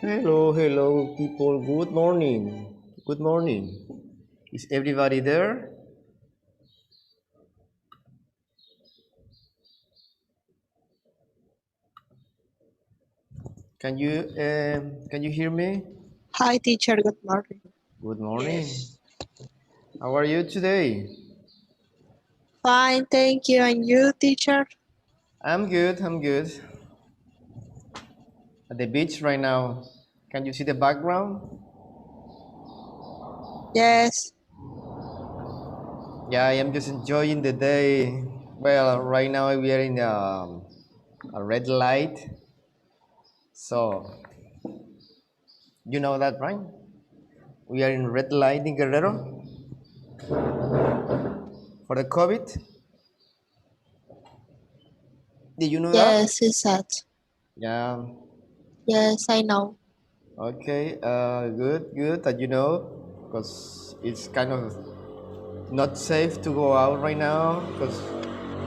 Hello, hello, people. Good morning. Good morning. Is everybody there? Can you hear me? Hi, teacher. Good morning. Good morning. Yes. How are you today? Fine, thank you. And you, teacher? I'm good. I'm good. At the beach right now. Can you see the background? Yes. Yeah, I am just enjoying the day. Well, right now we are in a red light. So you know that, right? We are in red light in Guerrero for the COVID. Did you know that? Yes, is that? Yeah. Yes, I know. Okay, good that you know, because it's kind of not safe to go out right now because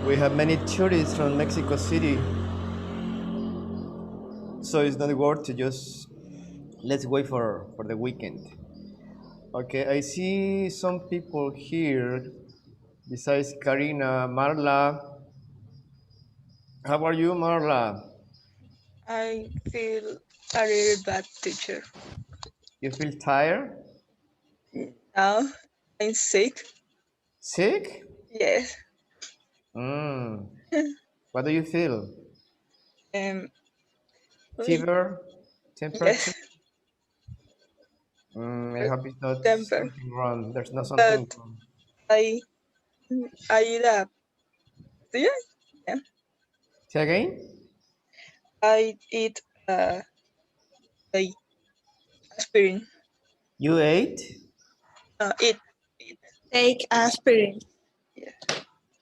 we have many tourists from Mexico City, so it's not worth to just let's wait for the weekend. Okay, I see some people here besides Karina, Marla. How are you, Marla? I feel a really bad teacher. You feel tired? Now I'm sick. Sick? Yes. Mm. What do you feel? Um, we- Fever? Temperature? yes, I hope it's not temper. something wrong. There's not But something wrong. I I eat a yeah, yeah. Say again? I eat a aspirin. You ate? Eat. Take aspirin. Yeah.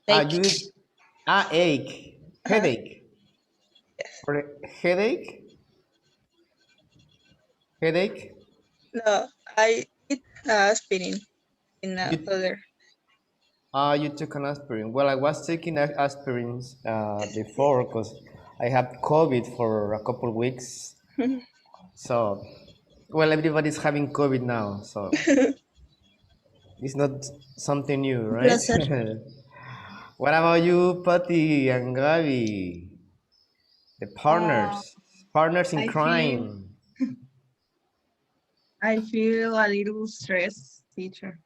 You Take. eat ache, Uh-huh. headache. Yes. For a headache? Headache? No, I eat aspirin in You other. you took an aspirin. Well, I was taking aspirins before because I had COVID for a couple weeks. So, well, everybody's having COVID now, so it's not something new, right? Placer. What about you, Patty and Gabi? The Uh, partners in I feel crime. I feel a little stressed, teacher.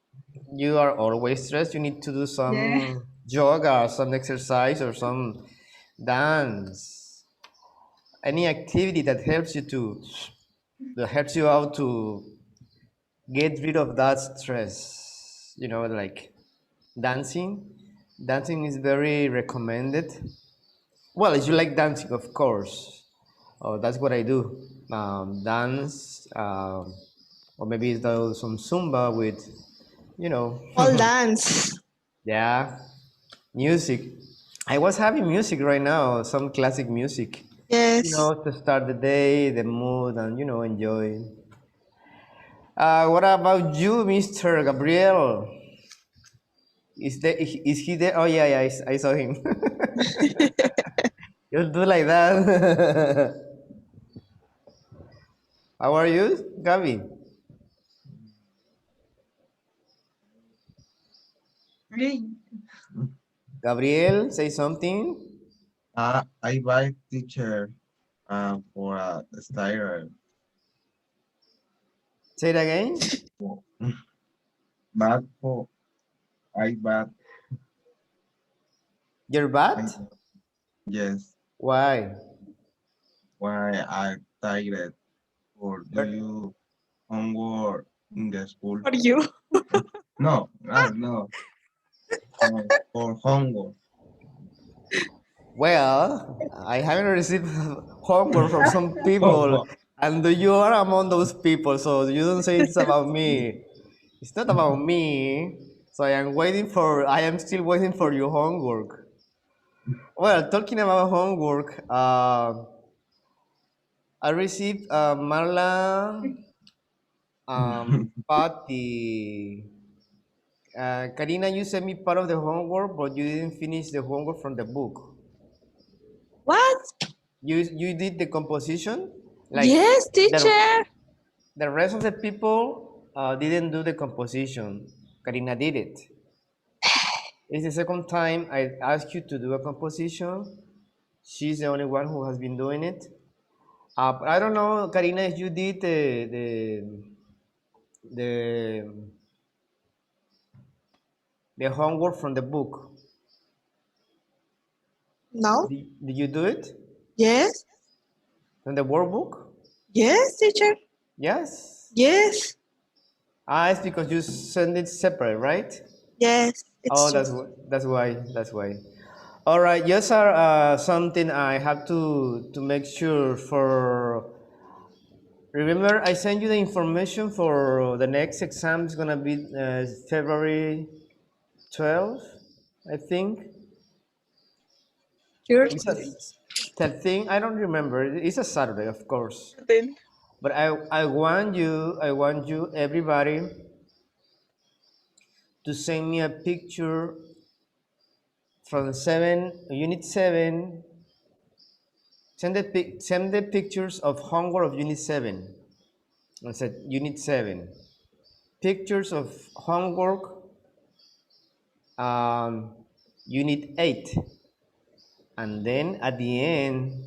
You are always stressed. You need to do Yeah. some yoga, some exercise, or some dance. Any activity that helps you out to get rid of that stress. You know, like dancing. Dancing is very recommended. Well, if you like dancing, of course. Oh, that's what I do. Dance, or maybe do some Zumba with, you know, All dance. yeah, music. I was having music right now, some classic music, Yes. to start the day, the mood, and enjoy. What about you, Mr. Gabriel? Is he there? Oh yeah, yeah, I saw him. You'll do like that. How are you, Gabi? Hey, Gabriel, say something. I buy teacher for a style. Say it again. For, but for I but You're I bad? yes. Why? Why I tired or do You're- you homework in the school? For you. No, no. For homework. Well, I haven't received homework from some people, and you are among those people, so you don't say it's about me. It's not about me. So I am still waiting for your homework. Well, talking about homework, I received Marla, Patty, Karina, you sent me part of the homework, but you didn't finish the homework from the book. What? You did the composition, Like Yes, the teacher. the rest of the people didn't do the composition. Karina did it. It's the second time I asked you to do a composition. She's the only one who has been doing it. But I don't know, Karina, if you did the the homework from the book. No. Did you do it Yes. from the workbook? Yes, teacher. Yes. Yes. It's because you send it separate, right? Yes. Oh, It's true. that's why. That's why. All right. Yes, sir. Something I have to make sure for. Remember, I sent you the information for the next exam. It's gonna be February 12th, I think. Sure. It's a that thing. I don't remember. It's a Saturday, of course. Then But I want you, everybody, to send me a picture from Unit 7. Send the pictures of homework of Unit 7. I said Unit 7. Pictures of homework, um, Unit 8. And then at the end,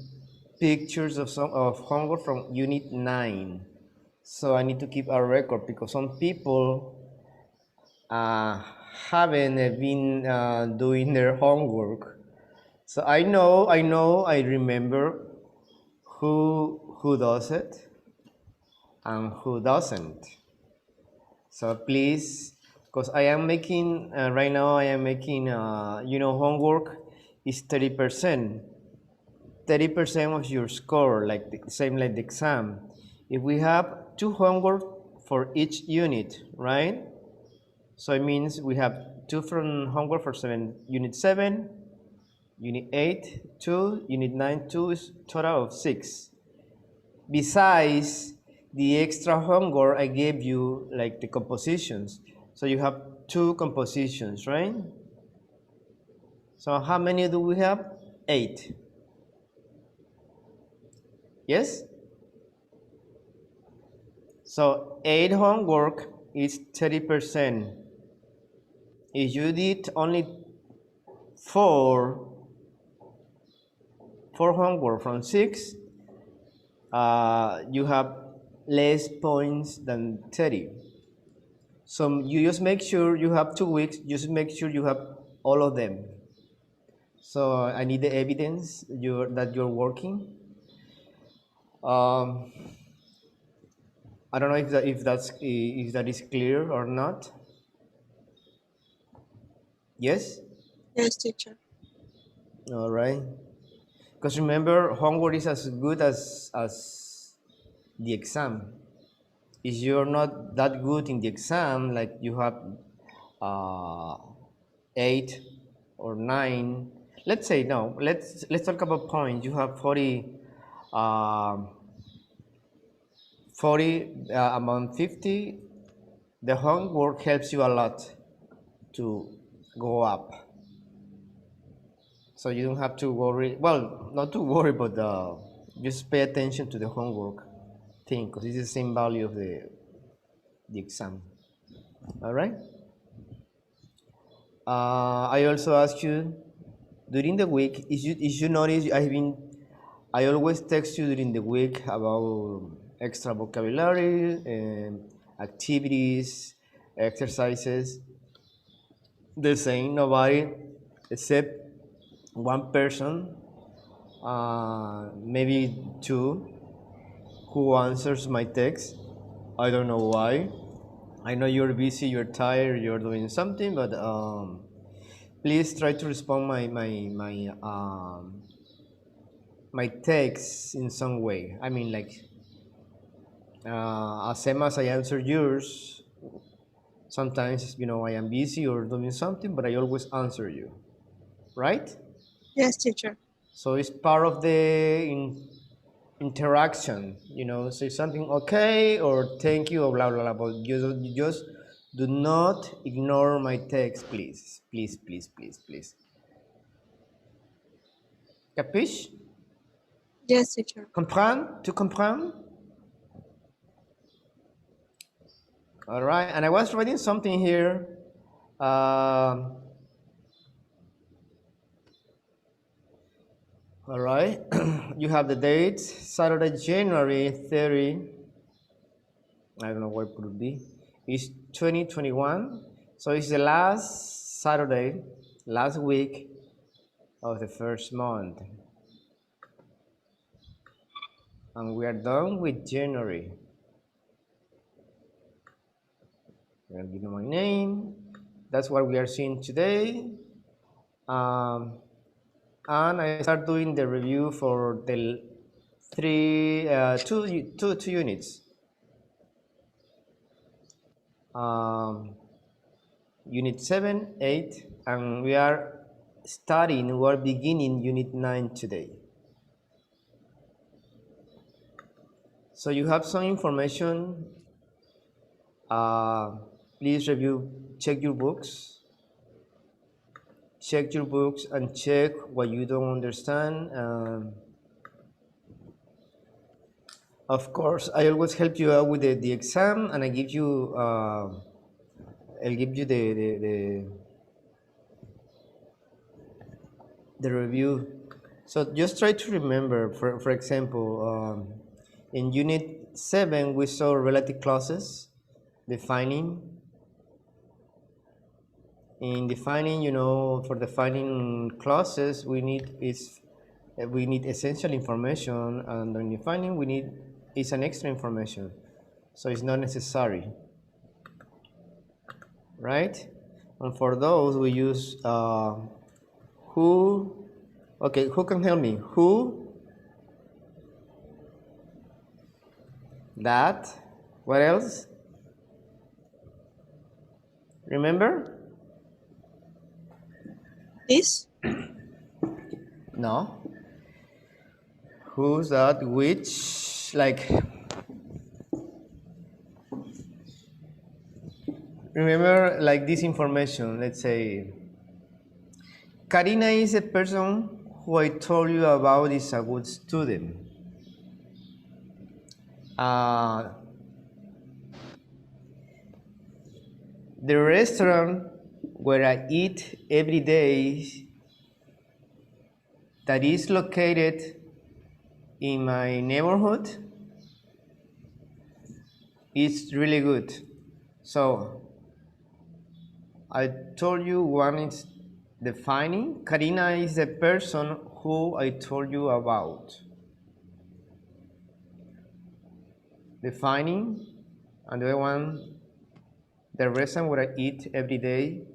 pictures of homework from Unit 9. So I need to keep a record because some people uh, haven't been doing their homework. So I remember who does it and who doesn't. So please, because I am making right now, I am making homework is 30%. 30% of your score, like the same like the exam. If we have two homework for each unit, right? So it means we have two from homework for unit 7, unit 8, 2, unit 9, 2 is total of 6. Besides the extra homework I gave you, like the compositions. So you have two compositions, right? So how many do we have? 8. Yes? So 8 homework is 30%. If you did only 4 homework from 6, you have less points than 30. So you just make sure you have 2 weeks, just make sure you have all of them. So I need the evidence that you're working. Um, I don't know if that is clear or not. Yes? Yes, teacher. All right. Because remember, homework is as good as the exam. If you're not that good in the exam, like you have uh, 8 or 9, let's say no. Let's talk about points. You have 40 among 50. The homework helps you a lot to go up. So you don't have to worry. Well, not to worry, but just pay attention to the homework thing because it's the same value of the exam. All right. I also ask you during the week. If you notice, I always text you during the week about extra vocabulary, activities, exercises. The same. Nobody except one person, maybe two, who answers my text. I don't know why. I know you're busy, you're tired, you're doing something, but please try to respond my text in some way. I mean, like as same as I answer yours. Sometimes I am busy or doing something, but I always answer you, right? Yes, teacher. So it's part of the interaction. Say something okay or thank you or blah blah blah. But you just do not ignore my text, please, please, please, please, please. Capish? Yes, teacher. Comprendre? To comprendre? All right. And I was writing something here. All right. You have the date, Saturday, January 30. I don't know what could it be. It's 2021. So it's the last Saturday, last week of the first month. And we are done with January. I'll give you my name. That's what we are seeing today. And I start doing the review for the two units. Unit 7, 8, and we're beginning Unit 9 today. So you have some information. Please check your books. Check your books and check what you don't understand. Of course, I always help you out with the exam, and I'll give you the review. So just try to remember, for example, in Unit 7, we saw relative clauses, defining. In defining, for defining clauses, we need essential information, and in defining, we need is an extra information. So it's not necessary, right? And for those, we use who. Okay, who can help me? Who, that, what else? Remember? This? No. Who's that, which, like, remember, like this information, let's say, Karina is a person who I told you about is a good student. The restaurant where I eat every day, that is located in my neighborhood, is really good. So I told you one is defining. Karina is the person who I told you about. Defining, and the other one, the restaurant where I eat every day.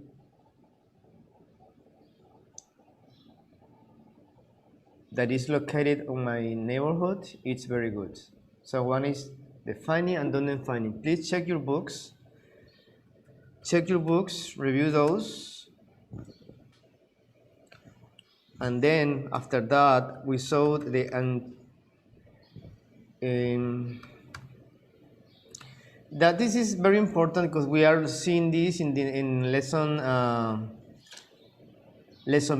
That is located on my neighborhood. It's very good. So one is defining and don't defining. Please check your books. Check your books, review those. And then after that, we saw that this is very important because we are seeing this in lesson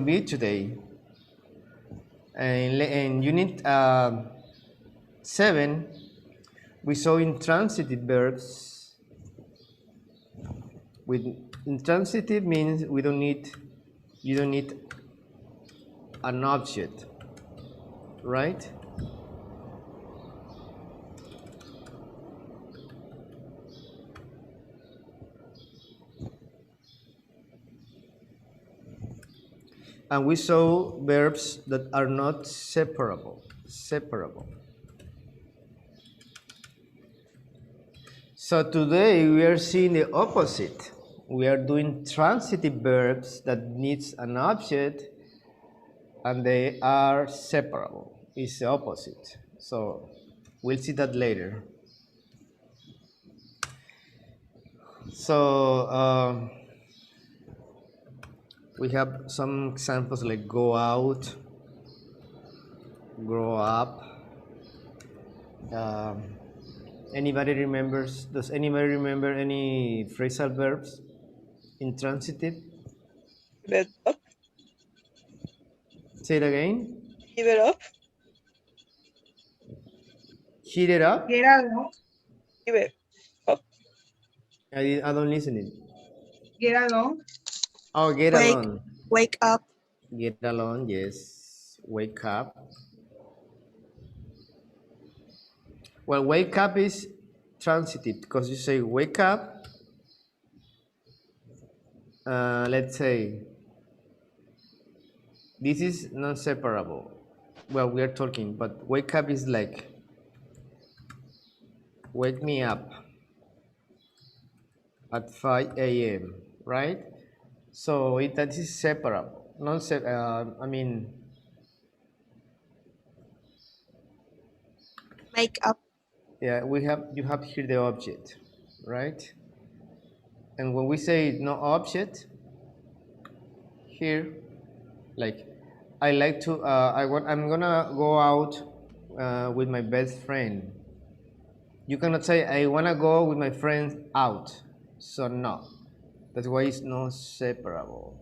B today. In unit 7, we saw intransitive verbs. With intransitive means you don't need an object, right? And we saw verbs that are not separable. So today we are seeing the opposite. We are doing transitive verbs that needs an object and they are separable. It's the opposite. So we'll see that later. So we have some examples like go out, grow up. Does anybody remember any phrasal verbs intransitive? Give it up. Say it again. Give it up. Heat it up? Get along. Give it up. I don't listen it. Get along. Oh, get Wake, along. wake up. Get along, yes. Wake up. Well, wake up is transitive because you say wake up. Let's say this is non separable. Well, we are talking, but wake up is like wake me up at 5 a.m., right? So that is separable. I mean, Make up. yeah, you have here the object, right? And when we say no object, here, like, I like to, I'm gonna go out with my best friend. You cannot say I wanna go with my friends out. So no, that's why it's not separable.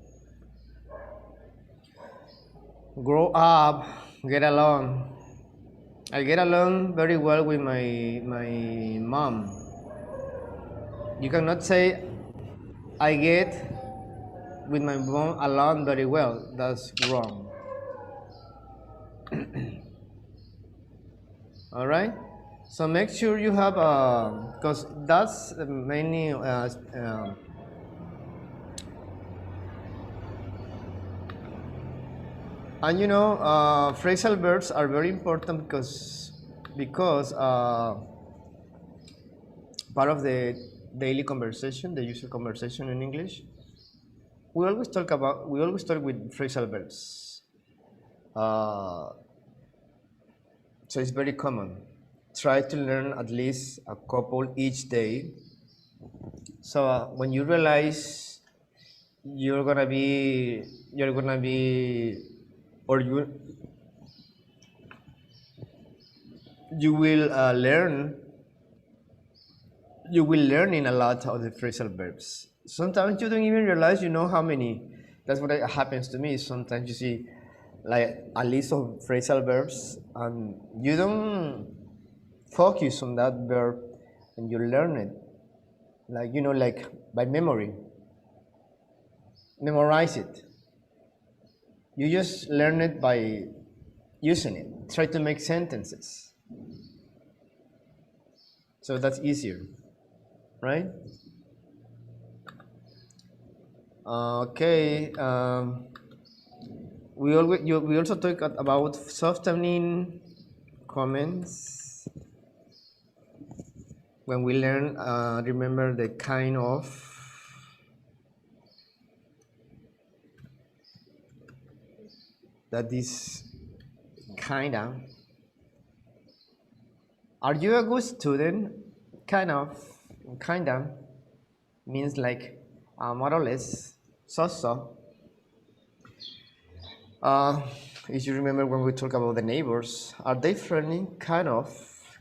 Grow up, get along. I get along very well with my mom. You cannot say I get with my mom along very well. That's wrong. All right. So make sure you have because that's mainly and you know phrasal verbs are very important because part of the daily conversation, the usual conversation in English, we always talk with phrasal verbs. So it's very common. Try to learn at least a couple each day. So when you realize you're gonna be, or you will learn, you will learn in a lot of the phrasal verbs. Sometimes you don't even realize you know how many. That's what happens to me. Sometimes you see like a list of phrasal verbs and you don't focus on that verb and you learn it. Like, you know, like by memory. Memorize it. You just learn it by using it. Try to make sentences. So that's easier, right? Okay. We also talk about softening comments. When we learn, remember the kind of. That is kinda. Are you a good student? Kinda means like more or less, so. If you remember when we talk about the neighbors, are they friendly? Kind of.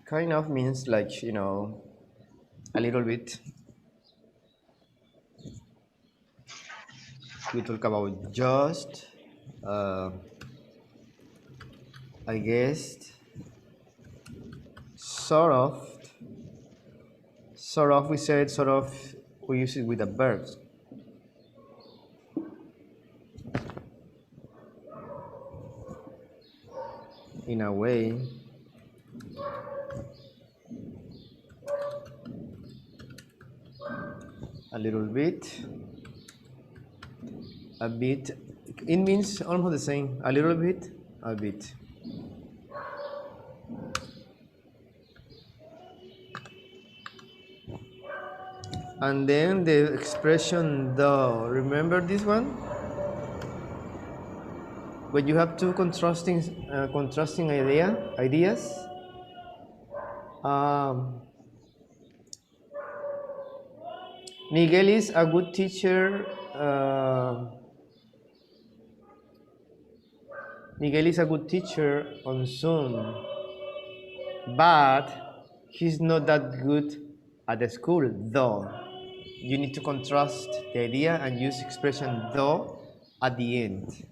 Kind of means like, you know, a little bit. We talk about just, I guess, sort of. Sort of, we said sort of, we use it with the verbs. In a way. A little bit. A bit. It means almost the same. A little bit, a bit. And then the expression though. Remember this one? When you have two contrasting ideas. Miguel is a good teacher. Miguel is a good teacher on Zoom, but he's not that good at the school, though. You need to contrast the idea and use expression though at the end.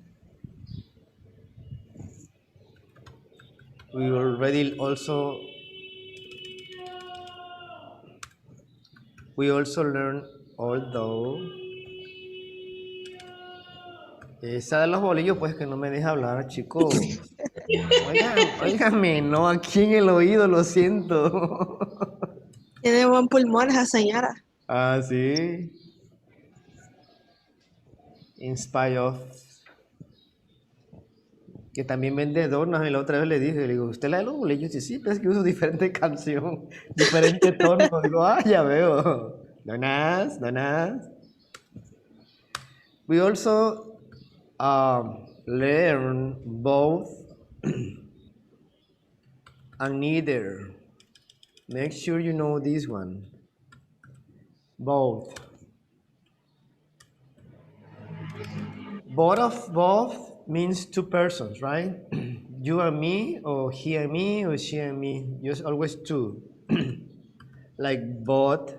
We already also We also learn, although. Esa de los bolillos, pues que no me deja hablar, chico. Óigame, no, aquí en el oído, lo siento. Tiene buen pulmón esa señora. Ah, sí. In spite of. Que también vende donas, y la otra vez le dije, le digo, ¿usted la de los bolillos? Sí, sí, pero es que uso diferente canción, diferente tono. Digo, ya veo. Donas, donas. We also learn both and neither. Make sure you know this one. Both. Both means two persons, right? You and me, or he and me, or she and me. Just always two. Like both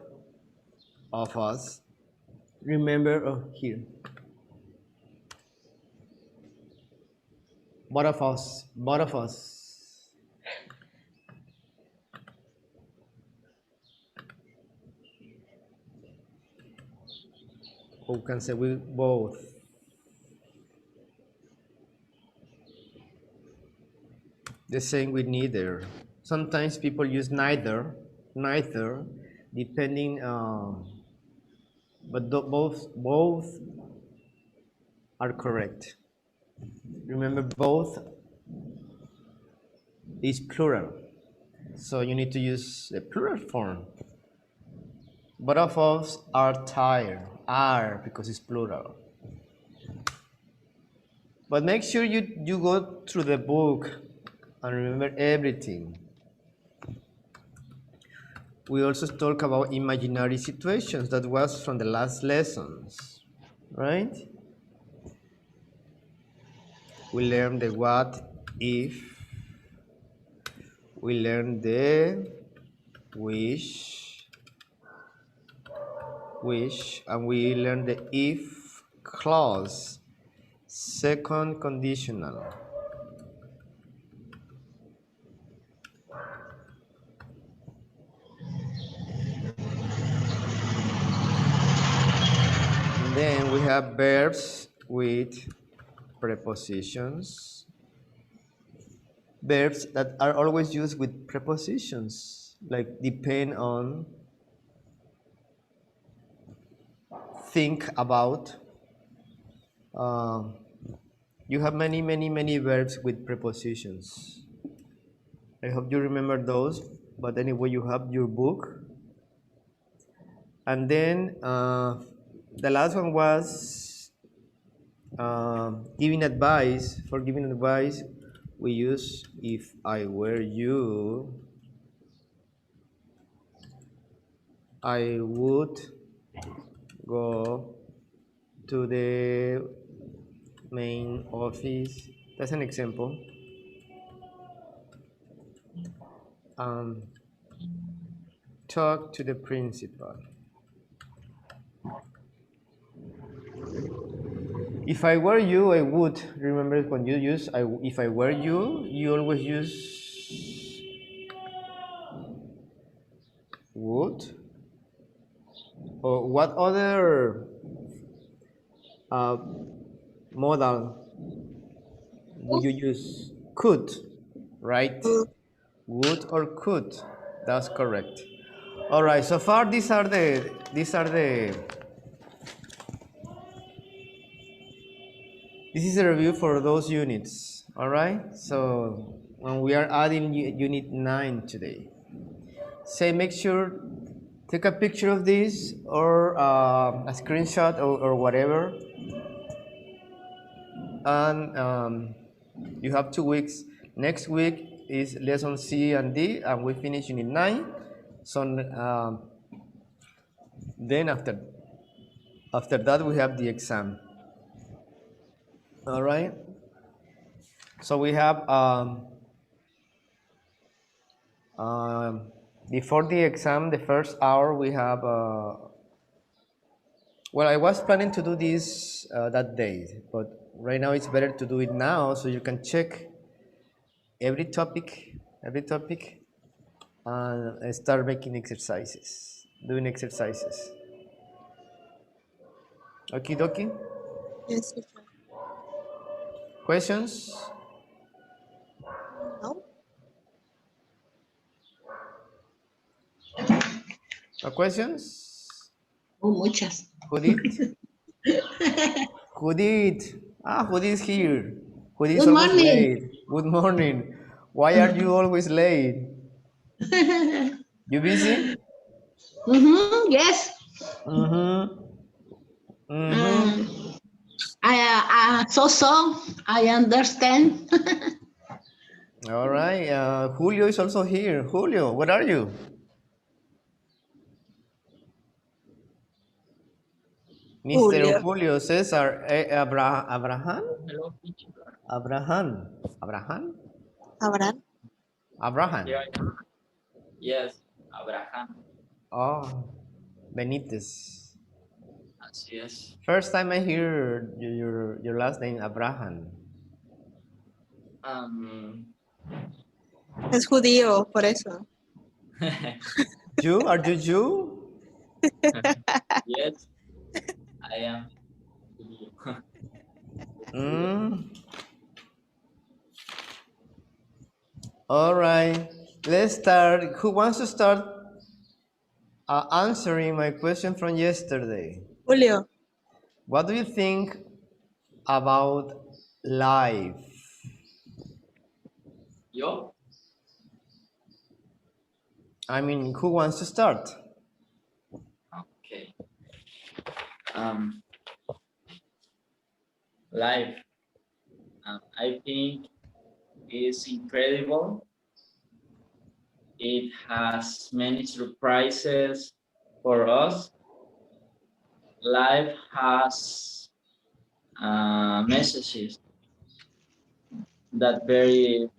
of us. Remember, here. Both of us. Both of us. Who can say we both? The same with neither. Sometimes people use neither, depending. But both are correct. Remember, both is plural, so you need to use the plural form. Both of us are tired. Are because it's plural. But make sure you go through the book and remember everything. We also talk about imaginary situations. That was from the last lessons, right? We learned the what if. We learned the wish, and we learned the if clause, second conditional. And then we have verbs with prepositions. Verbs that are always used with prepositions, like depend on, think about. You have many verbs with prepositions. I hope you remember those, but anyway, you have your book. And then the last one was giving advice. For giving advice, we use if I were you, I would go to the main office. That's an example. Talk to the principal. If I were you, I would. Remember when you use if I were you, you always use would. Or what other modal would you use? Could, right? Would or could. That's correct. All right. So far, these are the. This is a review for those units. All right. So when we are adding unit 9 today, say make sure take a picture of this or a screenshot or whatever, and you have 2 weeks. Next week is lesson C and D, and we finish unit 9. So then after that we have the exam. All right. So we have before the exam, the first hour we have. Well, I was planning to do this that day, but right now it's better to do it now so you can check every topic, and start making exercises. doing exercises. Okie dokie. Yes, teacher. Questions? No? No questions? Oh, muchas. Who did? Who did? Ah, who is here? Who is Good always morning. late? Good morning. Why are you always late? You busy? Yes. Mm-hmm. Um, Mm-hmm. so. I understand. All right. Julio is also here. Julio, where are you? Mr. Julio. Julio Cesar Abraham? Hello, teacher. Abraham. Abraham? Abraham. Abraham. Here I am. Yes, Abraham. Oh, Benitez. Así es. First time I hear your last name, Abraham. Um, Es judío, por eso. Jew? Are you Jew? yes, I am. Mm. All right. Let's start. Who wants to start answering my question from yesterday? Julio. What do you think about life? Yo, I mean, who wants to start? okay. Um, Life, I think is incredible. It has many surprises for us. Life has messages that very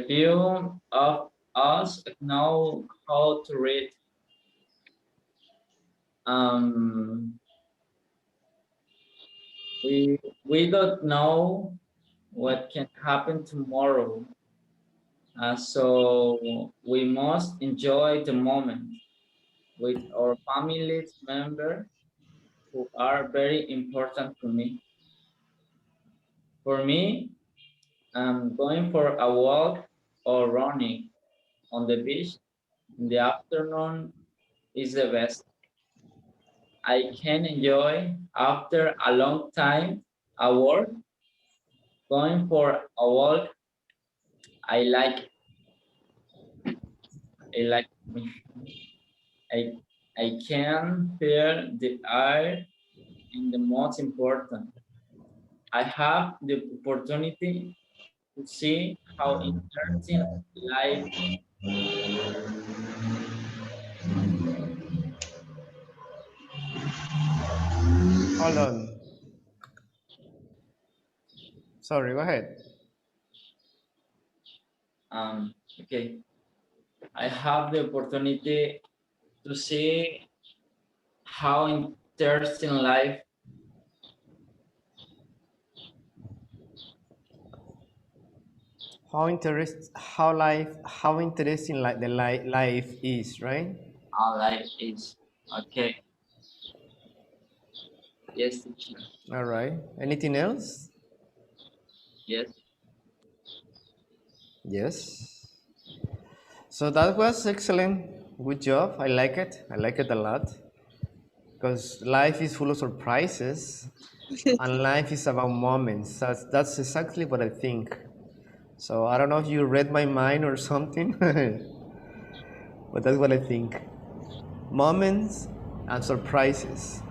few of us know how to read. Um, we don't know what can happen tomorrow, so we must enjoy the moment with our family members who are very important to me. For me, going for a walk or running on the beach in the afternoon is the best. I can enjoy after a long time at work. Going for a walk, I like I like I I can feel the air and the most important. I have the opportunity to see how interesting life. Hold on. Sorry, go ahead. Okay, I have the opportunity to see how interesting life. How interesting like the life is, right? Our life is. Okay, yes, teacher. All right. Anything else? Yes, Yes. So that was excellent. Good job. I like it. I like it a lot because life is full of surprises and life is about moments. That's exactly what I think. So I don't know if you read my mind or something, but that's what I think. Moments and surprises.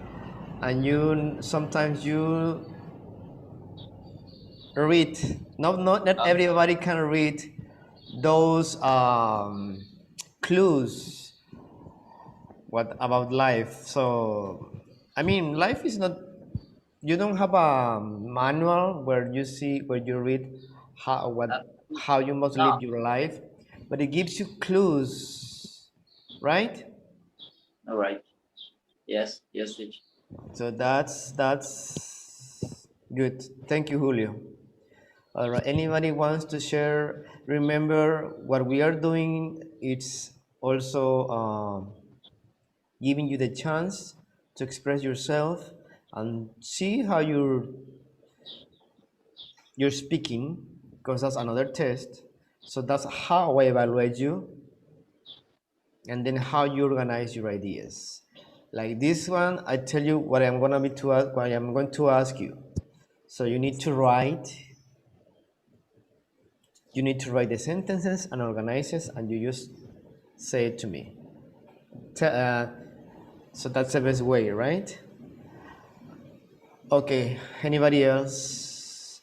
And you sometimes you read. Not everybody can read those clues what about life. So I mean, life is not. You don't have a manual where you see where you read that, how you must no, live your life, but it gives you clues, right? all right. Yes, yes, teacher. So that's good. Thank you, Julio. All right. Anybody wants to share? Remember what we are doing. It's also giving you the chance to express yourself and see how you're speaking, because that's another test. So that's how I evaluate you, and then how you organize your ideas. Like this one, I tell you what I'm going to ask you. So you need to write the sentences and organize it, and you just say it to me. So that's the best way, right? Okay, anybody else?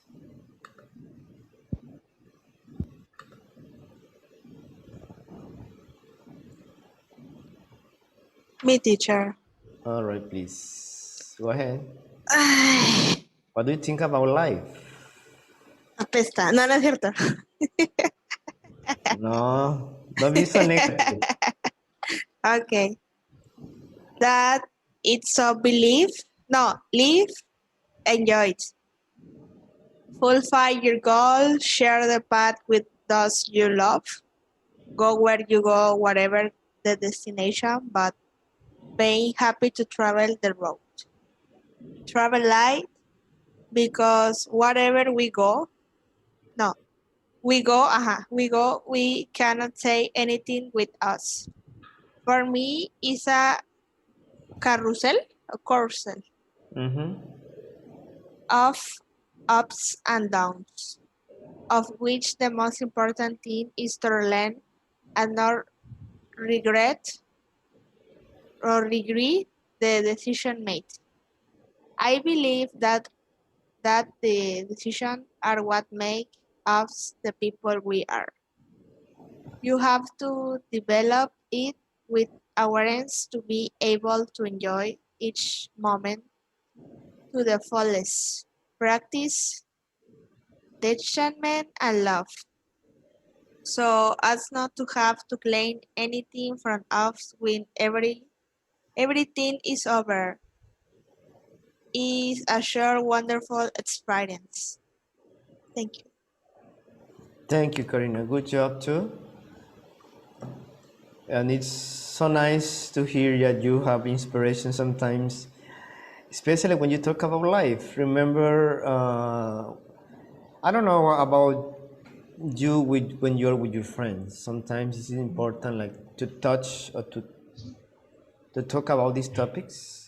Me, teacher. All right, please go ahead. Ay, What do you think about life? apesta. No, no es cierto. No, don't be so negative. Okay. That it's so live, enjoy it. Fulfill your goal, share the path with those you love. Go where you go, whatever the destination, but being happy to travel the road. Travel light, because whatever we go, we cannot take anything with us. For me, it's a carousel, Mm-hmm. of ups and downs, of which the most important thing is to learn and not regret the decision made. I believe that the decisions are what make us the people we are. You have to develop it with awareness to be able to enjoy each moment to the fullest. Practice detachment and love, so as not to have to claim anything from us when everything is over. Is a sure wonderful experience. Thank you. Thank you, Karina. Good job too. And it's so nice to hear that you have inspiration sometimes, especially when you talk about life. Remember, I don't know about you when you're with your friends. Sometimes it's important, like to touch or to talk about these topics.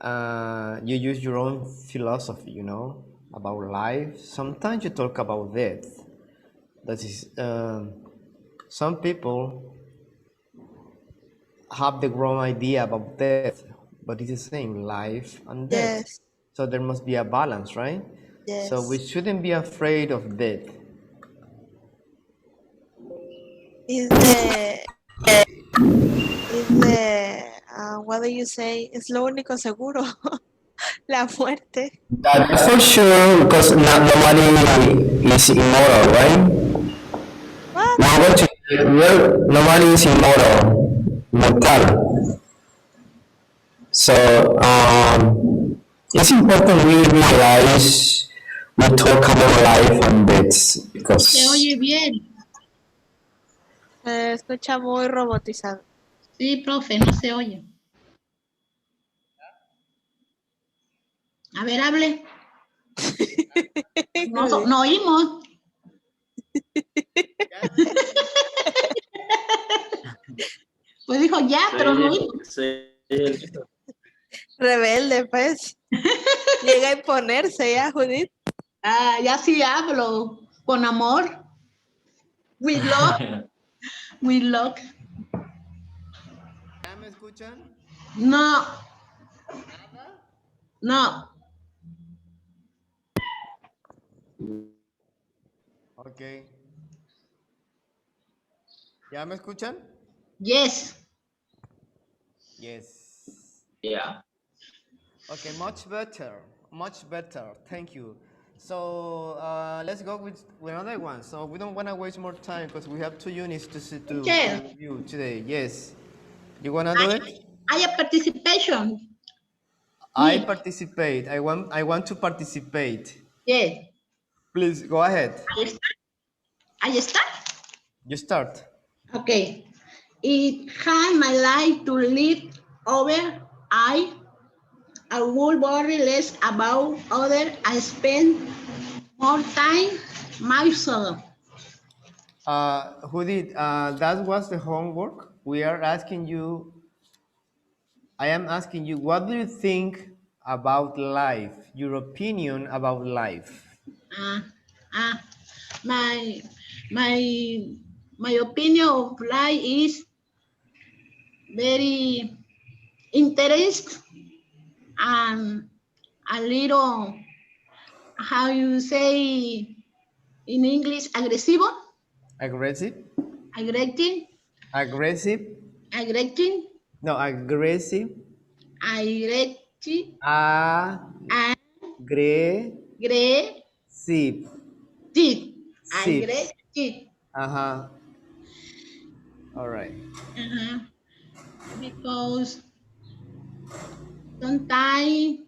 You use your own philosophy, about life. Sometimes you talk about death. That is, some people have the wrong idea about death, but it's the same, life and death. Yes, So there must be a balance, right? So we yes. shouldn't be afraid of death. Is what do you say? Es lo único seguro. La muerte. That's for sure, because nobody is immortal, right? What? Nobody is mortal. So it's important we realize we talk about life and death Se because oye bien. Se escucha muy robotizado. Sí, profe, no se oye. A ver, hable. No oímos. Pues dijo ya, pero no oímos. Rebelde, pues. Llega a imponerse ya, Judith. Ah, ya sí hablo. Con amor. With love. With love. ¿Ya me escuchan? No. No. Ok. ¿Ya me escuchan? Yes. Yes. Yeah. Okay, much better. Much better. Thank you. So let's go with another one. So we don't want to waste more time because we have 2 units to Yes. review today. Yes. You want to do it? I have participation. I Me. participate. I want to participate. Yes. Please go ahead. Ahí está. You start. Okay. It had my life to live over. I would worry less about others. I spend more time myself. Who did? That was the homework. We are asking you, I am asking you, what do you think about life? Your opinion about life. Uh, uh, my my my opinion of life is very interest and a little, how you say in English, agresivo, Aggressive? aggressive, Aggressive? aggressive, No, aggressive. aggressive, Aggressive. aggressive, Sip. aggressive. Uh-huh. All right. Uh-huh. Because sometimes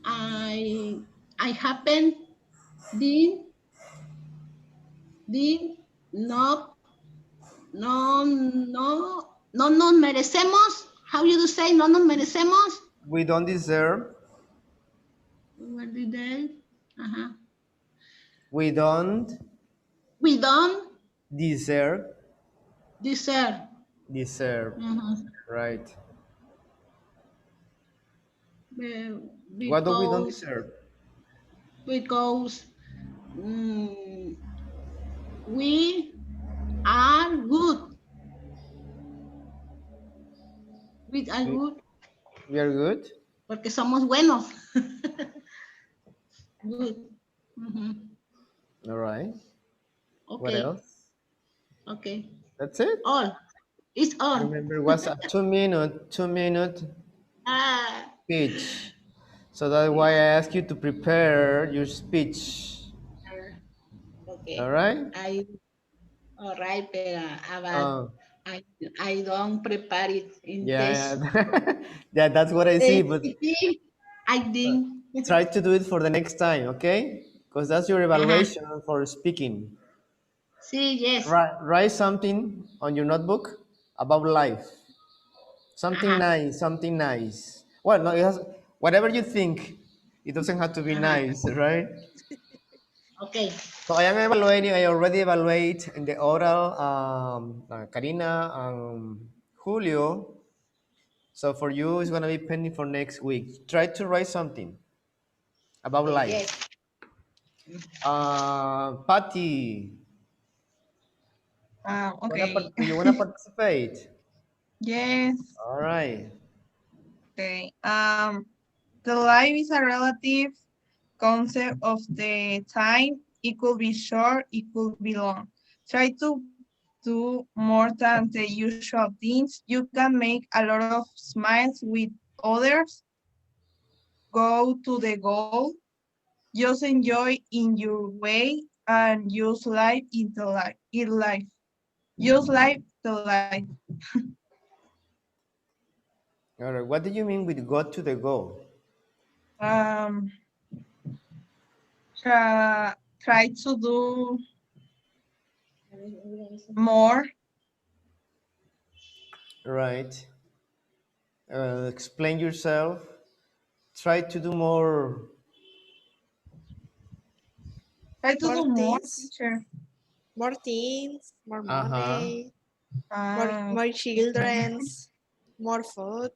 I happen did not no nos merecemos. How you do say no nos merecemos? We don't deserve. What did they? Uh-huh. We don't We don't deserve. deserve. Deserve. Uh-huh. Right. What do we don't Because deserve? because we are good. We are We, good we are good. porque somos buenos. Good. Mhm. All right. What Okay. else? Okay. That's it. All. It's all. Remember, it was a 2 minute Ah. speech. So that's why I ask you to prepare your speech. All Okay. right. All right, pero but Uh, I don't prepare it in yeah, test. yeah. Yeah, that's what I see. But I think. try to do it for the next time, okay? Because that's your Uh-huh. evaluation for speaking. See, yes. Write something on your notebook about life. Something Uh-huh. nice, something nice. Well, no, it has, whatever you think. It doesn't have to be Uh-huh. nice, right? Okay. So I am evaluating. I already evaluate in the oral, Karina and Julio. So for you, it's gonna be pending for next week. Try to write something about Okay, life. yes. Patty, Okay. do you wanna participate? Yes. All right. Okay. The life is a relative concept of the time. It could be short, it could be long. Try to do more than the usual things. You can make a lot of smiles with others. Go to the goal. Just enjoy in your way and use life into life. In life. Use life to life. All right. What do you mean with go to the goal? Um, try to do more. Right. Explain yourself. Try to do more. Try to More do more, things, teacher. more things, more Uh-huh. money, Uh, more childrens, more food.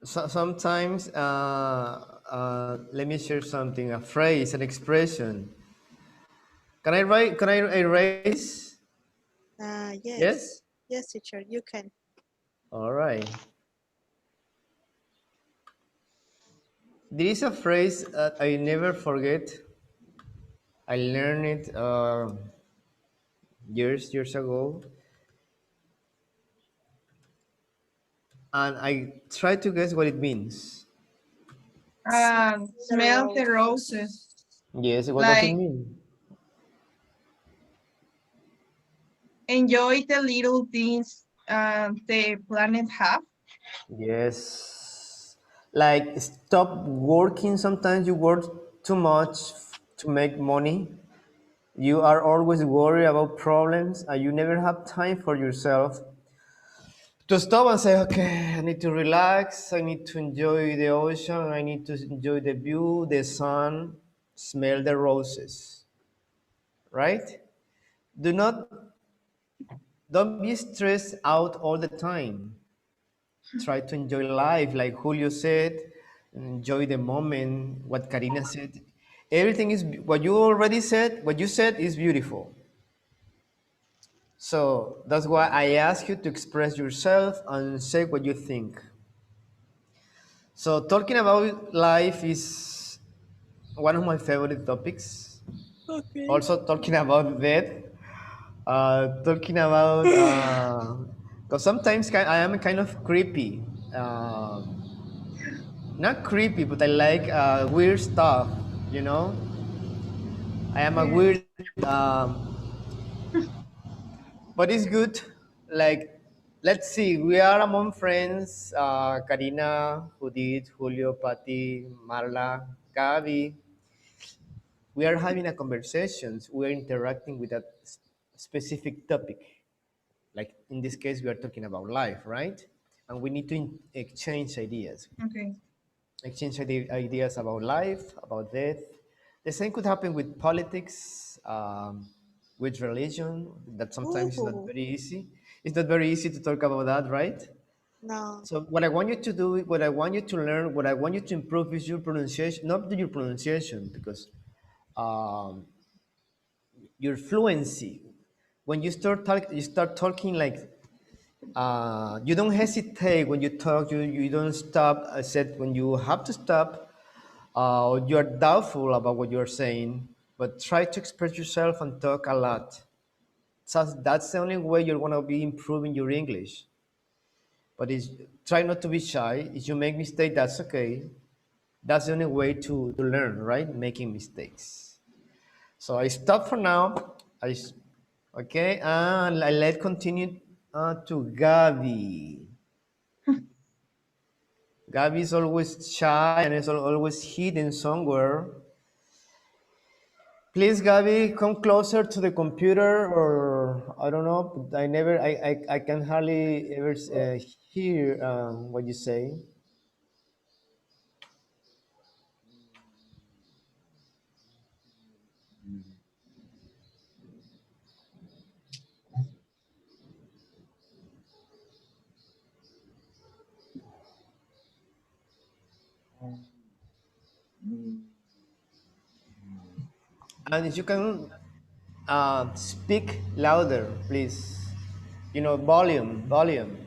So, sometimes, let me share something, a phrase, an expression. Can I write? Can I erase? Yes. Yes, yes, teacher, you can. All right. There is a phrase that I never forget. I learned it years ago, and I try to guess what it means. The smell the roses. roses. Yes, what does it Like mean? enjoy the little things the planet have. Yes. Like stop working. Sometimes you work too much to make money. You are always worried about problems and you never have time for yourself to stop and say, okay, I need to relax, I need to enjoy the ocean, I need to enjoy the view, the sun, smell the roses, right? Do not, don't be stressed out all the time. Try to enjoy life, like Julio said, enjoy the moment, what Karina said. Everything is, what you already said, what you said is beautiful. So that's why I ask you to express yourself and say what you think. So talking about life is one of my favorite topics. Okay. Also talking about death, talking about because sometimes I am kind of creepy. Not creepy, but I like weird stuff. You know, I am a Yes. weird, but it's good. Like, let's see, we are among friends. Karina, Judith, Julio, Patti, Marla, Gabi. We are having a conversations. We are interacting with a specific topic. Like in this case, we are talking about life, right? And we need to exchange ideas. Okay. Exchange ideas about life, about death. The same could happen with politics, with religion. That sometimes is not Ooh, very easy. It's not very easy to talk about that, right? no. So what I want you to do, what I want you to learn, what I want you to improve is your pronunciation, not your pronunciation, because um, your fluency. When you start talking like you don't hesitate when you talk. You don't stop. I said when you have to stop, you're doubtful about what you're saying, but try to express yourself and talk a lot. So that's the only way you're going to be improving your English. But try not to be shy. If you make mistake, that's okay. That's the only way to learn, right? Making mistakes. So I stop for now. Okay, and I let continue to Gabi. Gabi is always shy and is always hidden somewhere. Please, Gabi, come closer to the computer, or I don't know. I can hardly ever hear what you say. And if you can speak louder, please. You know, volume, volume.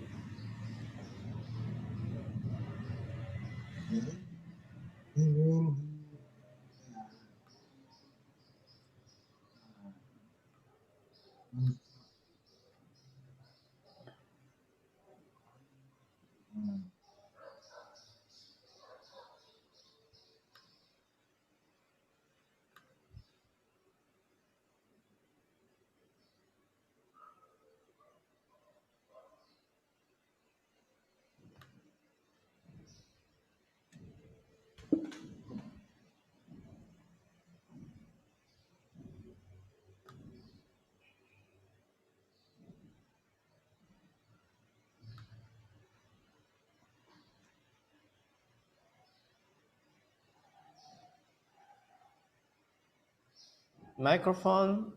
Microphone.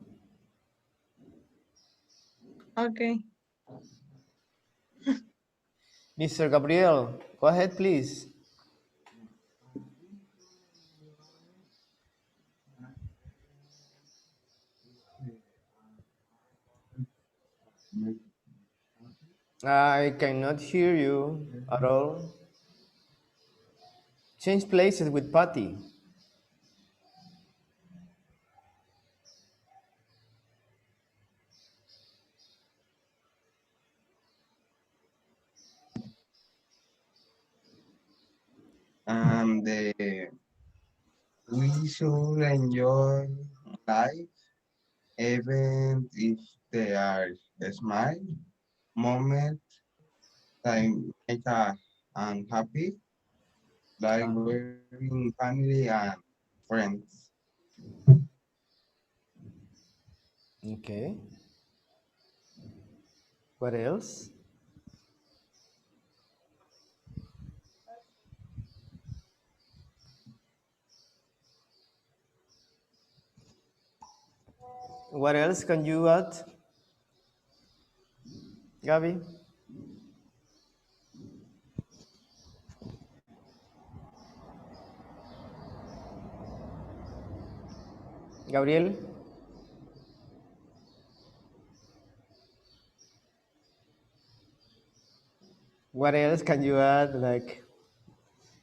Okay. Mr. Gabriel, go ahead, please. I cannot hear you at all. Change places with Patty. The we should enjoy life even if they are small moments that make us unhappy, like wearing family and friends. Okay. What else? What else can you add, Gabi? Gabriel? What else can you add? Like,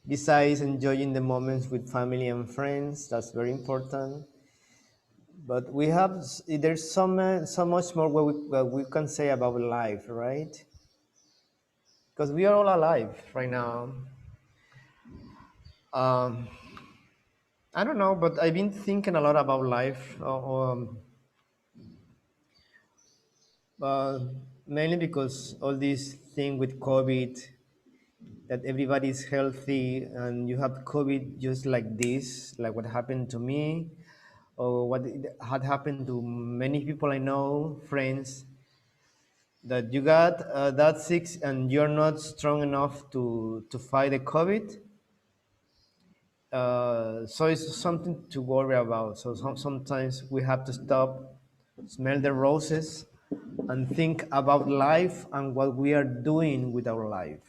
besides enjoying the moments with family and friends, that's very important. But we have, there's so much more what we can say about life, right? Because we are all alive right now. Um, I don't know, but I've been thinking a lot about life, uh, mainly because all this thing with COVID, that everybody's healthy and you have COVID just like this, like what happened to me, or what had happened to many people I know, friends, that you got that sick and you're not strong enough to fight the COVID. So it's something to worry about. So sometimes we have to stop, smell the roses, and think about life and what we are doing with our life.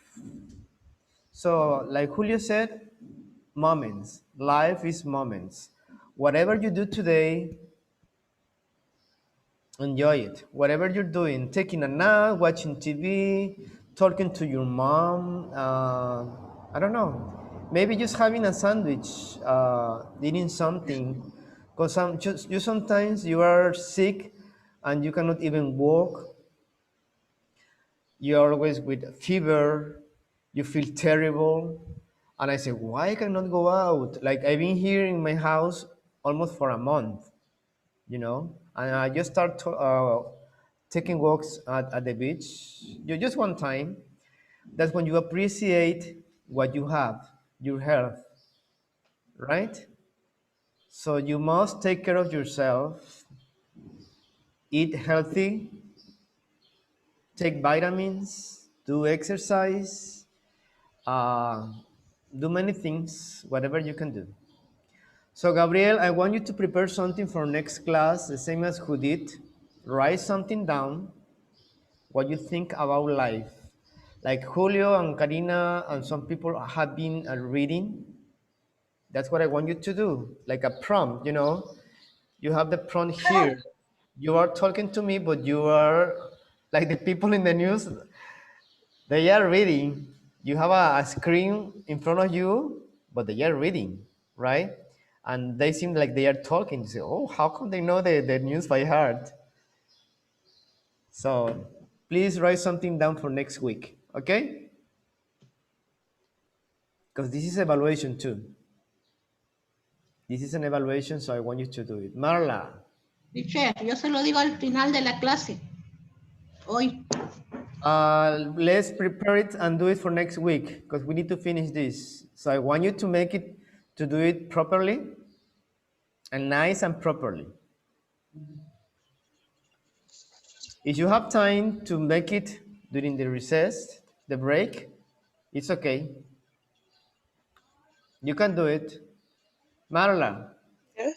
So, like Julio said, moments. Life is moments. Whatever you do today, enjoy it. Whatever you're doing, taking a nap, watching TV, talking to your mom, I don't know. Maybe just having a sandwich, eating something. Because you sometimes you are sick and you cannot even walk. You're always with fever. You feel terrible. And I say, why I cannot go out? Like I've been here in my house almost for a month, and I just start taking walks at the beach. You just one time. That's when you appreciate what you have, your health, right? So you must take care of yourself, eat healthy, take vitamins, do exercise, uh, do many things, whatever you can do. So, Gabriel, I want you to prepare something for next class, the same as who did. Write something down, what you think about life. Like Julio and Karina and some people have been reading. That's what I want you to do, like a prompt. You have the prompt here. You are talking to me, but you are like the people in the news, they are reading. You have a screen in front of you, but they are reading, right? And they seem like they are talking. You say, oh, how come they know the news by heart? So please write something down for next week, okay? Because this is evaluation too. This is an evaluation, so I want you to do it. Marla. Teacher, yo se lo digo al final de la clase. Hoy. Let's prepare it and do it for next week because we need to finish this. So I want you to make it, to do it properly and nice and properly. If you have time to make it during the recess, the break, it's okay. You can do it. Marla, Yeah.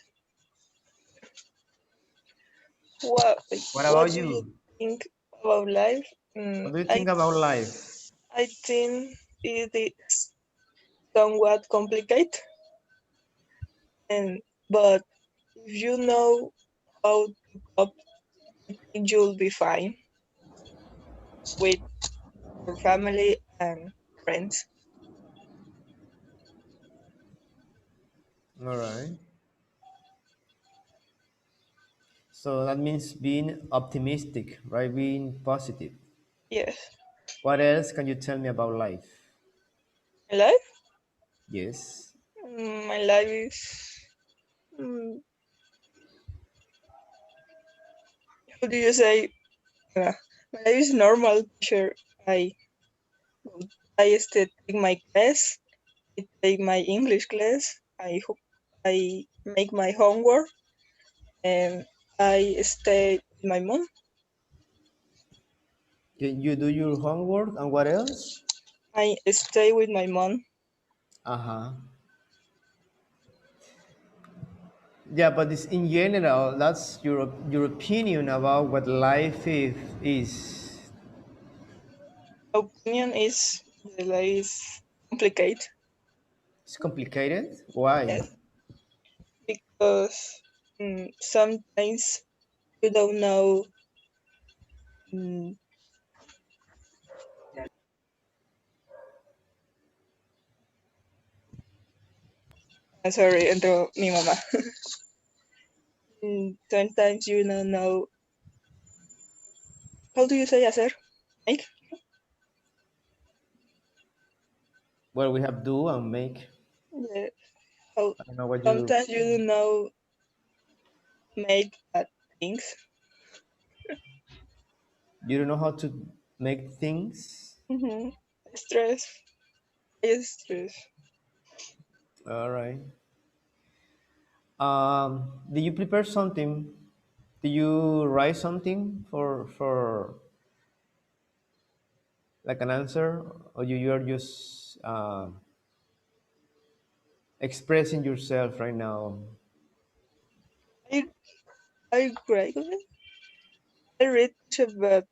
What what What about do you you? think about life? What do you I think about life? I think it is somewhat complicated, and but if you know how to cope, I think you'll be fine with your family and friends. All right. So that means being optimistic, right? Being positive. Yes. What else can you tell me about life? My life? Yes. My life is mm, how do you say? Uh, my life is normal. Sure, I I still take my class. I take my English class. I make my homework, and I stay with my mom. You do your homework and what else? I stay with my mom. Uh-huh. Yeah, but it's in general, that's your opinion about what life is. Opinion is the life is complicated. It's complicated. Why? Yes, because sometimes you don't know. mm, Sorry, entró mi mamá. Sometimes you don't know. How do you say hacer? Make? Well, we have do and make. Yeah. How I don't know what you sometimes you don't know make bad things. you don't know how to make things. Mm-hmm. Stress. Is stress. All right. Did you prepare something? Did you write something for like an answer, or you are just expressing yourself right now? I I graduate. I read a book.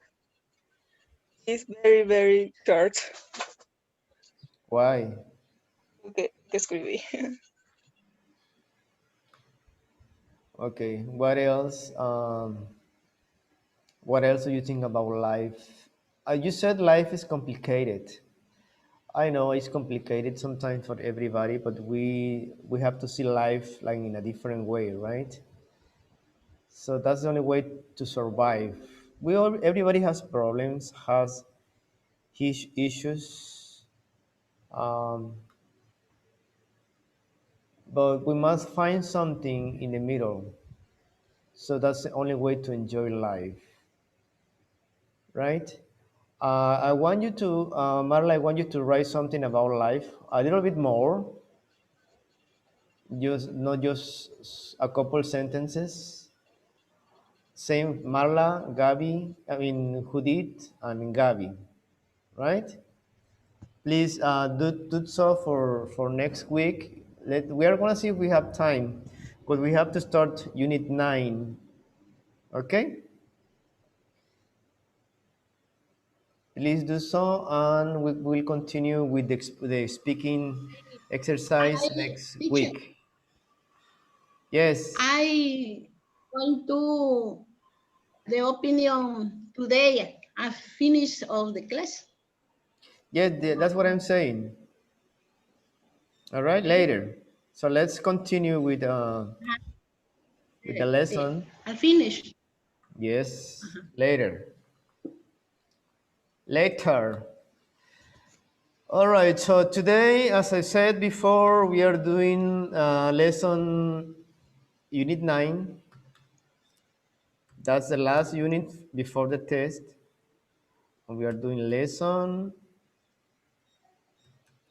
It's very very short. Why? Okay, que escribí. Okay. What else? What else do you think about life? You said life is complicated. I know it's complicated sometimes for everybody, but we have to see life like in a different way, right? So that's the only way to survive. Everybody has problems, has his issues, um, but we must find something in the middle. So that's the only way to enjoy life, right? I want you to, Marla, I want you to write something about life a little bit more, just not just a couple sentences. Same Marla, Gabi, I mean Judith and Gabi, right? Please do so for next week. We are gonna see if we have time, but we have to start Unit 9. Okay? Please do so, and we will continue with the speaking exercise I, next teacher, week. Yes. I want to the opinion today. I finished all the class. Yeah, that's what I'm saying. All right, later. So let's continue with the lesson. I finished. Yes, later. Later. All right, so today, as I said before, we are doing lesson unit 9. That's the last unit before the test. And we are doing lesson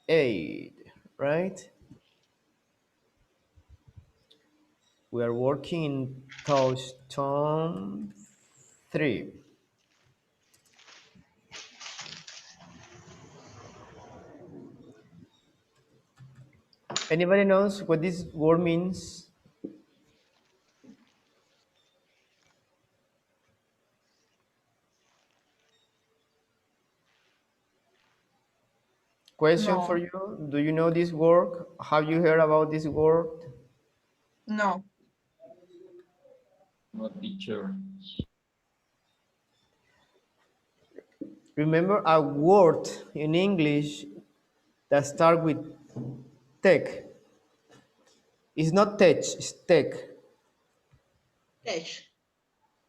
8, right? We are working in Touchstone 3. Anybody knows what this word means? Question for No, you. Do you know this word? Have you heard about this word? no. No, teacher. Remember a word in English that start with tech. It's not tech, it's tech. Yes.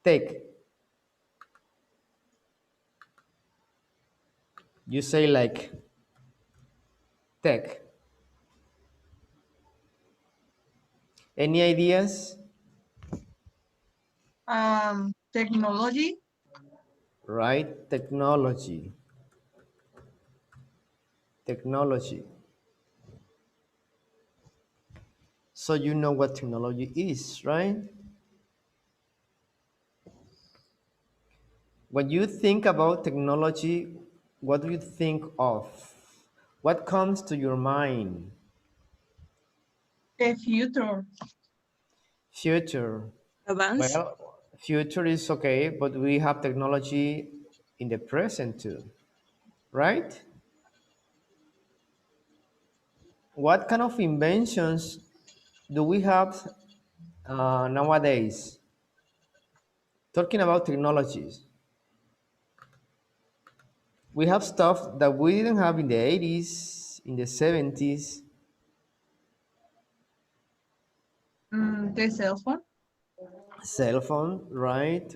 Tech. You say like tech. Any ideas? Technology. Right? Technology. Technology. So you know what technology is, right? When you think about technology, what do you think of? What comes to your mind? The future. Future. Advance. Well, future is okay, but we have technology in the present too, right? What kind of inventions do we have nowadays? Talking about technologies, we have stuff that we didn't have in the 80s, in the 70s. The cell phone. Cell phone, right?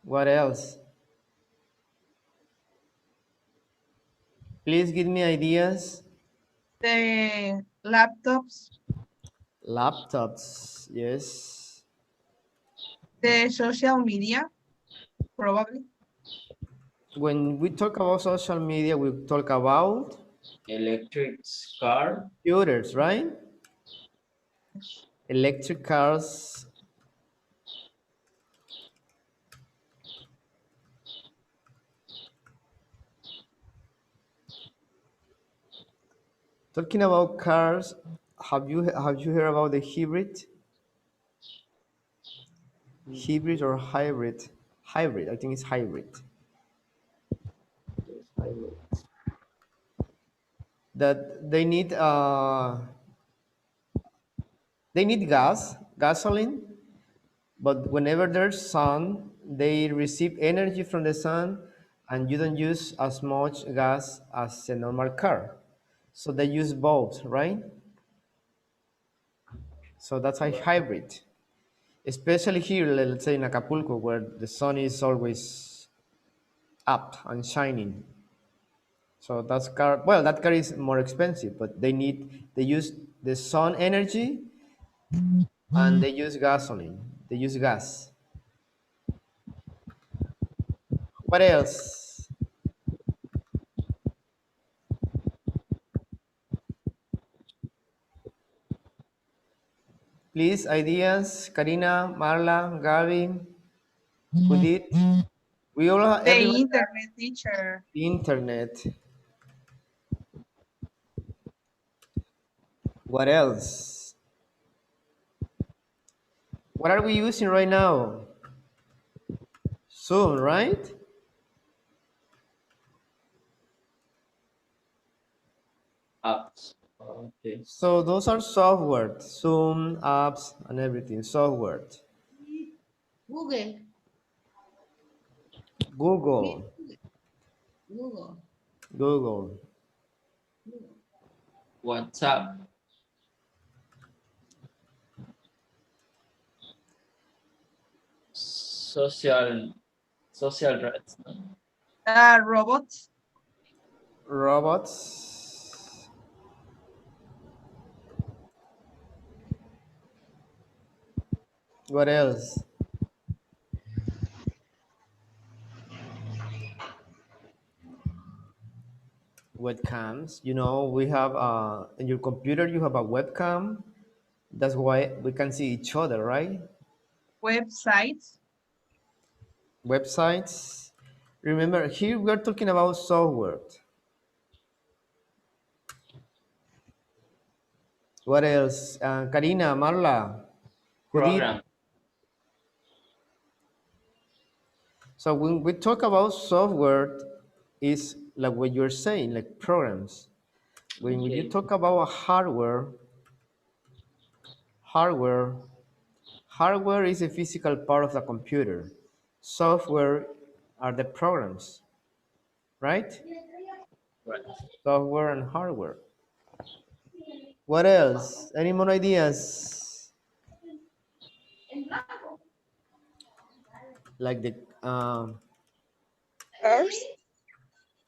What else? Please give me ideas. The laptops. Laptops, yes. The social media, probably. When we talk about social media, we talk about Electric car. computers, right? Electric cars. Talking about cars, have you heard about the hybrid? Hybrid or hybrid? Hybrid, I think it's hybrid. That they need gasoline, but whenever there's sun, they receive energy from the sun, and you don't use as much gas as a normal car. So they use both, right? So that's a hybrid. Especially here, let's say in Acapulco, where the sun is always up and shining. So that's car. Well, that car is more expensive, but they use the sun energy and they use gasoline. They use gas. What else? Please, ideas. Karina, Marla, Gabi, Judith. We all, The everybody has internet, teacher. the internet. What else? What are we using right now? Zoom, right? Apps. Okay. So those are software, Zoom, apps, and everything. Software. Google. Google, Google. Google. WhatsApp. Social threats. No? Robots. Robots. What else? Webcams. You know, we have in your computer you have a webcam. That's why we can see each other, right? Websites. Websites. Remember, here we are talking about software. What else? Karina, Marla, Judith. Program. So when we talk about software, is like what you're saying, like programs. When you Okay. talk about hardware, hardware is a physical part of the computer. Software are the programs, right? Right. Software and hardware. What else? Any more ideas? Like the Cars.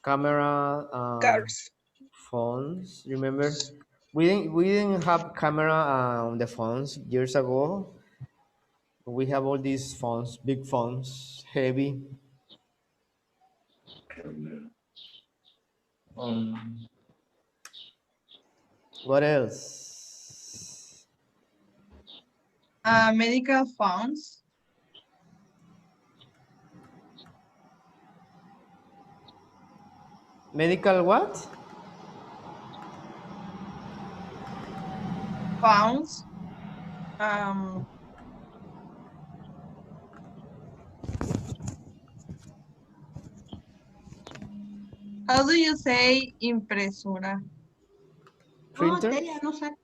camera, Cars. phones. Remember, we didn't have camera on the phones years ago. We have all these phones, big phones, heavy. Um, What else? Medical phones. Medical what? Pounds. Um, how do you say impresora? Oh, Printers? Telia no sabe.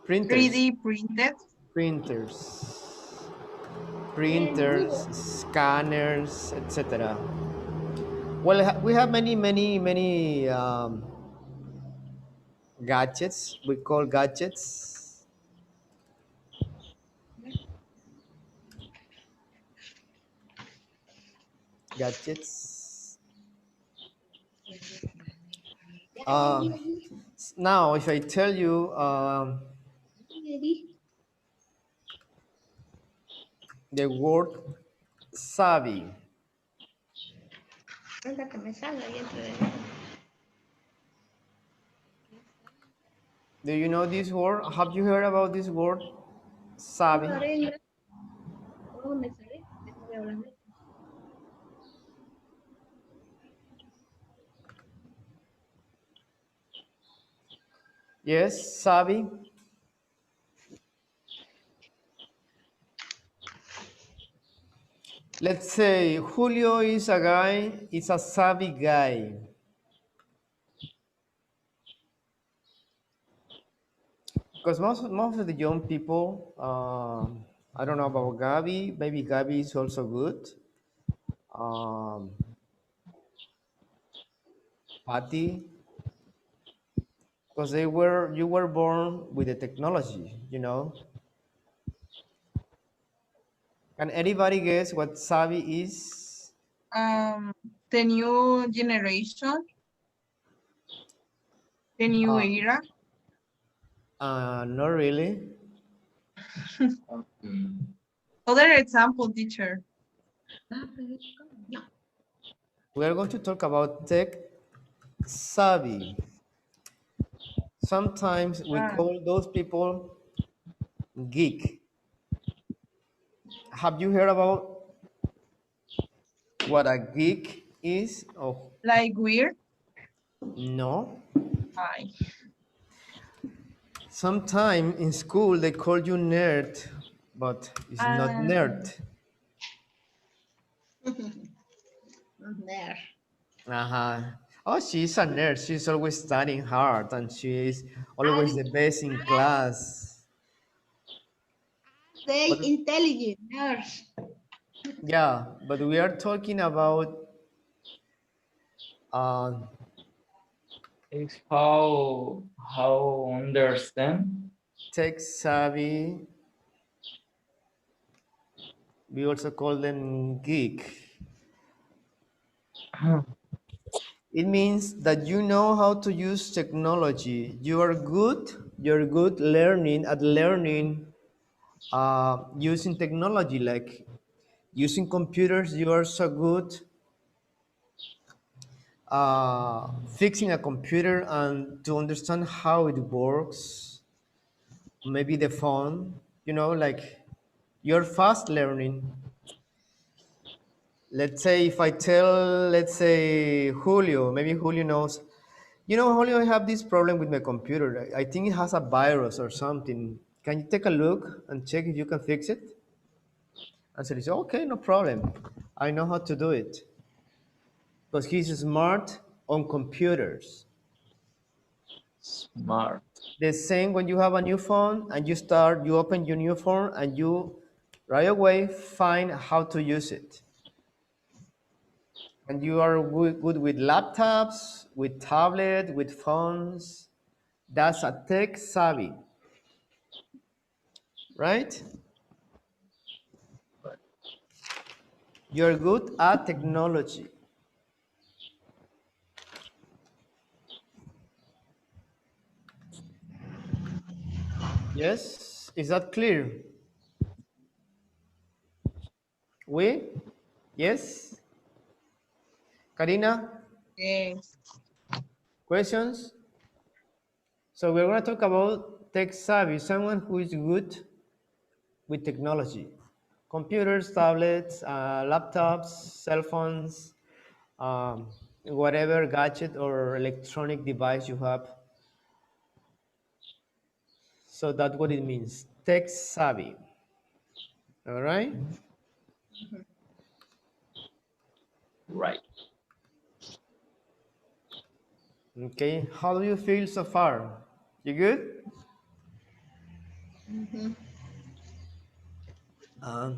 Printers. 3D printed. Printers. Google. Printers, scanners, etc. Well, we have many gadgets. We call gadgets. Gadgets. Uh, Now, if I tell you the word savvy, Venga, que me salga y entre de do you know this word? Have you heard about this word savvy? nuevo. Oh, me salí. Estoy hablando. Yes, savvy. Let's say Julio is a guy, is a savvy guy. Because most of the young people, I don't know about Gabi. Maybe Gabi is also good. Patty, because you were born with the technology, you know. Can anybody guess what savvy is? The new generation, the new Uh, era. Not really. Other example, teacher. No. We are going to talk about tech savvy. Sometimes we Ah, call those people geek. Have you heard about what a geek is? Oh, like weird. no. Hi. Sometime in school they call you nerd, but it's not Ah, nerd. There. Uh-huh. Oh, she's a nerd. She's always studying hard and she's always Are the best in class. they But intelligent nurse? yeah, but we are talking about uh, It's how understand. tech savvy. We also call them geek. It means that you know how to use technology. You're good learning using technology, like using computers. You are so good fixing a computer and to understand how it works. Maybe the phone, like you're fast learning. Let's say if I tell, let's say Julio, maybe Julio knows, Julio, I have this problem with my computer. I think it has a virus or something. Can you take a look and check if you can fix it? And so he said, okay, no problem. I know how to do it. Because he's smart on computers. Smart. The same when you have a new phone and you open your new phone and you right away find how to use it. And you are good with laptops, with tablet, with phones. That's a tech savvy, right? You're good at technology. Yes? Is that clear? We? Yes? Karina? yes. Questions? So we're going to talk about tech savvy, someone who is good with technology. Computers, tablets, laptops, cell phones. whatever gadget or electronic device you have. So that's what it means, tech savvy. All right. Right. Okay. How do you feel so far? You good?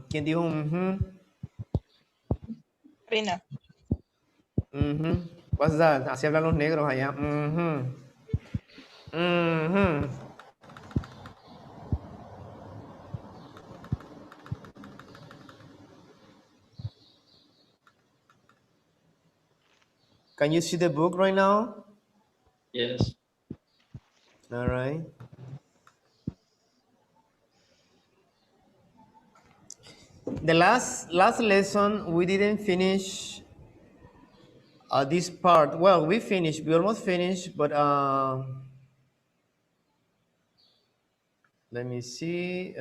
¿Quién dijo? Karina. What's that? Así hablan los negros allá. Can you see the book right now? Yes. All right. The last lesson we didn't finish this part. Well, we finished. We almost finished, but let me see.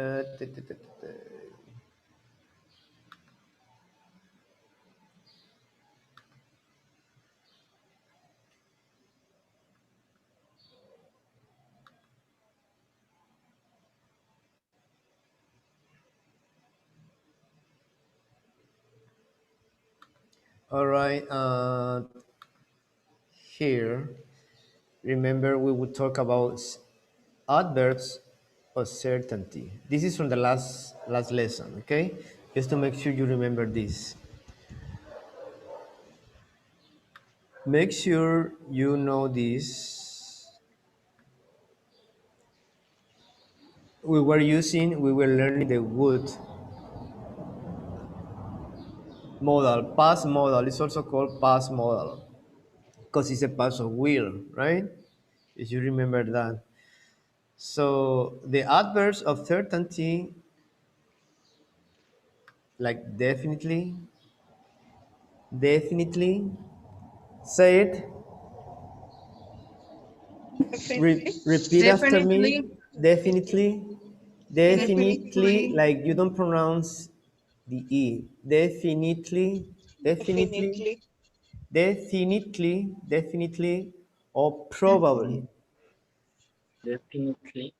All right. Here, remember we would talk about adverbs of certainty. This is from the last lesson. Okay, just to make sure you remember this. Make sure you know this. We were learning the would modal, past modal. It's also called past modal because it's a past of will, right? If you remember that. So the adverbs of certainty, like definitely, definitely, say it, Definitely. repeat after Definitely, me, definitely, definitely, definitely, like you don't pronounce the E, definitely, definitely, Definitely. definitely, definitely, or probably. Definitely.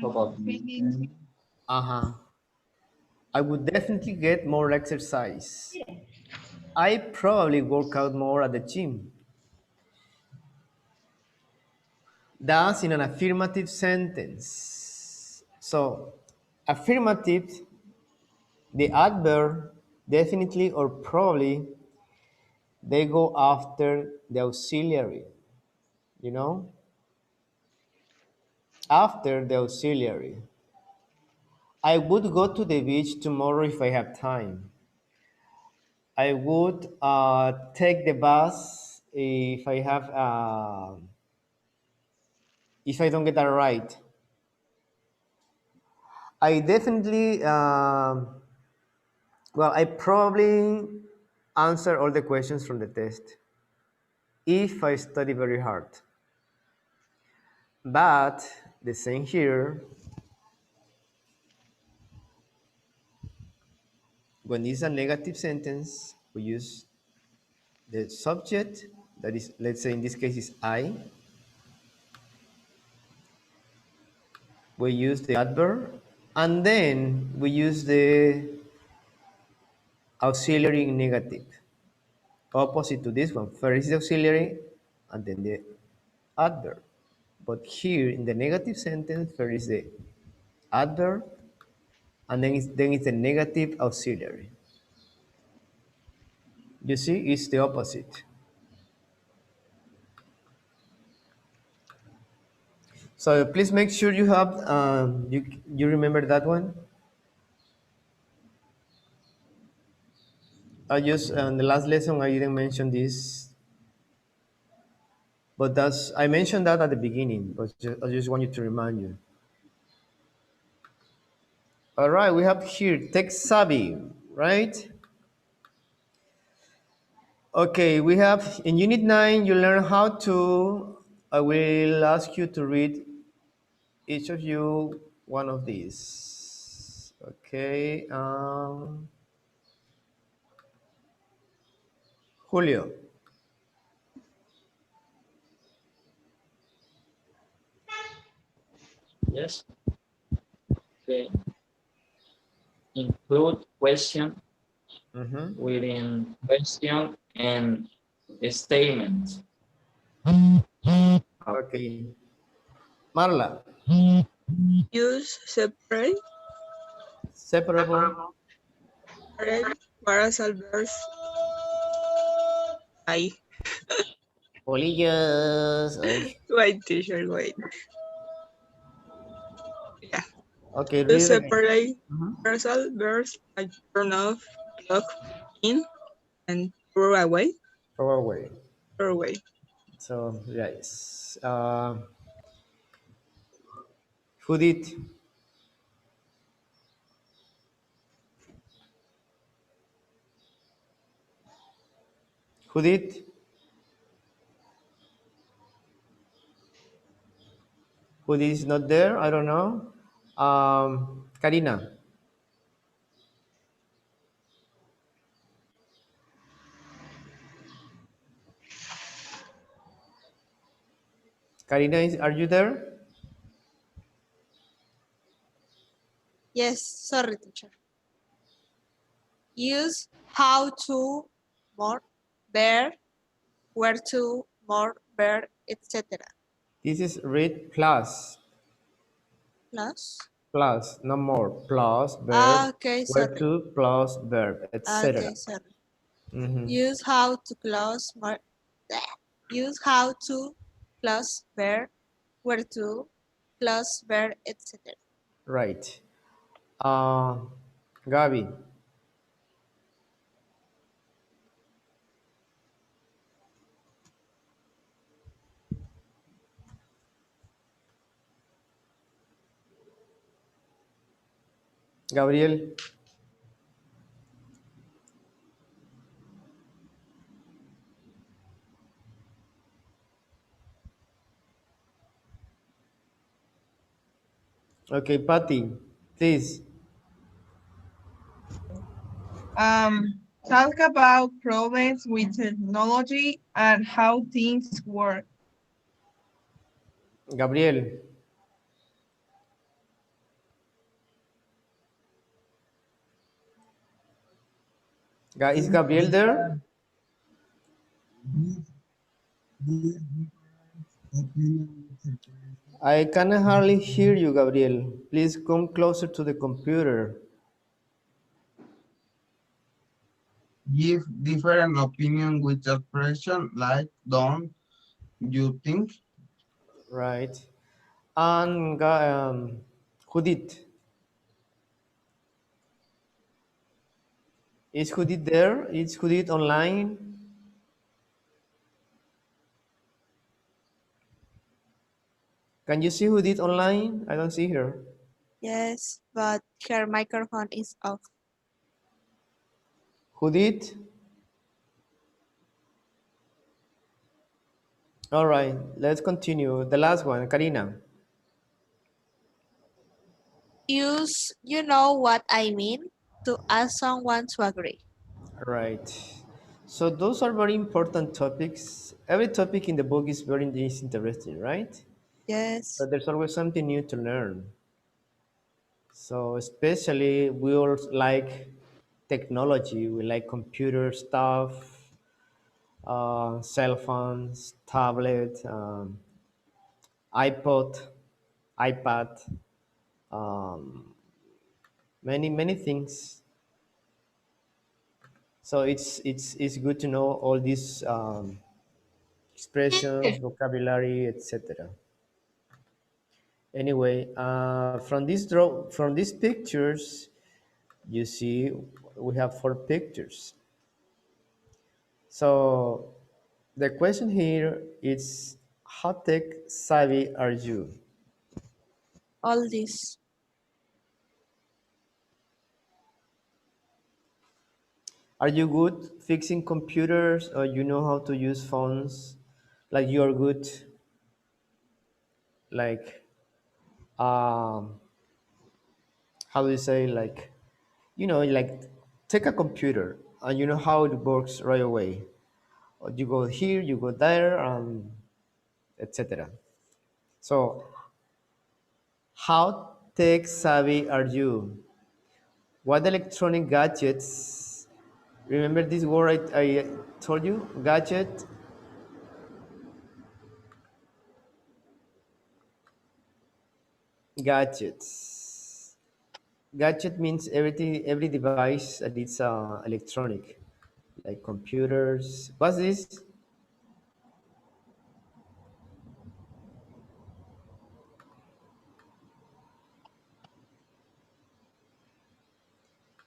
Probably. definitely, Uh-huh. I would definitely get more exercise. I probably work out more at the gym. That's in an affirmative sentence. So, affirmative, the adverb, definitely or probably, they go after the auxiliary, you know? After the auxiliary. I would go to the beach tomorrow if I have time. I would take the bus if I don't get that right. I definitely, well, I probably answer all the questions from the test if I study very hard. But the same here, when it's a negative sentence, we use the subject, that is, let's say in this case is I. We use the adverb, and then we use the auxiliary in negative, opposite to this one. First is the auxiliary, and then the adverb. But here in the negative sentence, first is the adverb, and then it's the negative auxiliary. You see, it's the opposite. So please make sure you have you remember that one. I just in the last lesson I didn't mention this, but that's I mentioned that at the beginning. But I just want you to remind you. All right, we have here tech savvy, right? Okay, we have in Unit 9. You learn how to. I will ask you to read each of you one of these. Okay, Julio. Yes. Okay. Include question within question and statement. Okay. Marla, Use separate, separable. separate phrasal verbs. I Polillos. Ay. wait, teacher, wait. Yeah. Okay, Use read it again. separate phrasal verbs like turn off, plug in, and throw away. Throw away. Throw away. So, yes. Who did? Who did? Who is not there? I don't know. Karina. Karina, are you there? Yes, sorry, teacher. Use how to, more, where, to, more, where, etc. This is read plus. Plus. Plus, no more. Plus, verb, Okay, where sorry. to, plus, verb, etc. Okay, sorry. Use how to plus more. Use how to plus where to plus where, etc. Right. Gabi. Gabriel. Okay, Patty, please. Talk about problems with technology and how things work. Gabriel. Is Gabriel there? I can hardly hear you, Gabriel. Please come closer to the computer. Give different opinion with expression like don't you think? Right. And Judith. Is Judith there? Is Judith online? Can you see Judith online? I don't see her. Yes, but her microphone is off. Judith? All right, let's continue. The last one, Karina. Use you know what I mean to ask someone to agree. Right. So those are very important topics. Every topic in the book is very interesting, right? Yes. But there's always something new to learn. So especially we all like technology. We like computer stuff, cell phones, tablet, iPod, iPad, um, many things. So it's good to know all these expressions, vocabulary, etc. Anyway, from these pictures, you see we have 4 pictures. So the question here is, how tech savvy are you? All this. Are you good fixing computers, or you know how to use phones? Like you are good, like um, how do you say, like, like take a computer and you know how it works right away. Or you go here, you go there, etc. So How tech savvy are you? What electronic gadgets? Remember this word I told you? Gadget? Gadgets. Gadget means everything, every device that is electronic, like computers. What's this?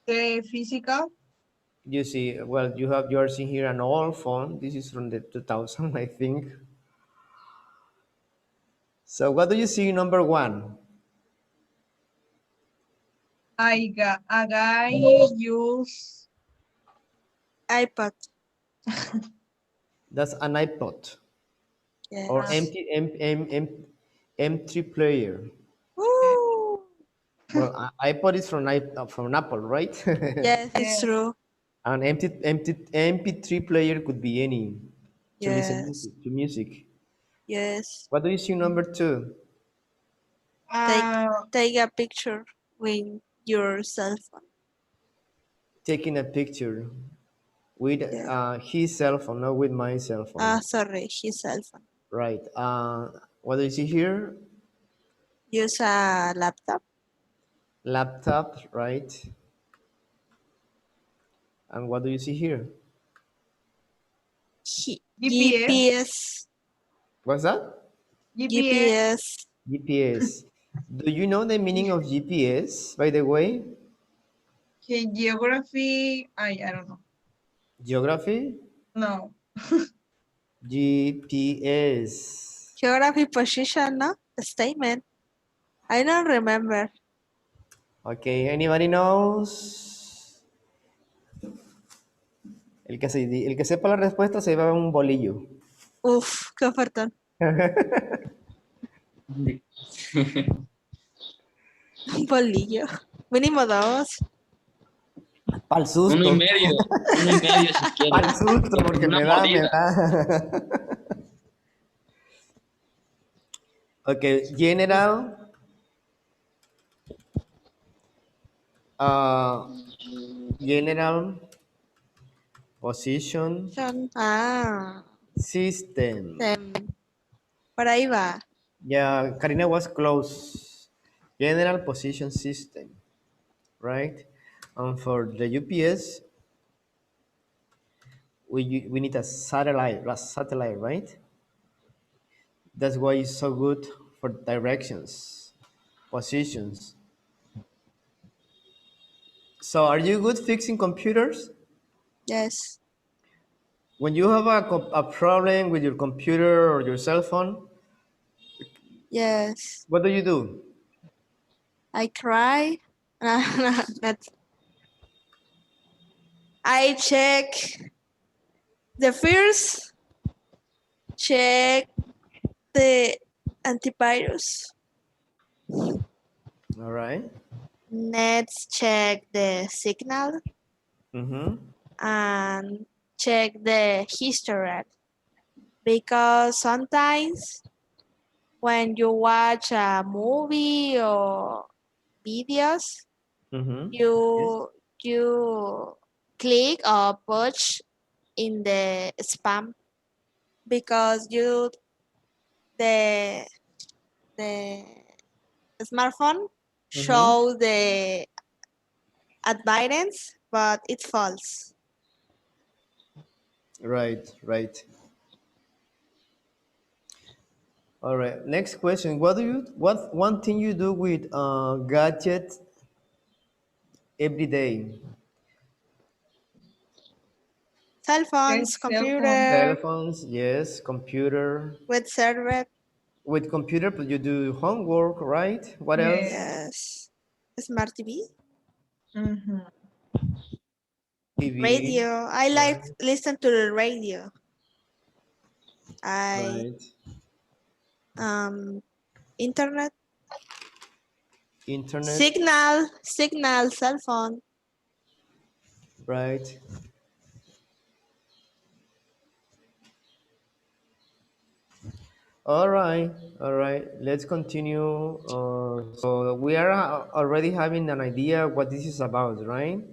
The physical. You see, well, you are seeing here an old phone. This is from the 2000, I think. So what do you see number one? A guy use iPad. That's an iPod or Yes. empty M3 player. Woo! Well, iPod is from Apple, right? Yes, it's yes. true. An MP3 player could be any to listen Yes. to music. Yes. What do you see number two? Take Uh, take a picture with your cell phone. Taking a picture with Yeah. his cell phone, not with my cell phone. Sorry, his cell phone. Right. What do you see here? Use a laptop. Laptop, right? And what do you see here? GPS. GPS. What's that? GPS. GPS. GPS. Do you know the meaning of GPS, by the way? Okay, geography. I don't know. Geography? No. GPS. Geography position, no? The statement. I don't remember. Okay, anybody knows? El que sepa la respuesta se lleva un bolillo. Uf, qué ofertón. Un bolillo. Mínimo dos. Para el Uno y susto. medio, uno y medio si quieres. Para el susto, porque Una me mordida. da. Ok, general. General position system. Por ahí va. Yeah, Karina was close. General position system, right? And for the UPS, we need a satellite, right? That's why it's so good for directions, positions. So, are you good fixing computers? Yes. When you have a problem with your computer or your cell phone, Yes. what do you do? I cry. That's- I check the first check the antivirus. All right. Let's check the signal Mm-hmm. and check the history because sometimes when you watch a movie or videos, Mm-hmm. Yes. you click or push in the spam because the the smartphone Mm-hmm. show the advice, but it's false. Right, right. All right. Next question. What one thing you do with gadget every day? Cell phones, Cell phone. Cell computer, phones, yes. Computer. with server, With computer, but you do homework, right? What else? Yes. yes. Smart TV, Mm-hmm. TV. radio. I like Right. listen to the radio. I Right. internet, Internet. signal, cell phone. Right. All right, all right. Let's continue. So we are already having an idea what this is about, right?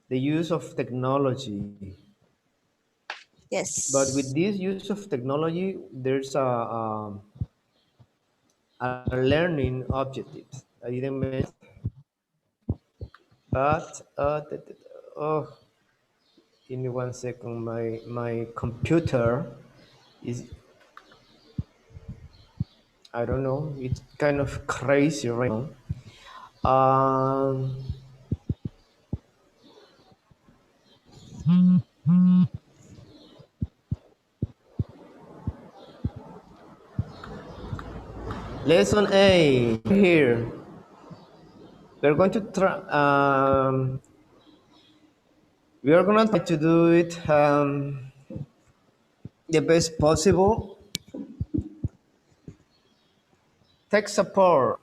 The use of technology. But with Yes. this use of technology, there's a learning objectives. I didn't mention, but oh, give me 1 second. My computer is, I don't know. It's kind of crazy right now. Um, Lesson A here. We're going to try. We are gonna try to do it the best possible. Tech support.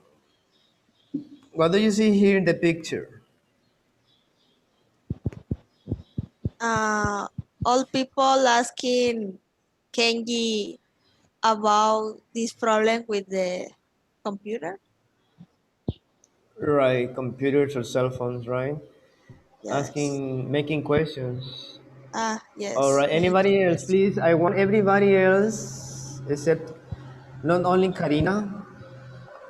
What do you see here in the picture? Uh, all people asking Kenji about this problem with the computer. Right, computers or cell phones, right? Yes. Asking, making questions. All Yes. right. Making Anybody else, questions. please? I want everybody else, except not only Karina.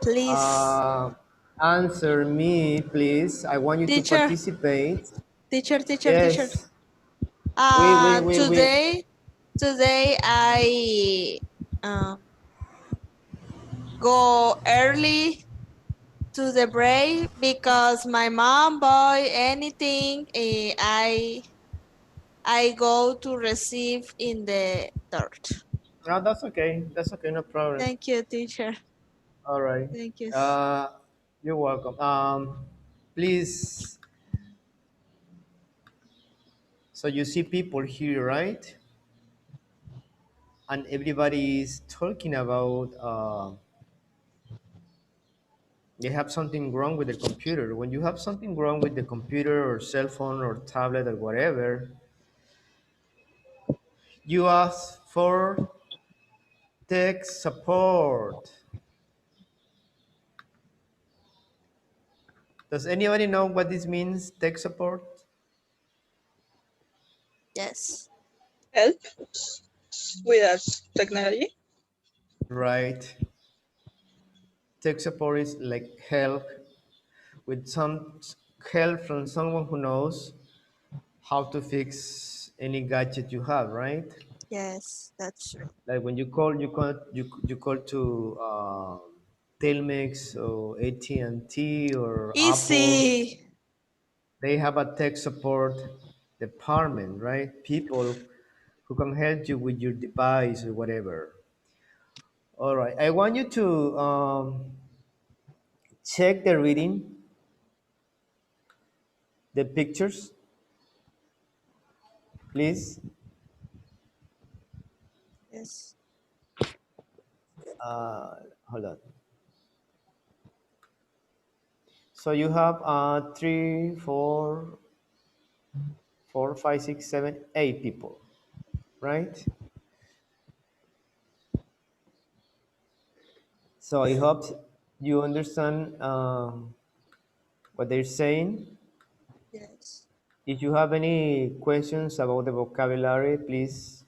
Please, Uh, Answer me, please. I want you to teacher, participate. teacher. Yes. We. Today I go early to the break because my mom buy anything. I go to receive in the third. No, that's okay. That's okay. No problem. Thank you, teacher. All right. Thank you. Uh, you're welcome. Please. So you see people here, right? And everybody is talking about they have something wrong with the computer. When you have something wrong with the computer or cell phone or tablet or whatever, you ask for tech support. Does anybody know what this means, tech support? Yes. Help with our technology. Right. Tech support is like help with some help from someone who knows how to fix any gadget you have, right? Yes, that's true. Like when you call to Telmex or AT&T or Apple. Easy. They have a tech support department, right? People who can help you with your device or whatever. All right, I want you to check the reading, the pictures, please. Yes. Hold on. So you have three, four, five, six, seven, 8 people, right? So I hope you understand what they're saying. Yes. If you have any questions about the vocabulary, please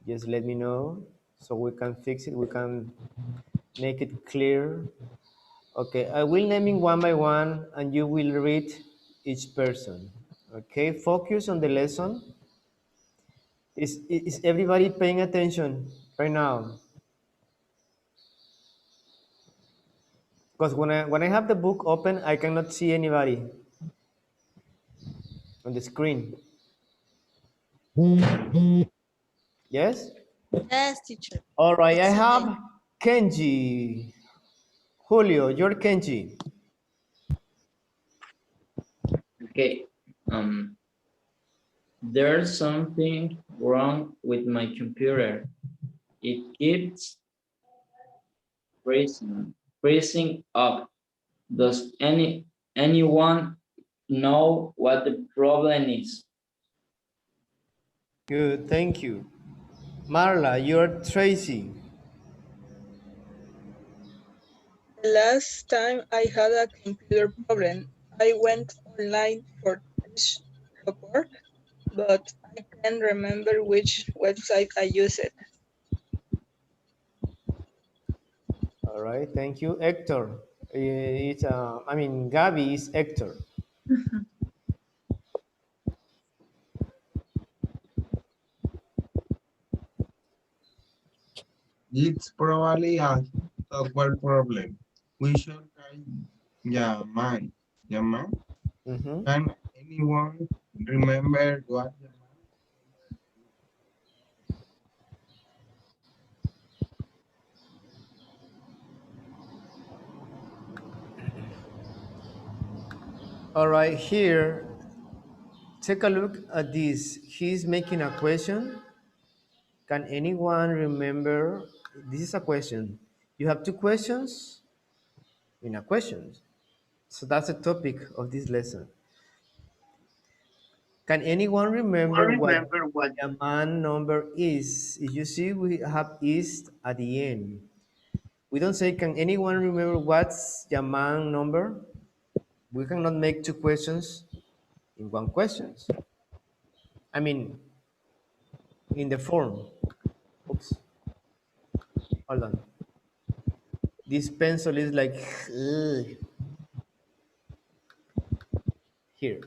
just let me know so we can fix it. We can make it clear. Okay, I will naming one by one and you will read each person. Okay, focus on the lesson. Is everybody paying attention right now? Because when I have the book open, I cannot see anybody on the screen. Yes? Yes, teacher. All right, I It's okay. have Kenji. Julio, you're Kenji. Okay. Um, there's something wrong with my computer. It keeps freezing up. Does anyone know what the problem is? Good, thank you. Marla, you're Tracy. The last time I had a computer problem, I went online for tech support, but I can't remember which website I used. All right, thank you. Hector. Gabi is Hector. It's probably a software problem. We should try Yaman. Yaman? Mm-hmm. Can anyone remember what Yaman? All right, here, take a look at this. He's making a question. Can anyone remember? This is a question. You have two questions in a question. So that's the topic of this lesson. Can anyone remember what the man number is? If you see, we have is at the end. We don't say, can anyone remember what's the man number? We cannot make two questions in one question. I mean, in the form. Oops, hold on. This pencil is like here.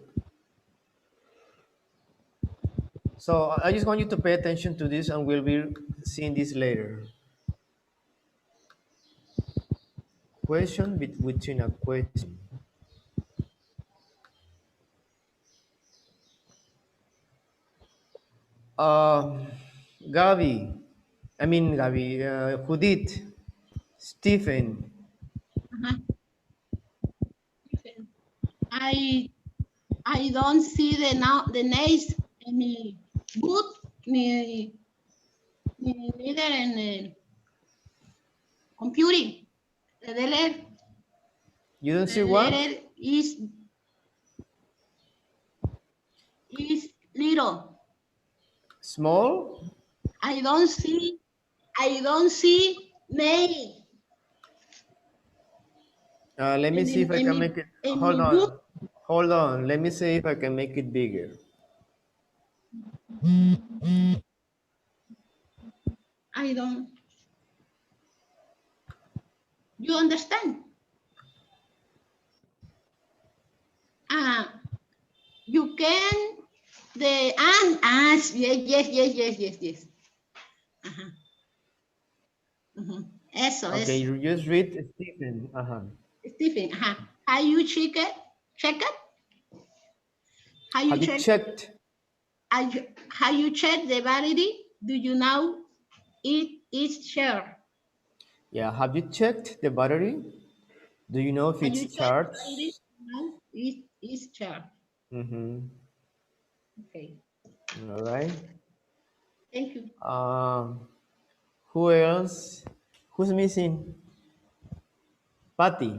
So I just want you to pay attention to this and we'll be seeing this later. Question between a question. Um, Gabi, Judith, Stephen. Uh-huh. I I don't see the names any good ni neither in computing. You don't see The what? letter is little. Small? I don't see name Let me see if I can make it. in Hold my on. book. Hold on. Let me see if I can make it bigger. I don't. You understand? You can the and yes. Uh-huh. Uh-huh. Okay, Eso. you just read Stephen. Stephen, how you check it? Check it? How you Have you check? checked? How you check the validity? Do you know it is shared? Yeah, have you checked the battery? Do you know if How it's you check the charged? validity? No, it is shared. Mm-hmm. Okay. All right. Thank you. Who else? Who's missing? Patty.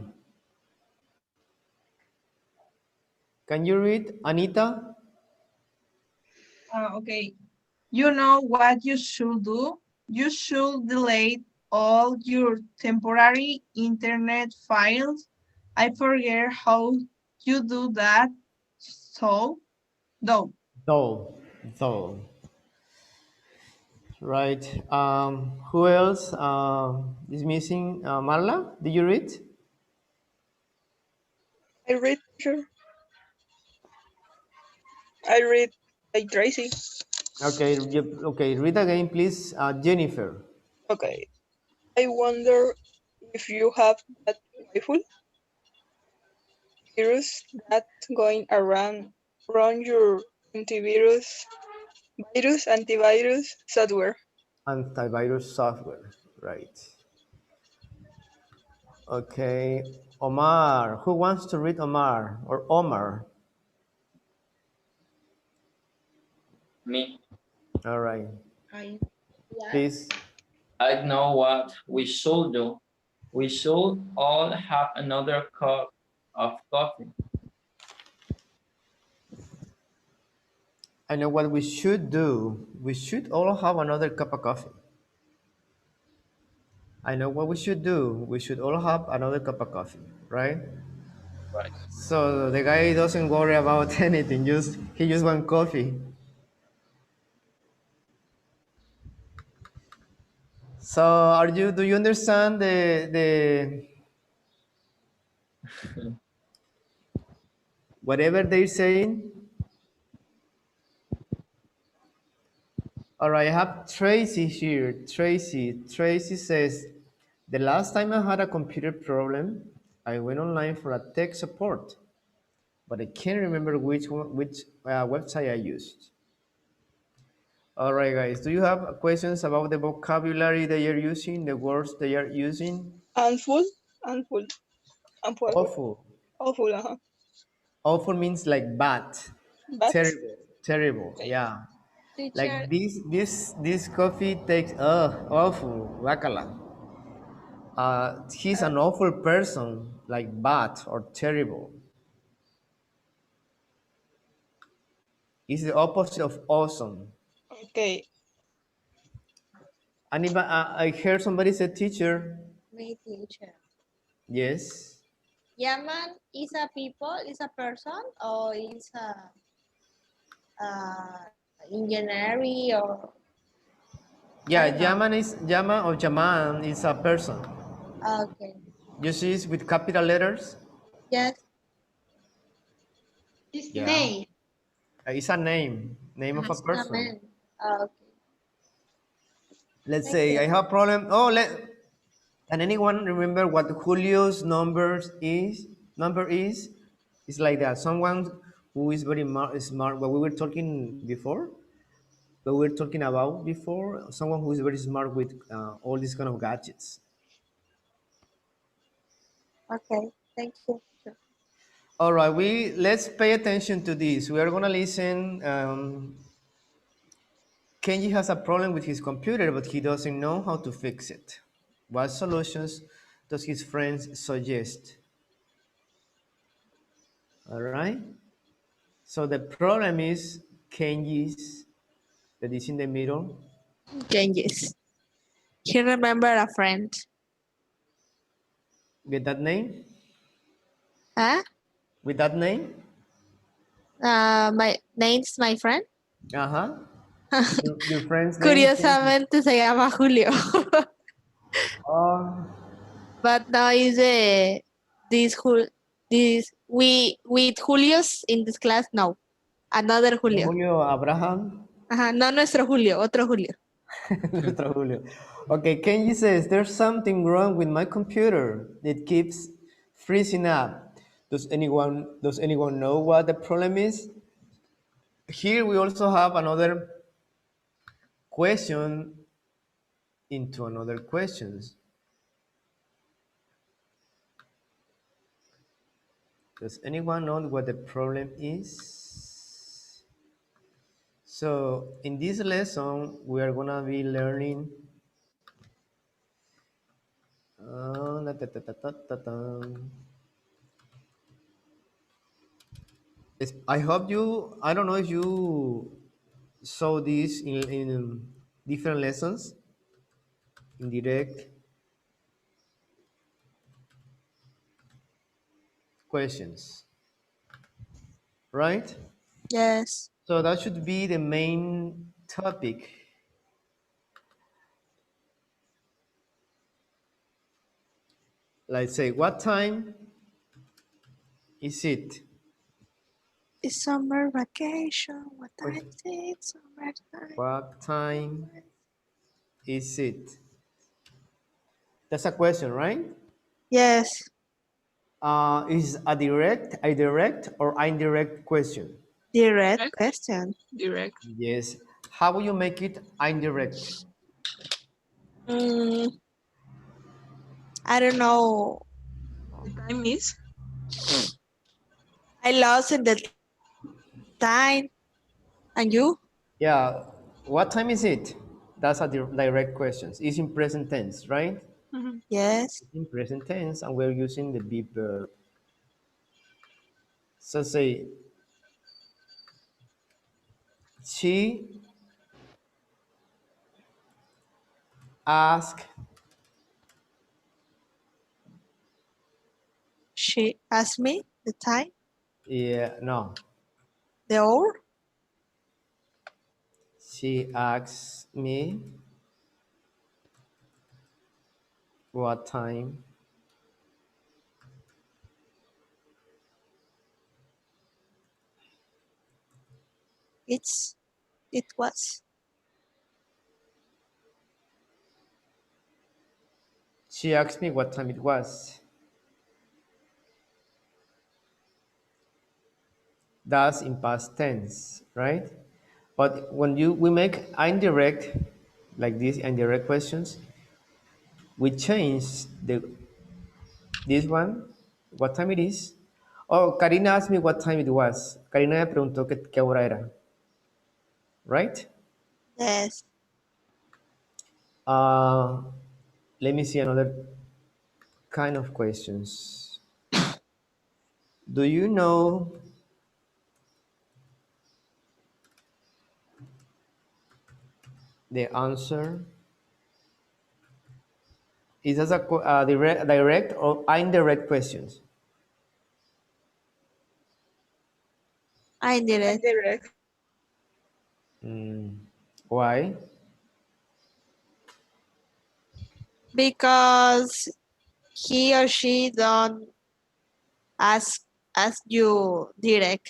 Can you read Anita? Okay. You know what you should do? You should delete all your temporary internet files. I forget how you do that. So, no. Though. Right. Who else is missing? Marla, did you read? I read, sure. I read like Tracy. Okay. Okay. Read again, please. Jennifer. Okay. I wonder if you have that rifle virus that going around run your antivirus software. Antivirus software. Right. Okay. Omar. Who wants to read Omar or Omar? Me, All right. I what? Please. I know what we should do. We should all have another cup of coffee. I know what we should do. We should all have another cup of coffee. I know what we should do. We should all have another cup of coffee, right? Right. So the guy doesn't worry about anything. He just want coffee. So do you understand the whatever they're saying? All right, I have Tracy here. Tracy says, the last time I had a computer problem, I went online for a tech support, but I can't remember which website I used. All right, guys, do you have questions about the vocabulary they are using, the words they are using? Handful, handful, handful, Awful. awful, Awful means like bad, But terrible. okay. Yeah. Teacher, Like this coffee takes awful, wakala. He's an awful person, like bad or terrible. He's the opposite of awesome. Okay. I heard somebody say teacher. my teacher. Yes. Yaman is a people, is a person, or is a engineer or Yeah, I don't know. Yaman is a person. Okay. You see it's with capital letters? Yes. His Yeah. name. It's a name of a It's a person. man. Okay. Let's Thank say you. I have problem. Can anyone remember what Julio's number is? It's like that. Someone who is very smart. What we were talking before, what we were talking about before. Someone who is very smart with all these kind of gadgets. Okay. Thank you. All right, let's pay attention to this. We are gonna listen. Kenji has a problem with his computer, but he doesn't know how to fix it. What solutions does his friends suggest? All right. So the problem is Kenji's that is in the middle. Changes. He remember a friend. With that name? Huh? With that name? My name's my friend. Uh-huh. Your friend's name is Kenji. Curiosamente se llama Julio. Oh, But now is this we with Julios in this class. No, another Julio. Julio Abraham. Ajá, no nuestro Julio, otro Julio. Nuestro Julio. Okay, Kenji says, there's something wrong with my computer. It keeps freezing up. Does anyone know what the problem is? Here we also have another question into another questions. Does anyone know what the problem is? So in this lesson, we are gonna be learning. I hope you. I don't know if you saw this in different lessons, in direct questions, right? Yes. So that should be the main topic. Let's say, what time is it? It's summer vacation. What What, time is it? Summer time. what time is it? That's a question, right? Yes. Is a direct or indirect question? Direct Direct. question. Direct. Yes. How will you make it indirect? Mm, I don't know. The time is I lost in the time. And you? Yeah. What time is it? That's a direct question. It's in present tense, right? Yes. In present tense, and we're using the be verb. So say, she asked She asked me the time, Yeah, no. the hour. She asks me what time. It was. She asked me what time it was. That's in past tense, right? But when we make indirect, like these indirect questions, we change this one, what time it is. Oh, Karina asked me what time it was. Karina me preguntó qué hora era, right? Yes. Uh, Let me see another kind of questions. Do you know the answer? Is this a direct or indirect questions? Indirect. Indirect. Why? Because he or she don't ask you directly.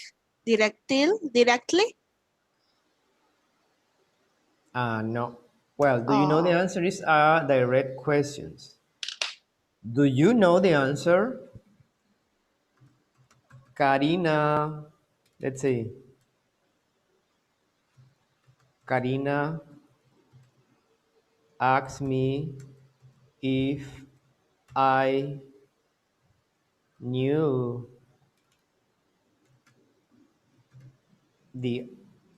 No. Well, do you know the Oh, answer is direct questions? Do you know the answer? Karina, let's see. Karina asked me if I knew the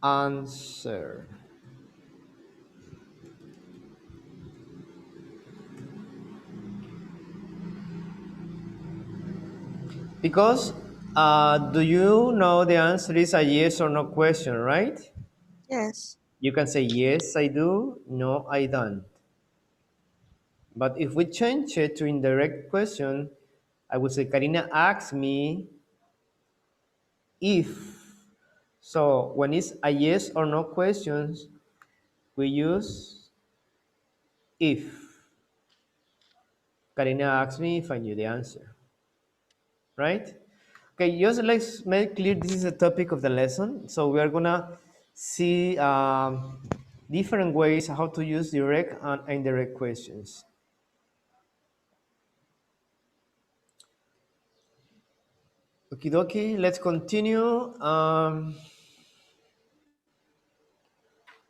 answer. Because do you know the answer is a yes or no question, right? yes. You can say yes, I do, no, I don't. But if we change it to indirect question, I would say Karina asked me if. So when it's a yes or no questions, we use if. Karina asked me if I knew the answer, right? Okay, just let's make clear this is the topic of the lesson. So we are gonna see different ways how to use direct and indirect questions. Okie dokie, let's continue. All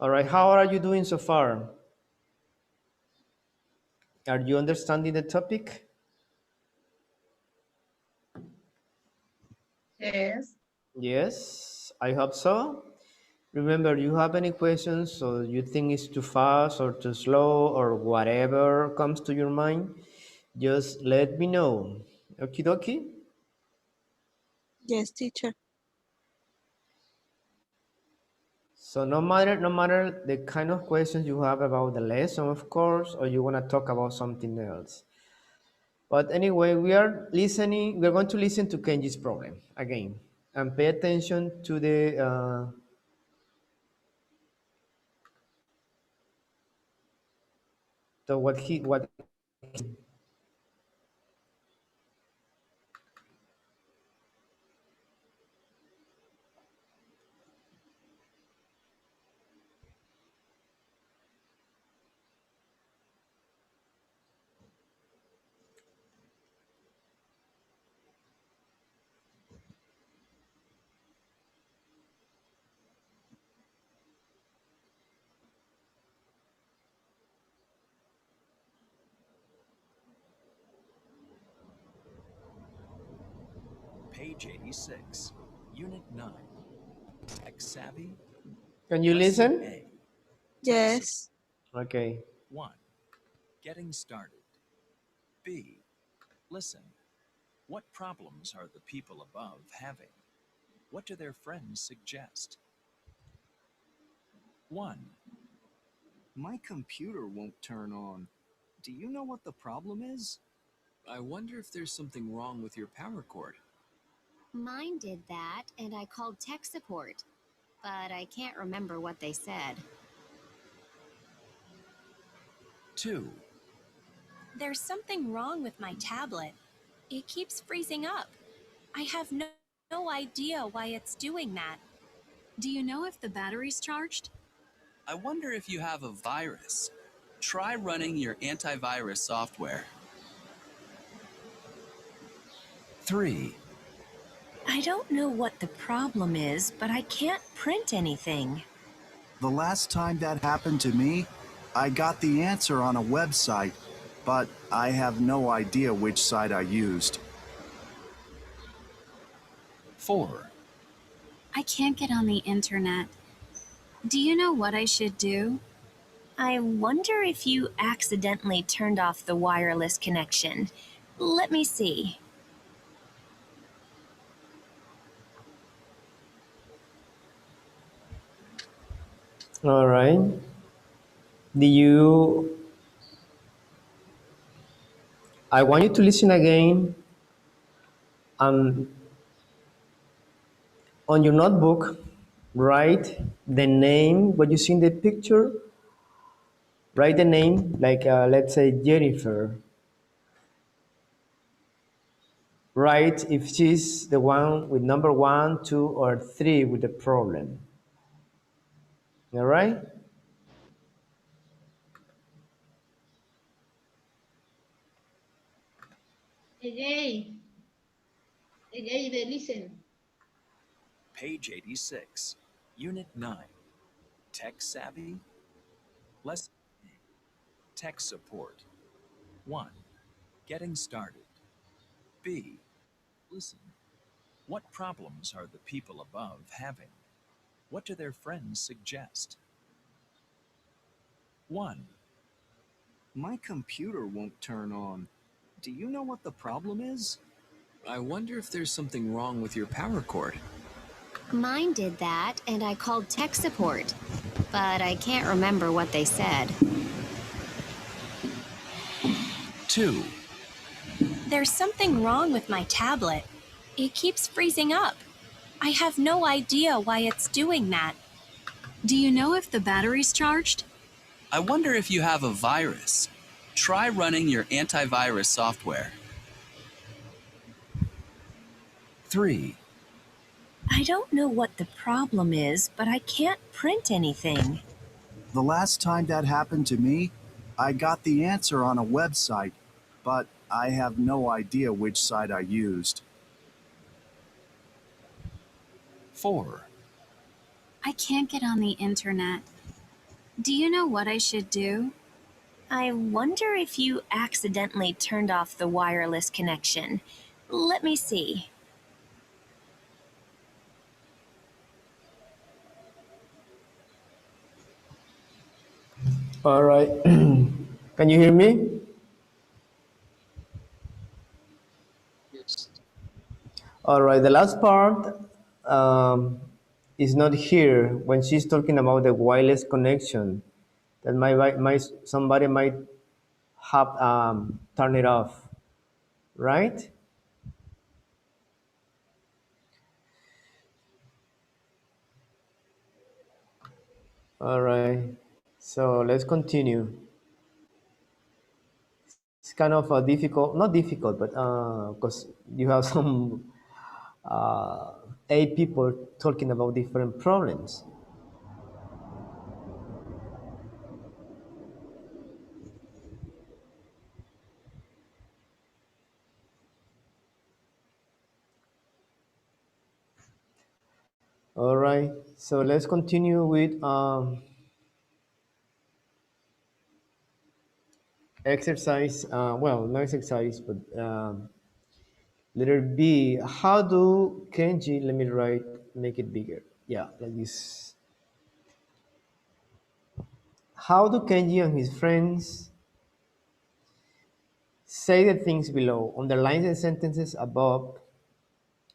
right, how are you doing so far? Are you understanding the topic? Yes. Yes, I hope so. Remember, you have any questions or you think it's too fast or too slow or whatever comes to your mind, just let me know. Okie dokie? Yes, teacher. So no matter the kind of questions you have about the lesson, of course, or you want to talk about something else. But anyway, we're going to listen to Kenji's problem again and pay attention to what. Page 86, Unit 9. Tech Savvy, Can you Lesson listen? A. Tech Yes. Okay. 1. Getting started. B. Listen. What problems are the people above having? What do their friends suggest? 1. My computer won't turn on. Do you know what the problem is? I wonder if there's something wrong with your power cord. Mine did that, and I called tech support, but I can't remember what they said. 2. There's something wrong with my tablet. It keeps freezing up. I have no idea why it's doing that. Do you know if the battery's charged? I wonder if you have a virus. Try running your antivirus software. 3. I don't know what the problem is, but I can't print anything. The last time that happened to me, I got the answer on a website, but I have no idea which site I used. 4. I can't get on the internet. Do you know what I should do? I wonder if you accidentally turned off the wireless connection. Let me see. All right. Do you? I want you to listen again. On your notebook, write the name. What you see in the picture. Write the name, like let's say Jennifer. Write if she's the one with number 1, 2, or 3 with the problem. All right? Again, they listen. Page 86. Unit 9. Tech Savvy. Lesson A. Tech Support. 1. Getting started. B. Listen. What problems are the people above having? What do their friends suggest? 1. My computer won't turn on. Do you know what the problem is? I wonder if there's something wrong with your power cord. Mine did that, and I called tech support, but I can't remember what they said. 2. There's something wrong with my tablet. It keeps freezing up. I have no idea why it's doing that. Do you know if the battery's charged? I wonder if you have a virus. Try running your antivirus software. 3. I don't know what the problem is, but I can't print anything. The last time that happened to me, I got the answer on a website, but I have no idea which site I used. 4. I can't get on the internet. Do you know what I should do? I wonder if you accidentally turned off the wireless connection. Let me see. All right. Can you hear me? Yes. All right. The last part is not here when she's talking about the wireless connection. That somebody might have turn it off, right? All right. So let's continue. It's kind of difficult, not difficult, but because you have some 8 people talking about different problems. All right. So let's continue with exercise. Well, not exercise, but letter B. How do Kenji? Let me write. Make it bigger. Yeah, like this. How do Kenji and his friends say the things below? Underline the sentences above.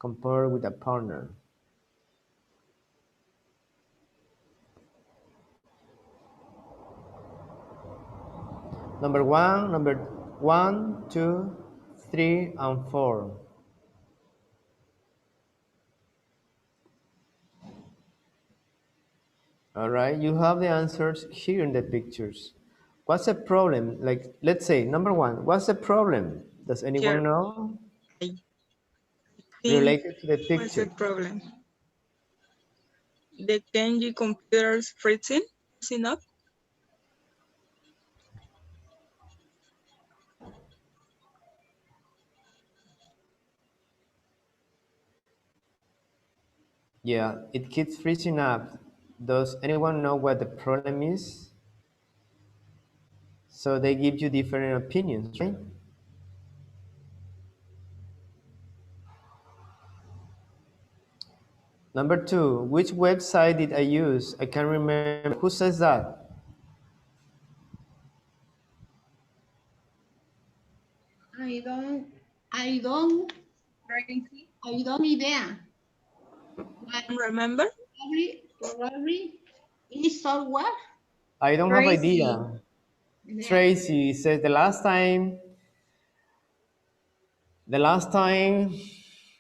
Compare with a partner. Number 1, 2, 3, and 4. All right, you have the answers here in the pictures. What's the problem? Like, let's say, number 1, what's the problem? Does anyone Here, know? I think Related to the what's the picture. problem? The Kenji computers freezing up. Yeah, it keeps freezing up. Does anyone know what the problem is? So they give you different opinions, right? Number 2, which website did I use? I can't remember. Who says that? I don't, I don't, I don't idea. But Remember? probably is software. I don't have Tracy. idea. Yeah. Tracy says the last time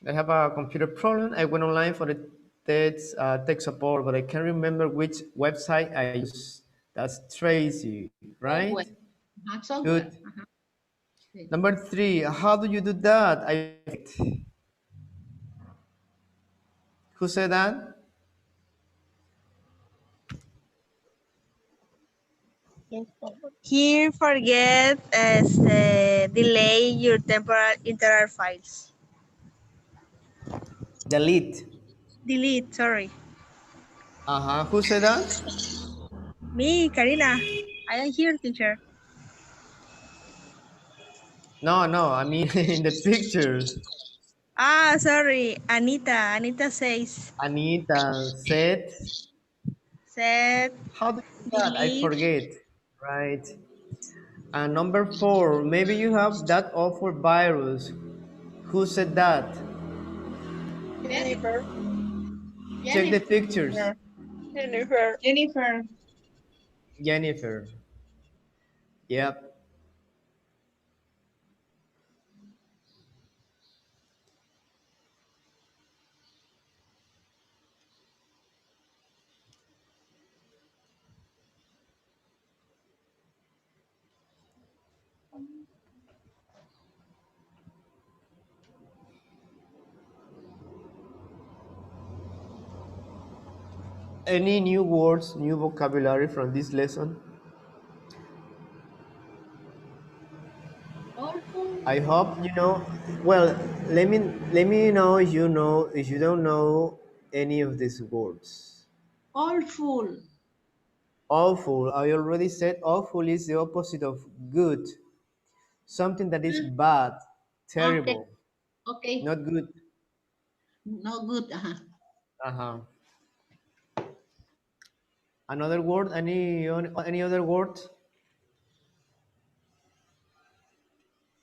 I have a computer problem, I went online for the tech support, but I can't remember which website I used. That's Tracy, right? Software. Software. Good. Number 3, how do you do that? Who said that? Here, forget delay your temporal integer files. Delete. Delete, sorry. Who said that? Me, Karina. I am here, teacher. No, I mean in the pictures. Ah, sorry. Anita. Anita says, Anita said, set, how do you do that? I delete. forget. Right. And number 4, maybe you have that awful virus. Who said that? Jennifer. Check the Jennifer. pictures. Jennifer. Jennifer. Jennifer. Yep. Any new words, new vocabulary from this lesson? Awful. I hope you know. Well, let me know if you don't know any of these words. Awful. Awful. I already said awful is the opposite of good. Something that is bad, Okay. terrible, Okay. not good. No good. Uh-huh. Another word? Any other word?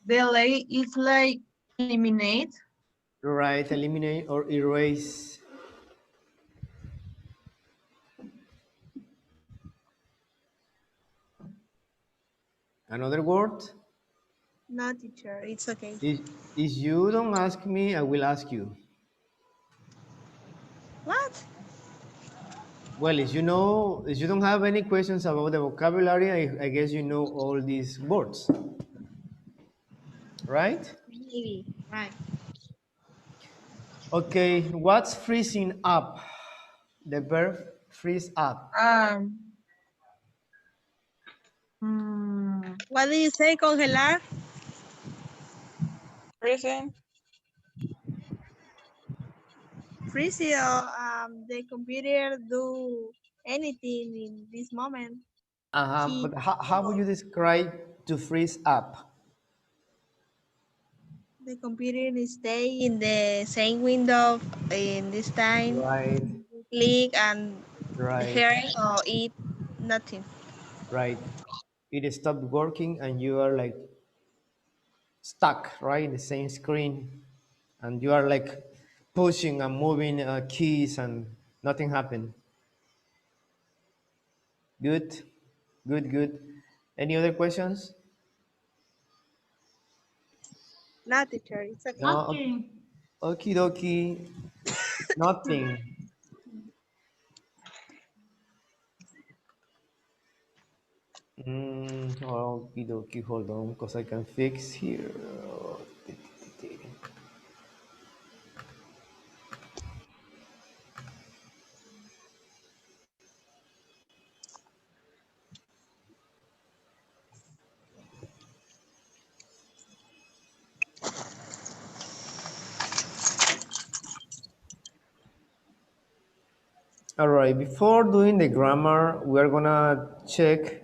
Delay is like eliminate. Right, eliminate or erase. Another word? No, teacher. It's okay. If you don't ask me, I will ask you. What? Well, if you don't have any questions about the vocabulary, I guess you know all these words, right? Maybe. Right. Okay, what's freezing up? The verb freeze up. Um, mm, What do you say, congelar? Present. Freeze the computer do anything in this moment. He But how would you describe to freeze up? the computer stay in the same window in this time. Right, Click and right, here or eat nothing. right. It stopped working and you are like stuck, right, in the same screen, and you are like pushing and moving keys and nothing happened. Good, good. Any other questions? No, teacher, it's okay. No, Nothing. okie dokie. Nothing. Okie dokie. Hold on, because I can fix here. All right, before doing the grammar, we're gonna check.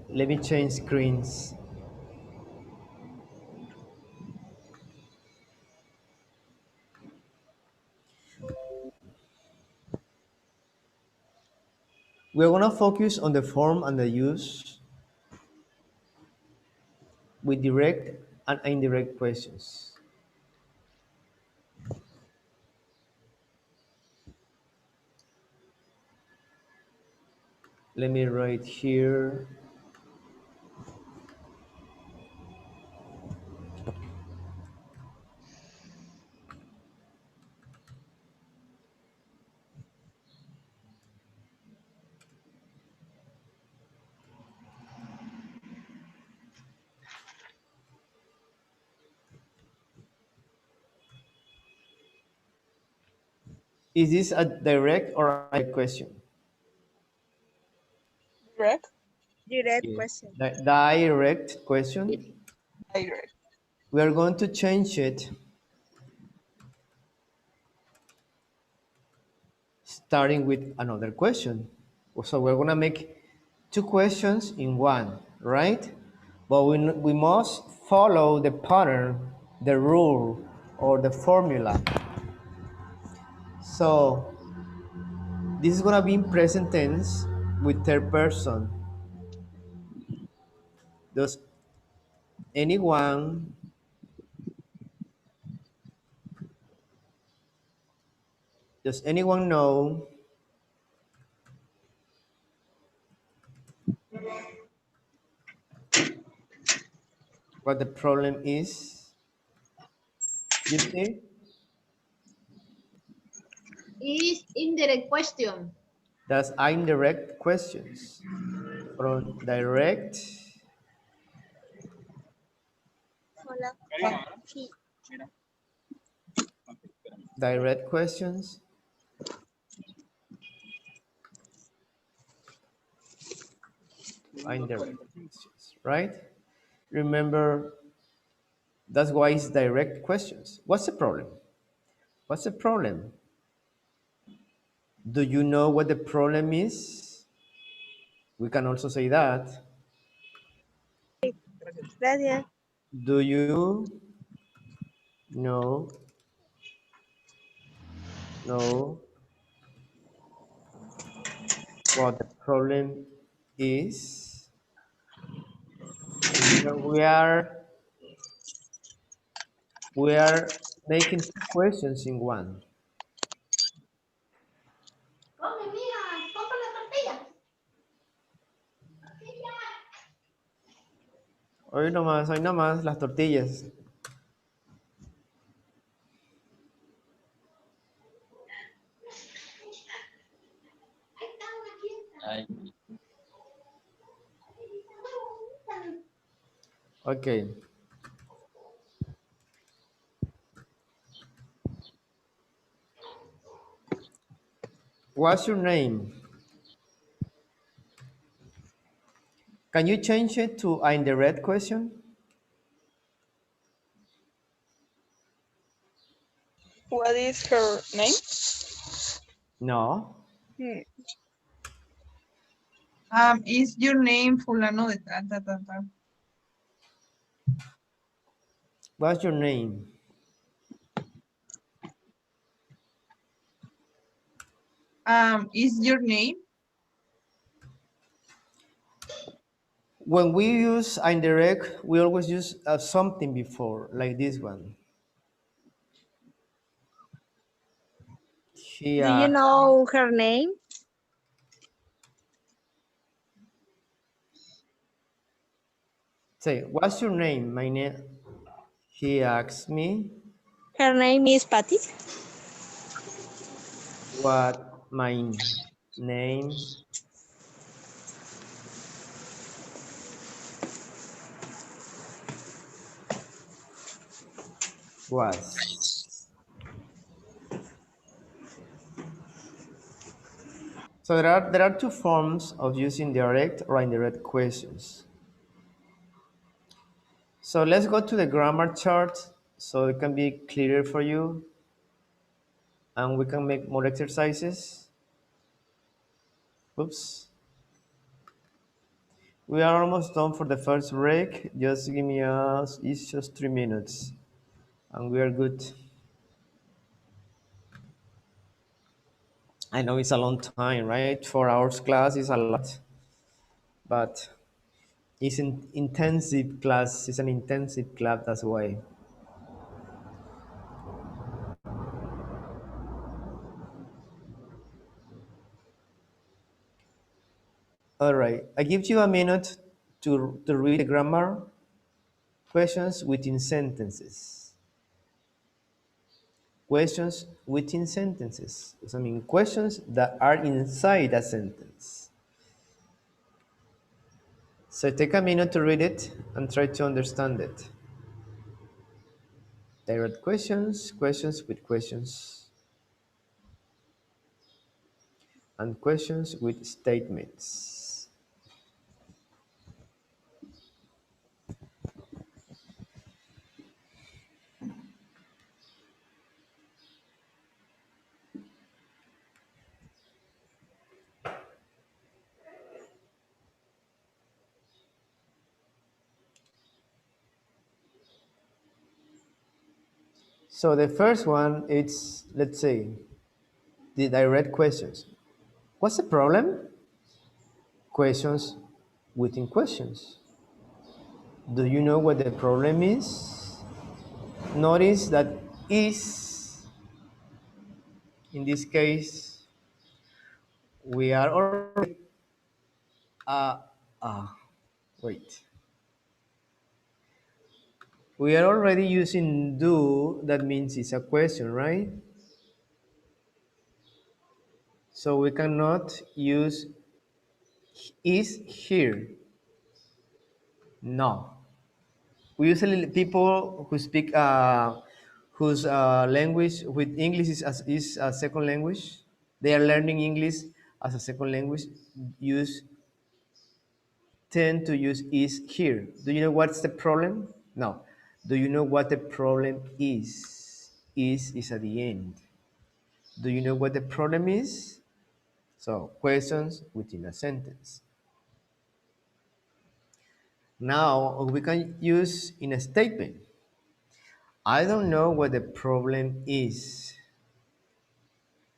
Let me change screens. We're gonna focus on the form and the use with direct and indirect questions. Let me write here. Is this a direct or a question? Direct. Direct Yes. question. Direct question. Direct. We are going to change it starting with another question. So we're gonna make two questions in one, right? But we must follow the pattern, the rule, or the formula. So this is gonna be in present tense with third person. Does anyone know what the problem is? You see? Is indirect question. That's indirect questions. From Hola. Sí. direct questions, indirect questions, right? Remember, that's why it's direct questions. What's the problem? What's the problem? Do you know what the problem is? We can also say that. Gracias. Do you know what the problem is? Remember, we are making two questions in one. Come, mija, compra la tortilla. Hoy nomás las tortillas. I, Okay. What's your name? Can you change it to an indirect question? What is her name? No. Is your name fulano de tal, tal, tal, tal? What's your name? Is your name? When we use indirect, we always use something before, like this one. Do you know her name? Say, what's your name? My name. He asked me Her name is Patty. what my name was. So there are two forms of using direct or indirect questions. So let's go to the grammar chart so it can be clearer for you and we can make more exercises. Oops. We are almost done for the first break. Just give me it's just 3 minutes and we are good. I know it's a long time, right? 4 hours class is a lot, but it's an intensive class. It's an intensive class, that's why. All right, I give you a minute to read the grammar questions within sentences. Questions within sentences. I mean, questions that are inside a sentence. So take a minute to read it and try to understand it. Direct questions, questions with questions, and questions with statements. So the first one, it's, let's say, the direct questions. What's the problem? Questions within questions. Do you know what the problem is? Notice that is, in this case, we are already, uh, uh, wait. We are already using do, that means it's a question, right? So we cannot use is here. No. We usually, people who speak, whose language with English is a second language, they are learning English as a second language, tend to use is here. Do you know what's the problem? No. Do you know what the problem is? Is at the end. Do you know what the problem is? So questions within a sentence. Now we can use in a statement. I don't know what the problem is.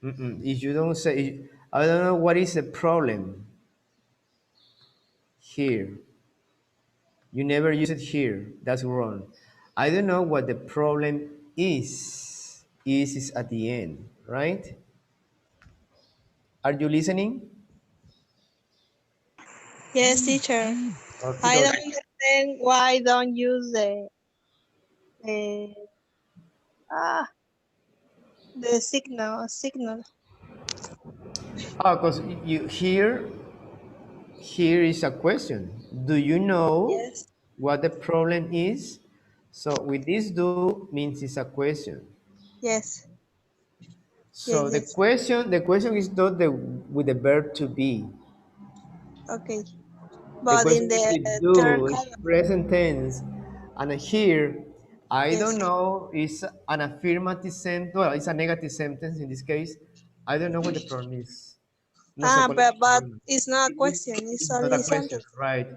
If you don't say, I don't know what is the problem here. You never use it here. That's wrong. I don't know what the problem is. Is at the end, right? Are you listening? Yes, teacher. Okay, I don't understand why don't use the ah the signal. because you here is a question. Do you know Yes. what the problem is? So with this do means it's a question. Yes. Yes. So Yes. the question is not the with the verb to be. Okay. The But in question is the with third do, it's column. present tense. And here, I don't Yes. know is an affirmative sentence. Well, it's a negative sentence in this case. I don't know what the problem is. No sé cuál es el But problema. it's not a question. It's It's not a only question, sentence. right?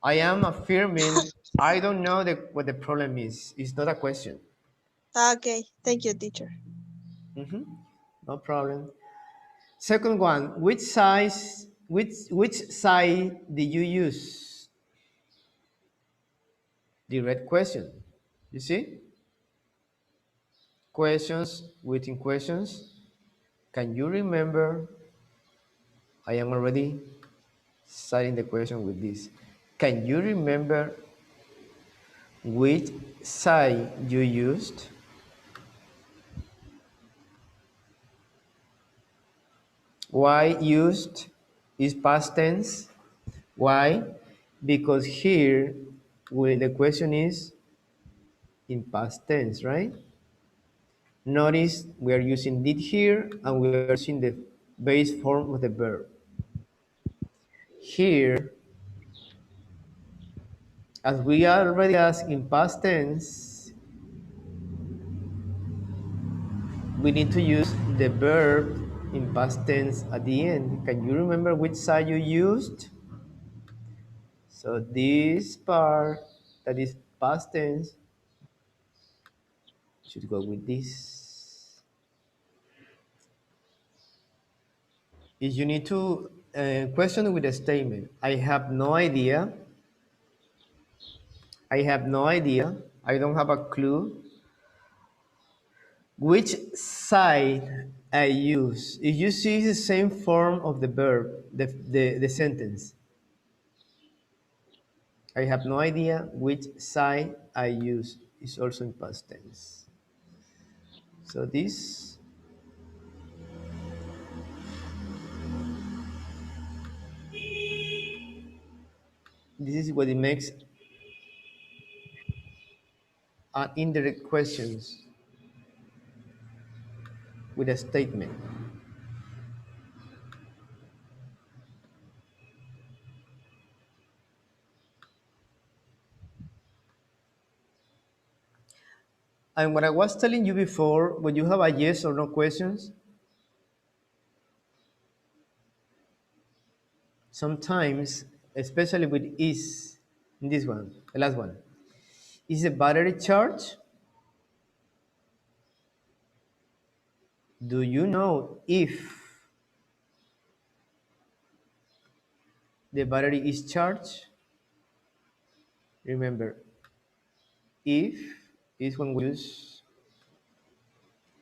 I am affirming I don't know what the problem is. It's not a question. Okay. Thank you, teacher. No problem. Second one, which side did you use? Direct question. You see? Questions within questions. Can you remember? I am already starting the question with this. Can you remember which side you used. Why used is past tense. Why? Because here the question is in past tense, right? Notice we are using did here and we are using the base form of the verb. Here, as we already asked in past tense, we need to use the verb in past tense at the end. Can you remember which side you used? So this part that is past tense should go with this. If you need to question with a statement, I have no idea. I have no idea. I don't have a clue. Which side I use? If you see the same form of the verb, the sentence. I have no idea which side I use is also in past tense. So this is what it makes indirect questions with a statement. And what I was telling you before, when you have a yes or no questions, sometimes, especially with is, in this one, the last one, is the battery charged? Do you know if the battery is charged? Remember, if is when we use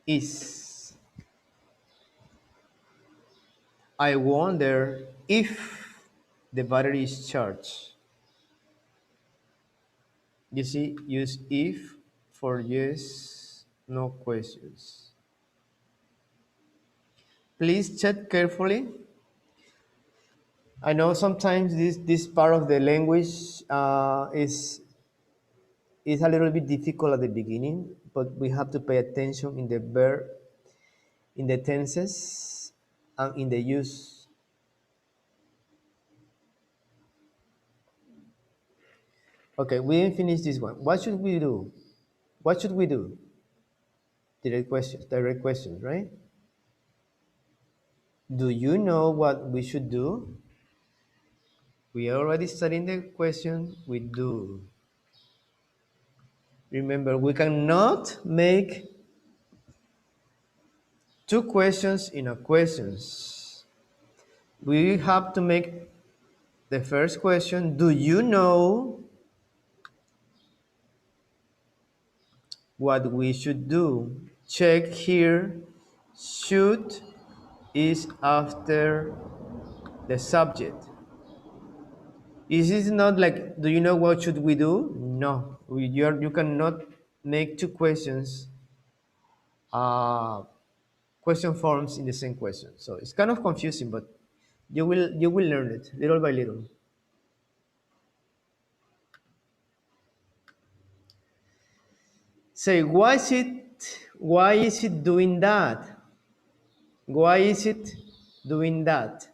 is. I wonder if the battery is charged. You see, use if for yes, no questions. Please check carefully. I know sometimes this part of the language is a little bit difficult at the beginning, but we have to pay attention in the verb, in the tenses, and in the use. Okay, we didn't finish this one. What should we do? What should we do? Direct questions, right? Do you know what we should do? We are already studying the question we do. Remember, we cannot make two questions in a questions. We have to make the first question, do you know what we should do? Check here, should is after the subject. Is this not like, do you know what should we do? No, you cannot make two questions, question forms in the same question. So it's kind of confusing, but you will learn it little by little. Say, why is it doing that? Why is it doing that?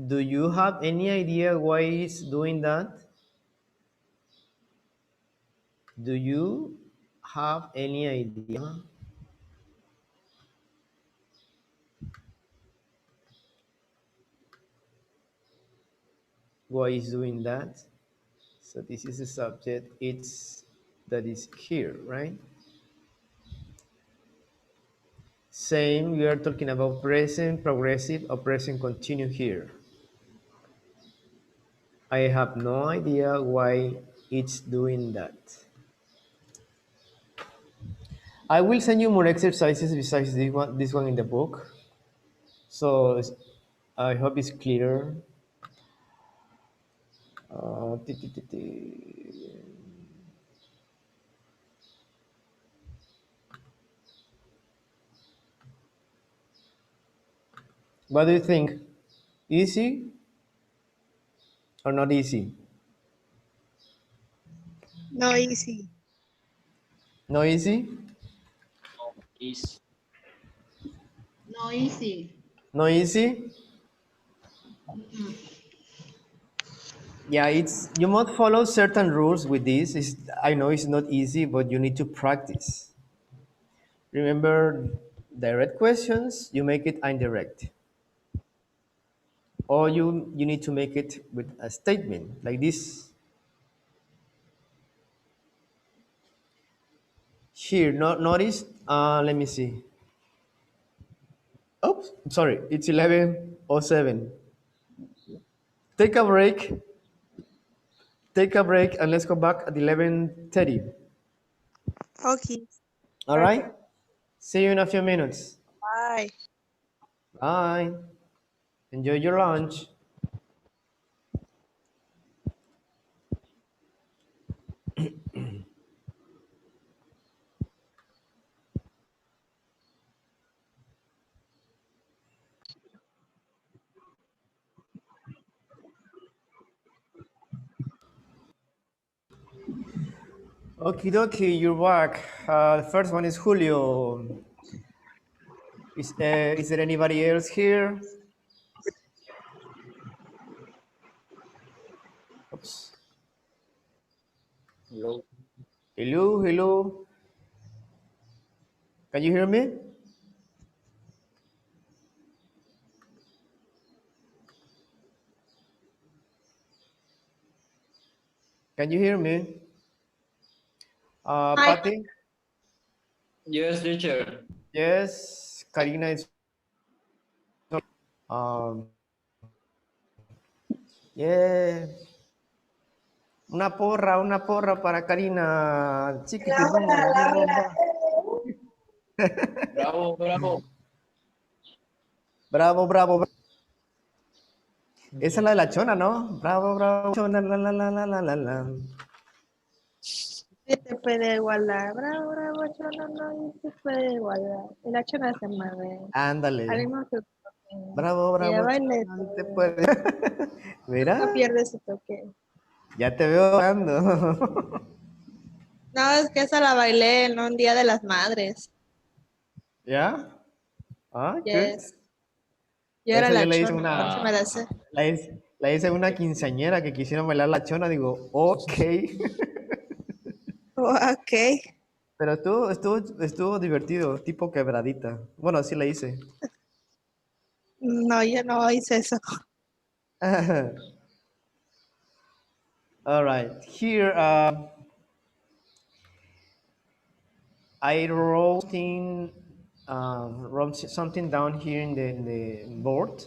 Do you have any idea why it's doing that? Do you have any idea why it's doing that? So this is the subject, that is here, right? Same, we are talking about present progressive or present continuous here. I have no idea why it's doing that. I will send you more exercises besides this one in the book. So I hope it's clear. Ti, ti, ti, ti. What do you think? Easy or not easy? No easy. No easy? Is No easy. No easy? Yeah, it's you must follow certain rules with this. I know it's not easy, but you need to practice. Remember, direct questions, you make it indirect. Or you need to make it with a statement like this. Here, notice, let me see. Oops, sorry, it's 11:07. Take a break, take a break, and let's go back at 11:30. Okay. All right? Perfect. See you in a few minutes. Bye. Bye. Enjoy your lunch. Okie dokie, you're back. The first one is Julio. Is there anybody else here? Oops. hello. Hello, hello. Can you hear me? Can you hear me? Hi. Patty? Yes, teacher. Yes. Karina is. Yeah. Una porra para Karina. Chiquitibum, bum, bum, bum. Bravo, bravo. Bravo, bravo, bravo. Esa es la de la chona, ¿no? Bravo, bravo, chona, la, la, la, la, la, la, la. Sí te puede igualar. Bravo, bravo, chona, no, y se puede igualar. Y la chona se mueve. Al Ándale. mismo que Bravo, ella bravo, baile, chona, no te puede. no Mira, pierde su toque. ya te veo hablando. No, es que esa la bailé en un Día de las Madres. ¿Ya? Ah, good. Yes. Yo era Esa yo la le hice chona, por eso una, me la sé. la hice una quinceañera que quisieron bailar la chona. Digo, ok. Oh, ok. Pero estuvo divertido, tipo quebradita. Bueno, así le hice. No, yo no hice eso. All right. Here, I wrote something down here in the board,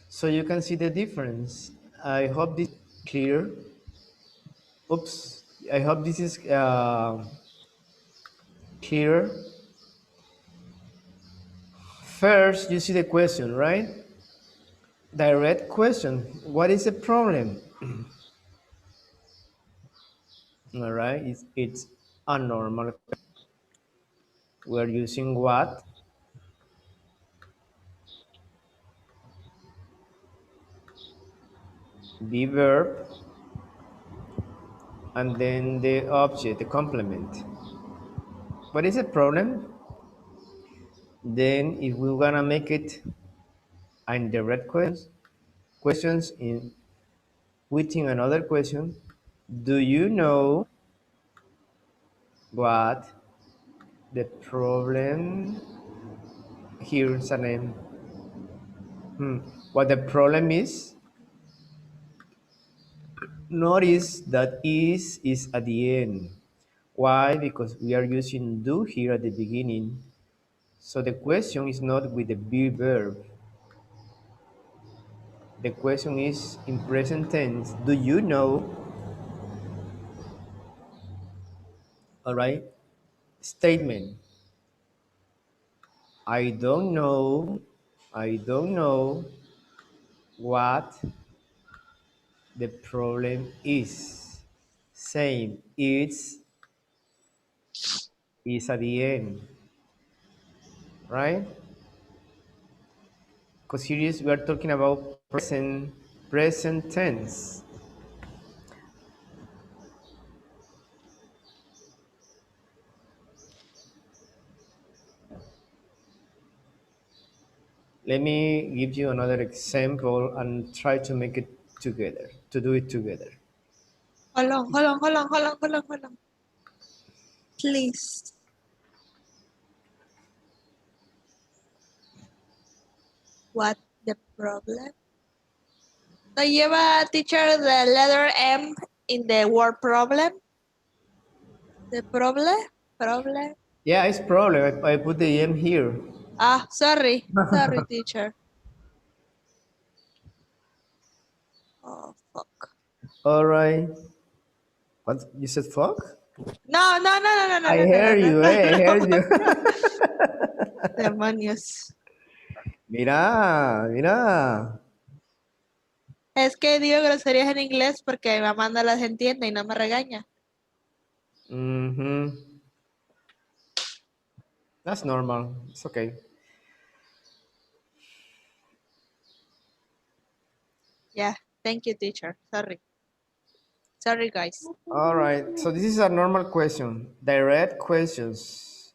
so you can see the difference. I hope this is clear. Oops. I hope this is clear. First, you see the question, right? Direct question. What is the problem? All right. It's a normal. We're using what? The verb, and then the object, the complement. What is the problem? Then if we're gonna make it indirect questions in within another question, do you know what the problem here's a name? What the problem is? Notice that is at the end. Why? Because we are using do here at the beginning. So the question is not with the be verb. The question is in present tense. Do you know? All right. Statement. I don't know. I don't know what The problem is. Same. It's is at the end, right? Because here we are talking about present tense. Let me give you another example and try to make it together, to do it together. Hold on, hold on, hold on, hold on, hold on, hold on. Please. What the problem? ¿No lleva, teacher, the letter M in the word problem? The problem? Problem? Yeah, it's problem. I put the M here. Ah, sorry. Sorry, teacher. Oh, fuck. All right. What you said? Fuck. No, no, no, no, no, no, I no, no, heard no, you. no. I heard you. Demonios. Mira, mira. Es que digo groserías en inglés porque mi mamá no las entiende y no me regaña. That's normal. It's okay. Yeah, thank you, teacher. Sorry. Sorry, guys. All right. So this is a normal question. Direct questions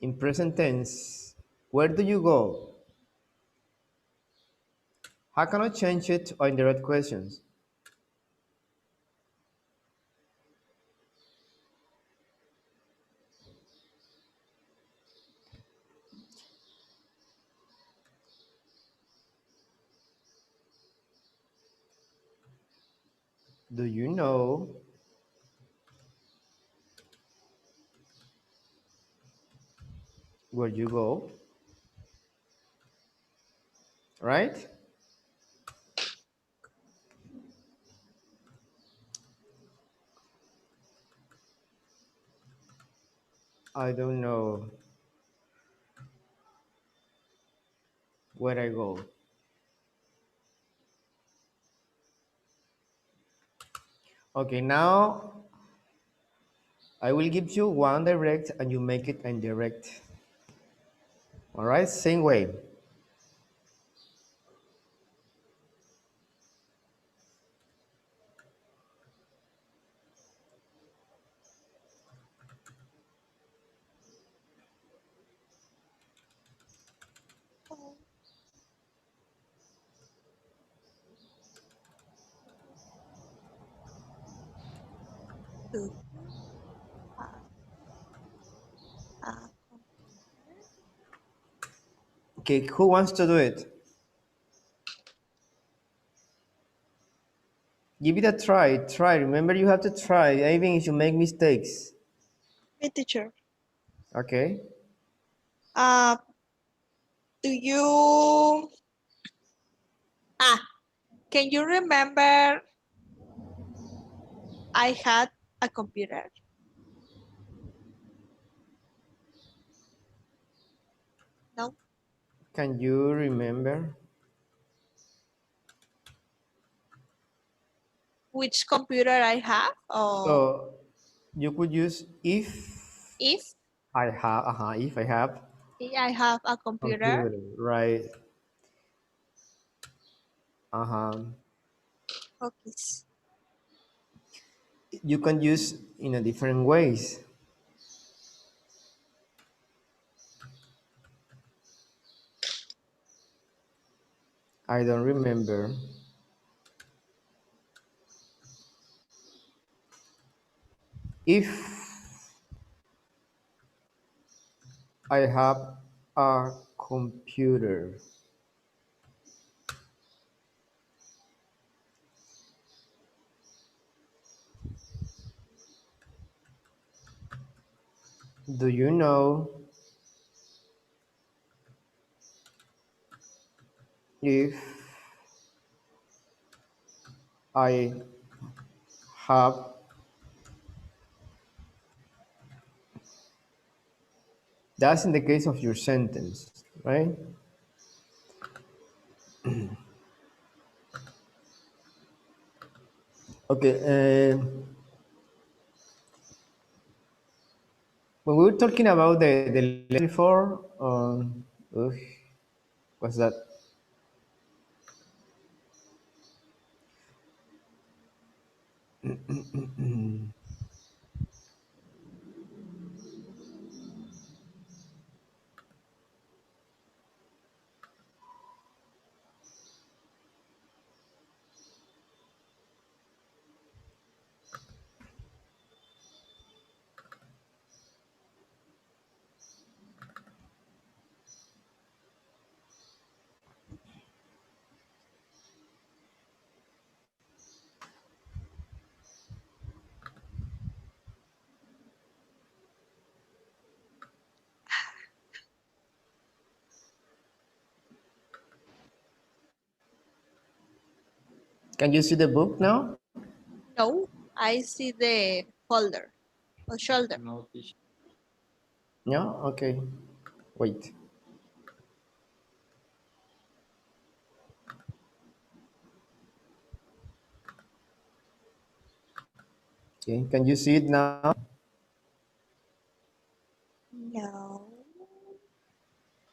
in present tense. Where do you go? How can I change it to indirect questions? Do you know where you go? Right? I don't know where I go. Okay, now I will give you one direct and you make it indirect. All right, same way. Okay, who wants to do it? Give it a try. Try. Remember, you have to try, even if you make mistakes. Hey, teacher. Okay. Do you... can you remember I had a computer? No? Can you remember? Which computer I have? Or So you could use if I have, if I have I have a computer? computer, right? Okay. You can use in a different ways. I don't remember. If I have a computer. Do you know if I have that's in the case of your sentence, right? Okay. When we were talking about the letter before, ugh, what's that? Can you see the book now? No, I see the folder or shoulder. No, teacher. Yeah. Okay. Wait. Okay. Can you see it now? No,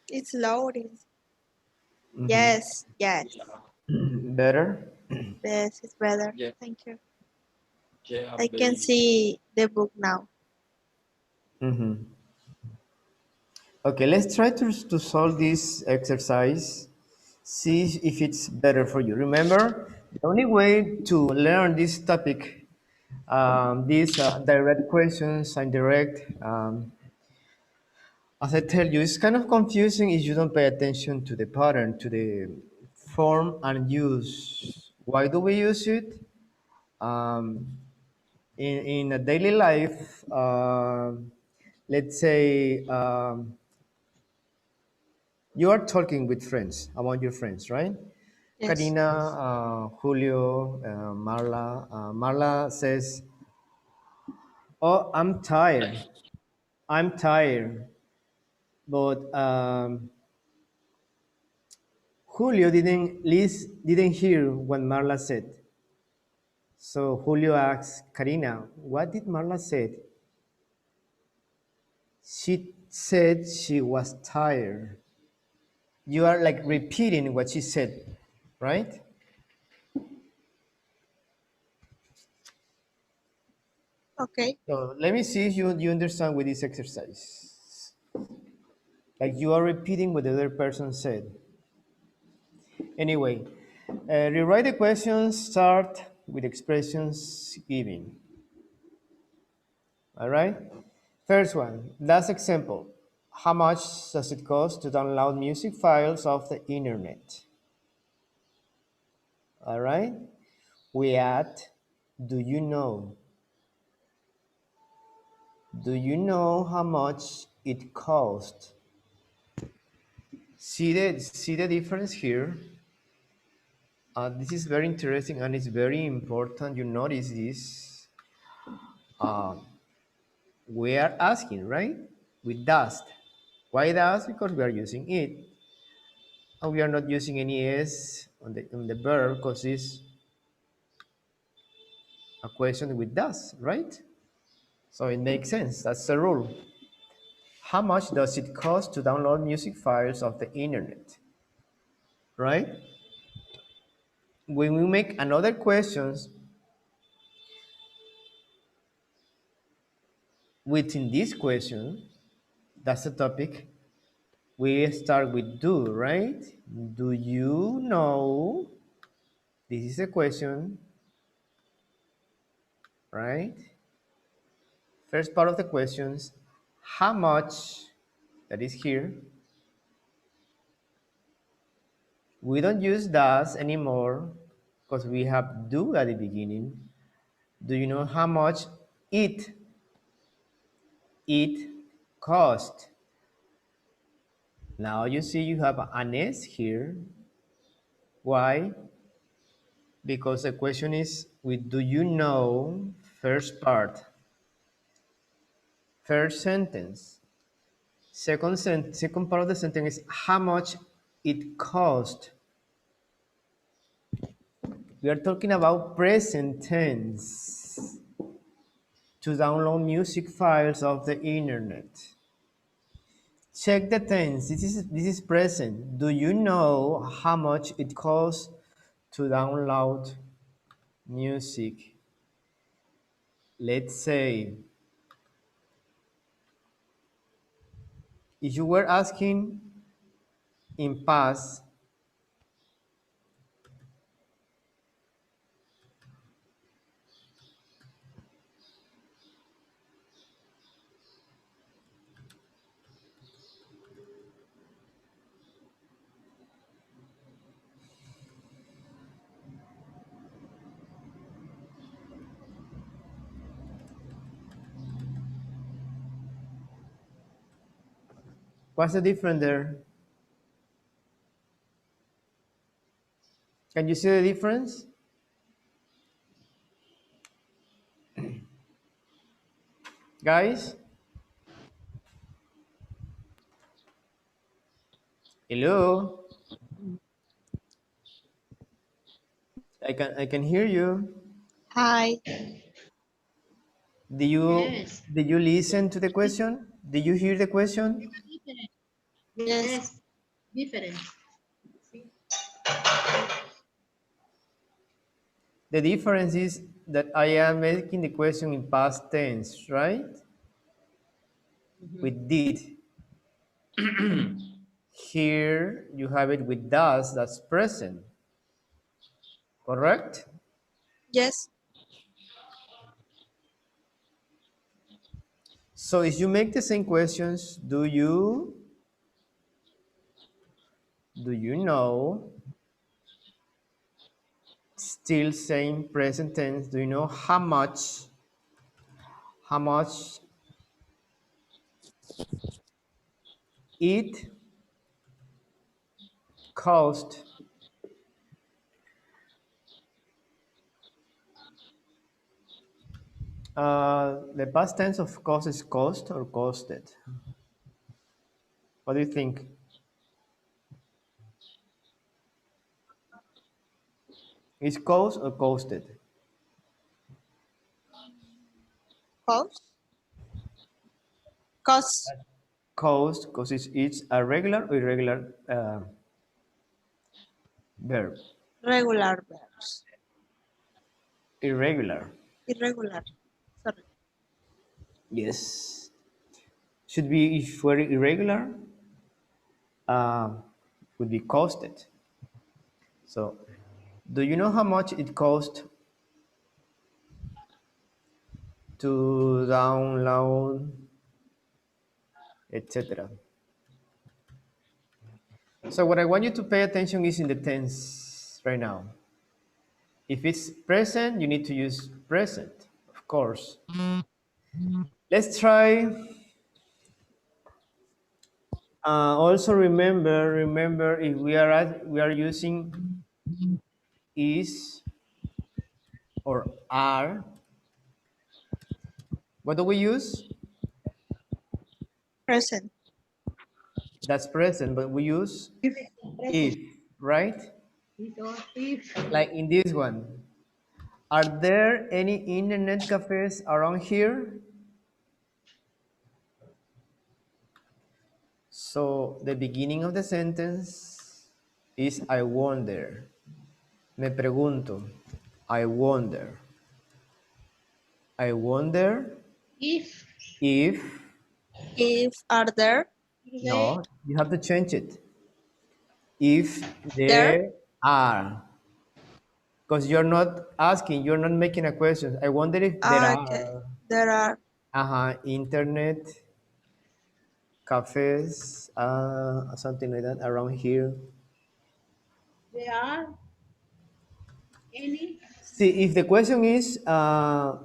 it's loading. Mm-hmm. Yes, yes, Better. yes, it's better. Yeah, Thank you. yeah, I can baby. see the book now. Mm-hmm. Okay. Let's try to solve this exercise. See if it's better for you. Remember, the only way to learn this topic, these direct questions and direct, as I tell you, it's kind of confusing if you don't pay attention to the pattern, to the form and use. Why do we use it? Um, in a daily life, let's say you are talking with friends, among your friends, right? Yes. Karina, Julio, Marla. Marla says, "Oh, I'm tired. I'm tired." But Julio didn't hear what Marla said. So Julio asks Karina, "What did Marla say?" She said she was tired. You are like repeating what she said, right? Okay. So let me see if you understand with this exercise. Like you are repeating what the other person said. Anyway, rewrite the questions, start with expressions given. All right? First one, last example. How much does it cost to download music files off the internet? All right? We add, do you know? Do you know how much it cost? See the difference here? This is very interesting and it's very important. You notice this. Uh, we are asking, right? With dust. Why dust? Because we are using it. And we are not using any s on the verb because it's a question with does, right? So it makes sense. That's the rule. How much does it cost to download music files of the internet? Right? When we make another questions within this question, that's the topic. We start with do, right? Do you know? This is a question, right? First part of the questions, how much, that is here. We don't use does anymore because we have do at the beginning. Do you know how much it it cost? Now you see you have an S here. Why? Because the question is with do you know first part, first sentence. Second part of the sentence is how much it cost. We are talking about present tense to download music files of the internet. Check the tense. This is present. Do you know how much it costs to download music? Let's say if you were asking in past, what's the difference there? Can you see the difference? Guys? Hello? I can hear you. Hi. Did you Yes. did you listen to the question? Did you hear the question? Different. Yes. Yes. Different. The difference is that I am making the question in past tense, right? With did. Here you have it with does, that's present. Correct? Yes. So if you make the same questions, do you know, still same present tense, do you know how much it cost the past tense of cost is cost or costed? What do you think? Is cost or costed? Cost. Cost. Cost, because it's a regular or irregular verb. Regular verbs. Irregular. Irregular. Sorry. Yes. Should be, if were irregular, uh, would be costed. So, do you know how much it cost to download, etc.? So what I want you to pay attention is in the tense right now. If it's present, you need to use present, of course. Let's try. Also remember if we are using is or are. What do we use? Present. That's present, but we use if, right? If. Like in this one. Are there any internet cafes around here? So the beginning of the sentence is I wonder. Me pregunto. I wonder. I wonder If. if. If are there. No, you have to change it. If There. there are. Because you're not asking, you're not making a question. I wonder if there Okay. are There are. internet cafes, something like that around here. There are any. See, if the question is, are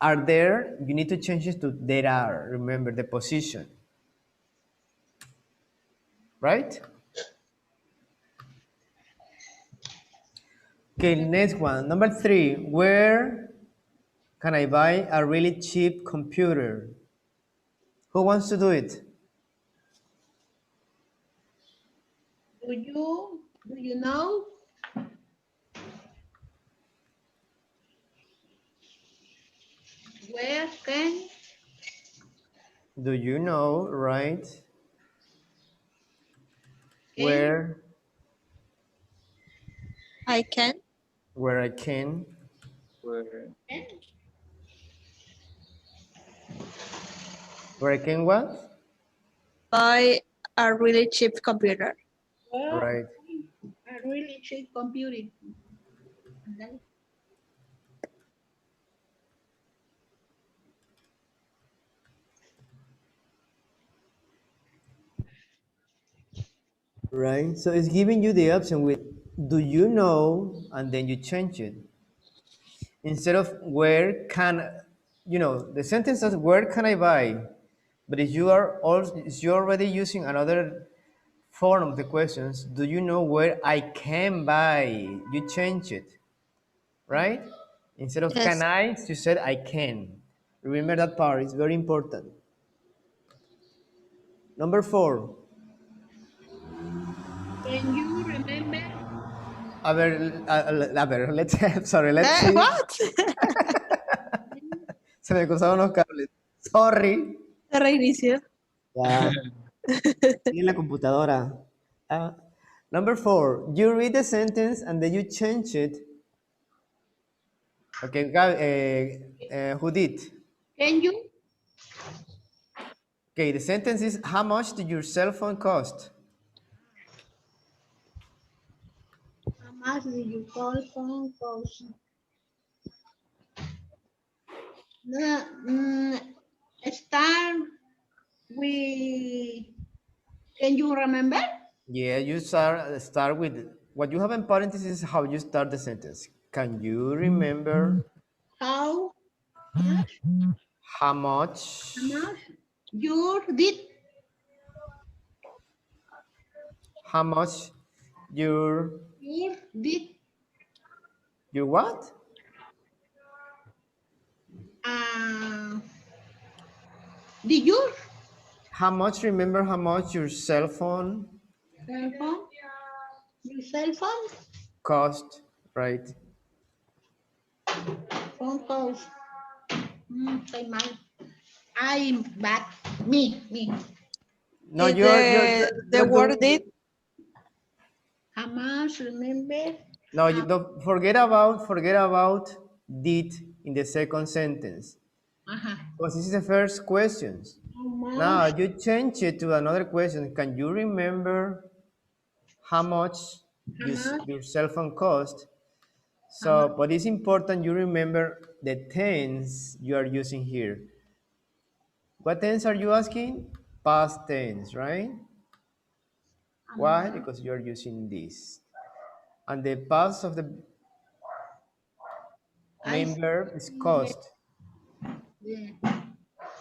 there, you need to change it to there are. Remember the position. Right? Okay, next one. Number 3. Where can I buy a really cheap computer? Who wants to do it? Do you know? Where can Do you know, right? Where I can where I can Where where I can what? buy a really cheap computer. well Right. a really cheap computer? Right. So it's giving you the option with do you know and then you change it. Instead of where can the sentence says where can I buy? But if you're already using another form of the questions, do you know where I can buy? You change it, right? Instead of can Yes. I, you said I can. Remember that part, it's very important. Number 4. Can you remember? A ver, let's sorry, let's see. What? Se me cruzaron los cables. Sorry. Reinicio. Ya, estoy en la computadora. Number 4, you read the sentence and then you change it. Okay, who did? Can you? Okay, the sentence is, how much did your cell phone cost? How much did your cell phone cost? Start with. Can you remember? Yeah, you start with, what you have in parentheses is how you start the sentence. Can you remember How much? how much, How much you did? how much your, You did? your what? Uh, did you How much, remember how much your cell phone cell phone? Your cell phone? cost, right? Phone calls. Say my. I'm back. Me. No, Did the you're word did? doing, How much remember? no, you don't, forget about did in the second sentence. Uh-huh. Because this is the first question. How Now much? you change it to another question. Can you remember how much How much? your cell phone cost? How much? So, but it's important you remember the tense you are using here. What tense are you asking? Past tense, right? Why? Because you are using this. And the past of the I main verb is see. cost. Yeah.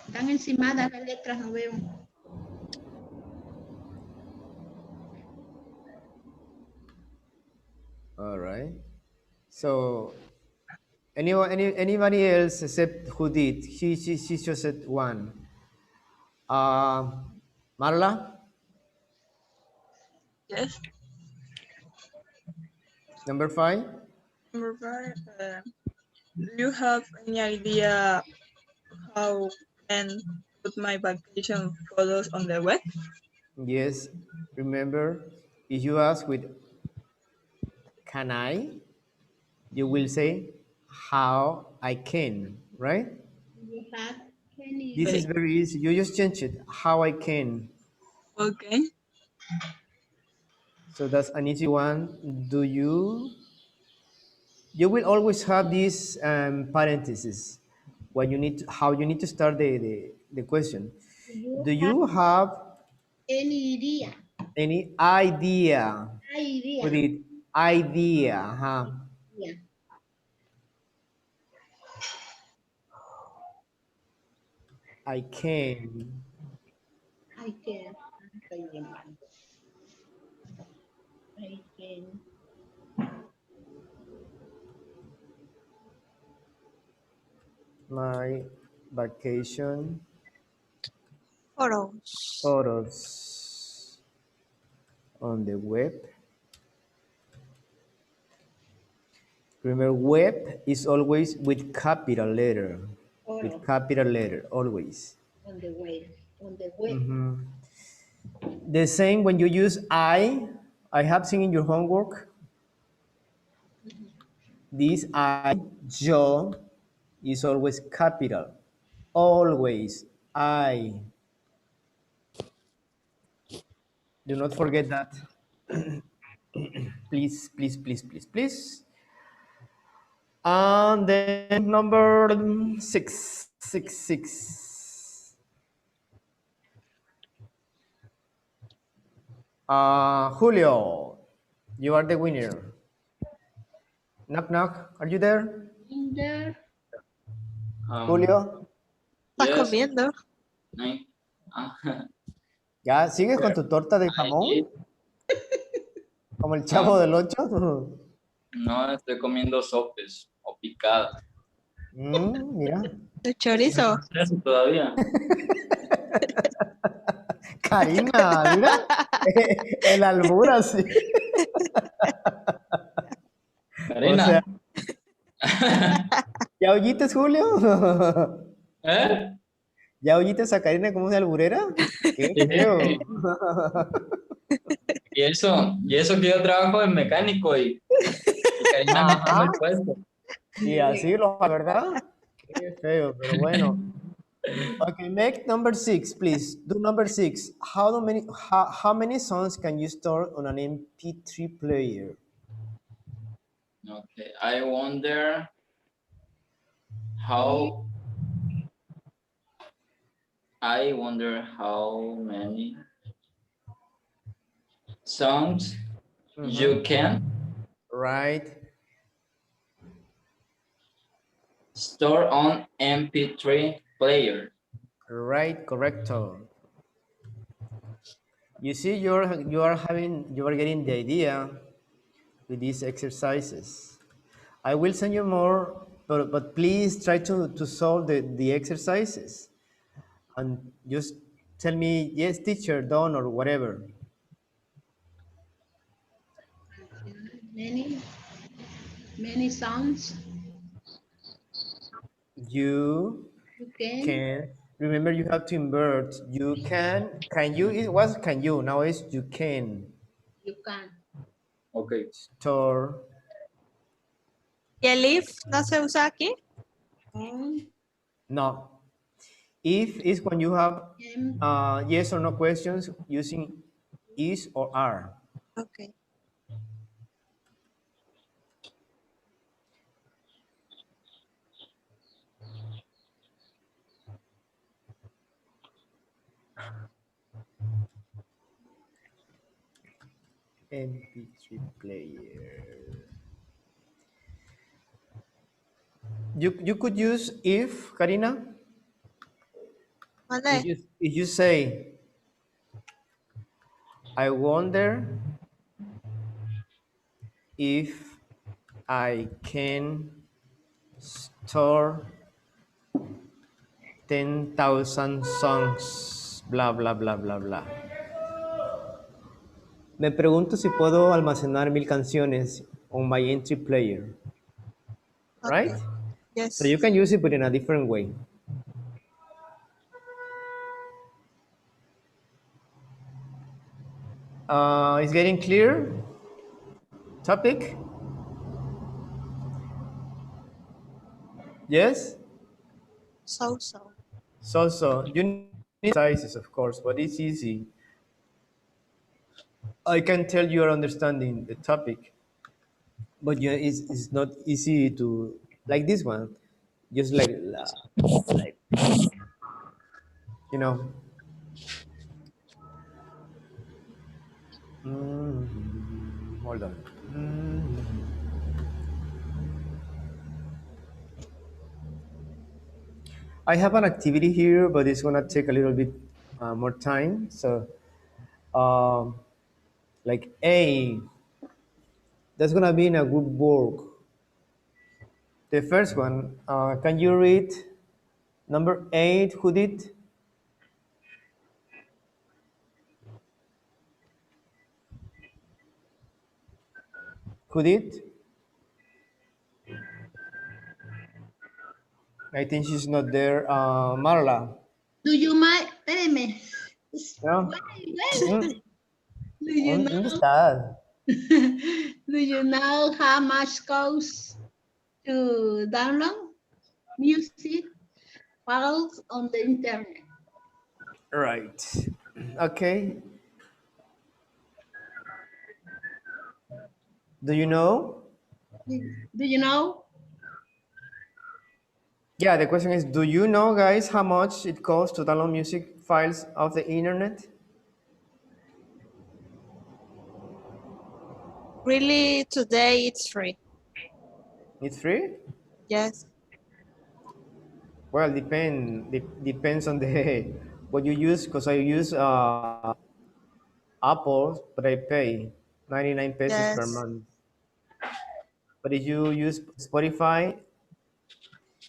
Están encimadas las letras, no veo. All right. So, anybody else except who did? She just said one. Marla, Yes. number 5. Number 5. Do you have any idea how can put my vacation photos on the web? Yes. Remember, if you ask with can I, you will say how I can, right? You have any This is Okay. very easy. You just change it, how I can. Okay. So that's an easy one. You will always have these parentheses when you need to, how you need to start the question. you Do have you have any idea? any idea? Idea. Put it, idea. Yeah. I can. I can. I can. My vacation Photos. photos on the web. Remember, web is always with capital letter. with capital letter, always. On the way. On the way. The same when you use I have seen in your homework, this I, yo, is always capital. Always, I. Do not forget that. Please, please, please, please, please. And then number six. Julio, you are the winner. Knock, knock. Are you there? In there. Julio. Está Yes, comiendo. I, uh, ¿Ya sigues con tu torta de I did. jamón? Como el chavo del 8. No, estoy comiendo sopes o picadas. Mira. De chorizo. Eso todavía. Karina, mira. El albur así. Karina. O sea, ¿ya oíste, Julio? ¿Eh? ¿Ya oíste a Karina cómo es alburera? Qué feo. Y eso que yo trabajo en mecánico y Karina me tiene el puesto. Y así lo, ¿verdad? Qué feo, pero bueno. Okay, make number 6, please. Do number 6. How many songs can you store on an MP3 player? Okay, I wonder how many songs you can Right. store on MP3 player. Right, correcto. You see, you are getting the idea with these exercises. I will send you more, but please try to solve the exercises and just tell me yes, teacher, done or whatever. Many sounds. You can remember you have to invert. You can you, it was can you, now it's you can You can. Okay. store. ¿Y el if no se usa aquí? No. If is when you have yes or no questions using is or are. Okay. MP3 player. You could use if, Karina. ¿Vale? If you say, I wonder if I can store 10,000 songs, bla, bla, bla, bla, bla. Me pregunto si puedo almacenar 1000 canciones on my entry player, right? Okay. Yes. So you can use it, but in a different way. Is getting clear? Topic? Yes? So. So you need sizes, of course, but it's easy. I can tell you are understanding the topic, but yeah, it's not easy to like this one. Just like you know. Hold on. I have an activity here, but it's gonna take a little bit more time. So, like A, that's gonna be in a group work. The first one, can you read number 8? Who did? Who did? I think she's not there. Marla. Do you mind? Espérame. No. Wait. Mm, Do you ¿Dónde know? estás? Do you know how much costs to download music files on the internet? Right. Okay. Do you know? Do you know? Yeah, the question is, do you know, guys, how much it costs to download music files of the internet? Really, today it's free. It's free? Yes. Well, depends on the what you use. Because I use Apple, but I pay 99 pesos per Yes. month. But if you use Spotify,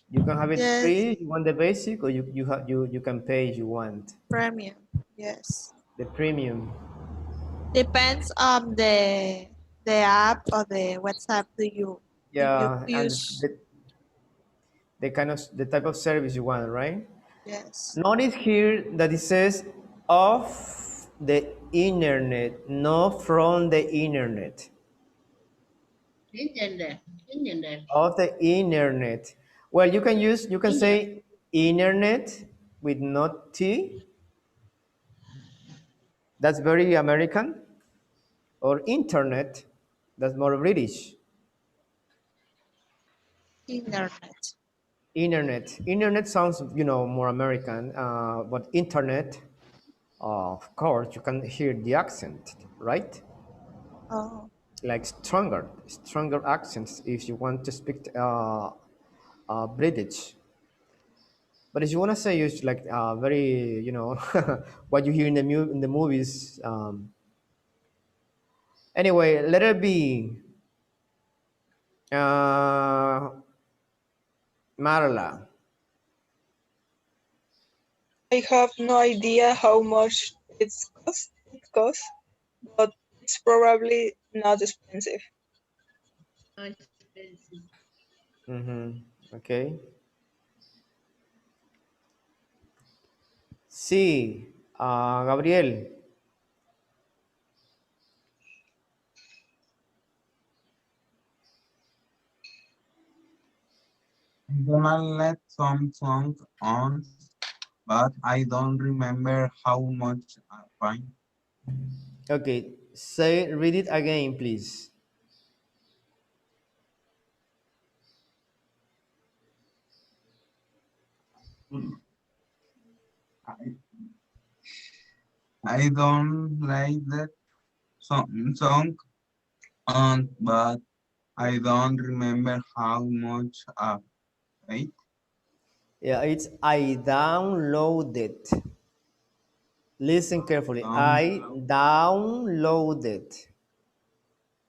you can have it Yes. free if you want the basic, or you can pay if you want Premium. Yes. the premium. Depends on the app or the WhatsApp do you Yeah, and use. the kind of the type of service you want, right? Yes. Notice here that it says of the internet, not from the internet. Internet. Internet. Of the internet. Well, you can Internet. say internet with not T. That's very American. Or internet. That's more British. Internet. Internet. Internet sounds, more American. But internet, of course, you can hear the accent, right? Oh. Like stronger accents if you want to speak British. But if you want to say it's like very, what you hear in the movies. Anyway, letter B. Uh, Marla. I have no idea how much it costs, but it's probably not expensive. Not expensive. Okay. Sí. Gabriel. I'm gonna let some songs on, but I don't remember how much I find. Okay. Read it again, please. I, I don't like that song on, but I don't remember how much I paid. Yeah, it's I downloaded. Listen carefully. I Download. downloaded.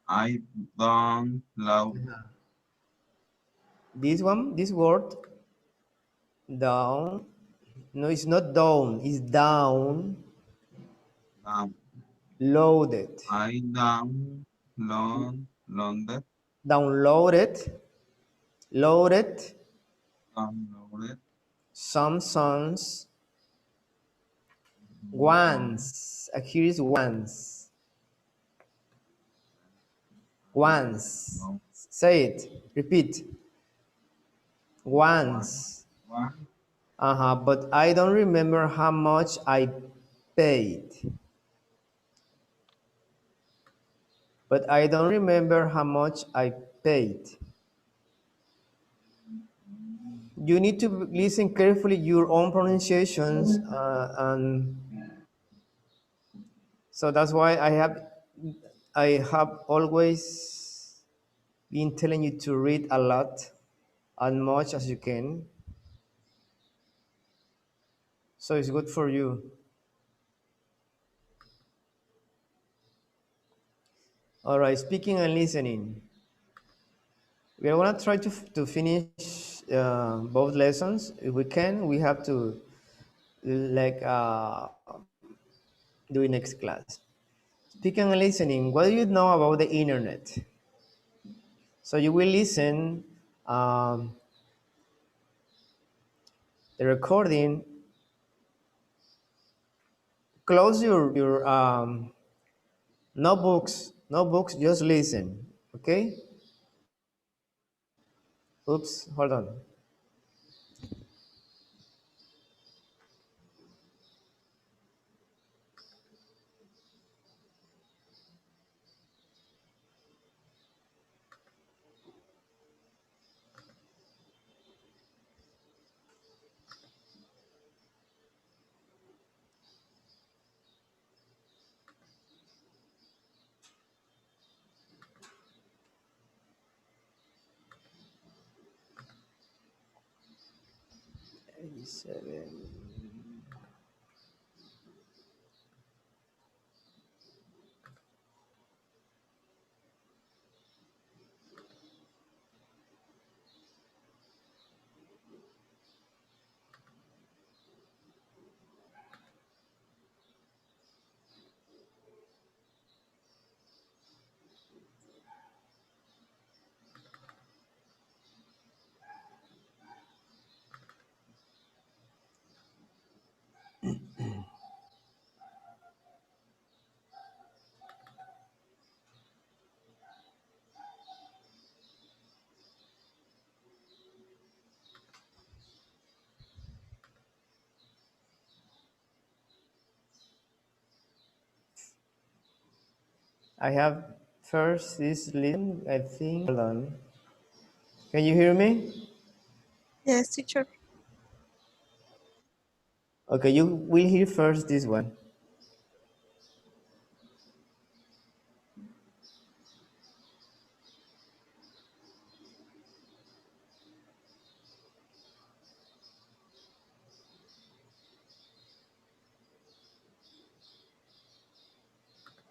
I download. This word, down. No, it's not down. It's down. Down. Loaded. I downloaded. Downloaded. Loaded. Downloaded. Some songs. Once. Here is once. Once. No. Say it. Repeat. Once. One. But I don't remember how much I paid. But I don't remember how much I paid. You need to listen carefully your own pronunciations, and so that's why I have always been telling you to read a lot, as much as you can. So it's good for you. All right, speaking and listening. We are gonna try to finish both lessons. If we can, we have to like do it next class. Speaking and listening. What do you know about the internet? So you will listen. Um, the recording, close your notebooks, just listen, okay? Oops, hold on. I have first this listen, I think. Hold on. Can you hear me? Yes, teacher. Okay, you will hear first this one.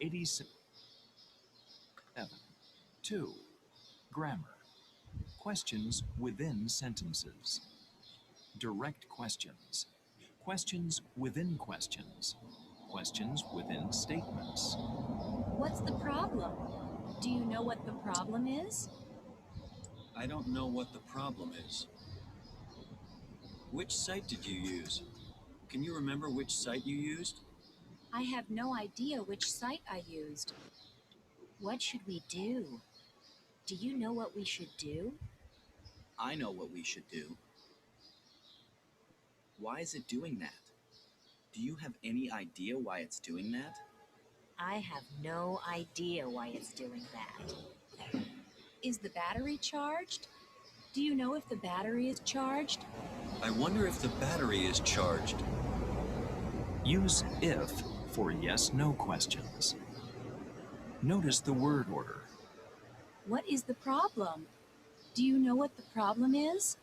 '87. 2. Grammar. Questions within sentences. Direct questions. Questions within questions. Questions within statements. What's the problem? Do you know what the problem is? I don't know what the problem is. Which site did you use? Can you remember which site you used? I have no idea which site I used. What should we do? Do you know what we should do? I know what we should do. Why is it doing that? Do you have any idea why it's doing that? I have no idea why it's doing that. Is the battery charged? Do you know if the battery is charged? I wonder if the battery is charged. Use if for yes-no questions. Notice the word order. What is the problem? Do you know what the problem is?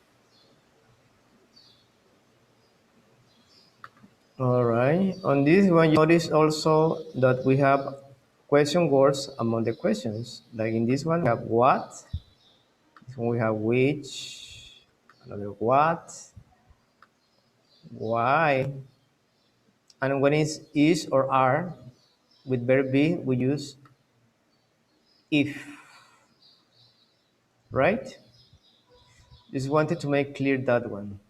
All right. On this one, you notice also that we have question words among the questions. Like in this one, we have what. This one we have which. Another what. Why. And when it's is or are with verb be, we use if. Right? Just wanted to make clear that one.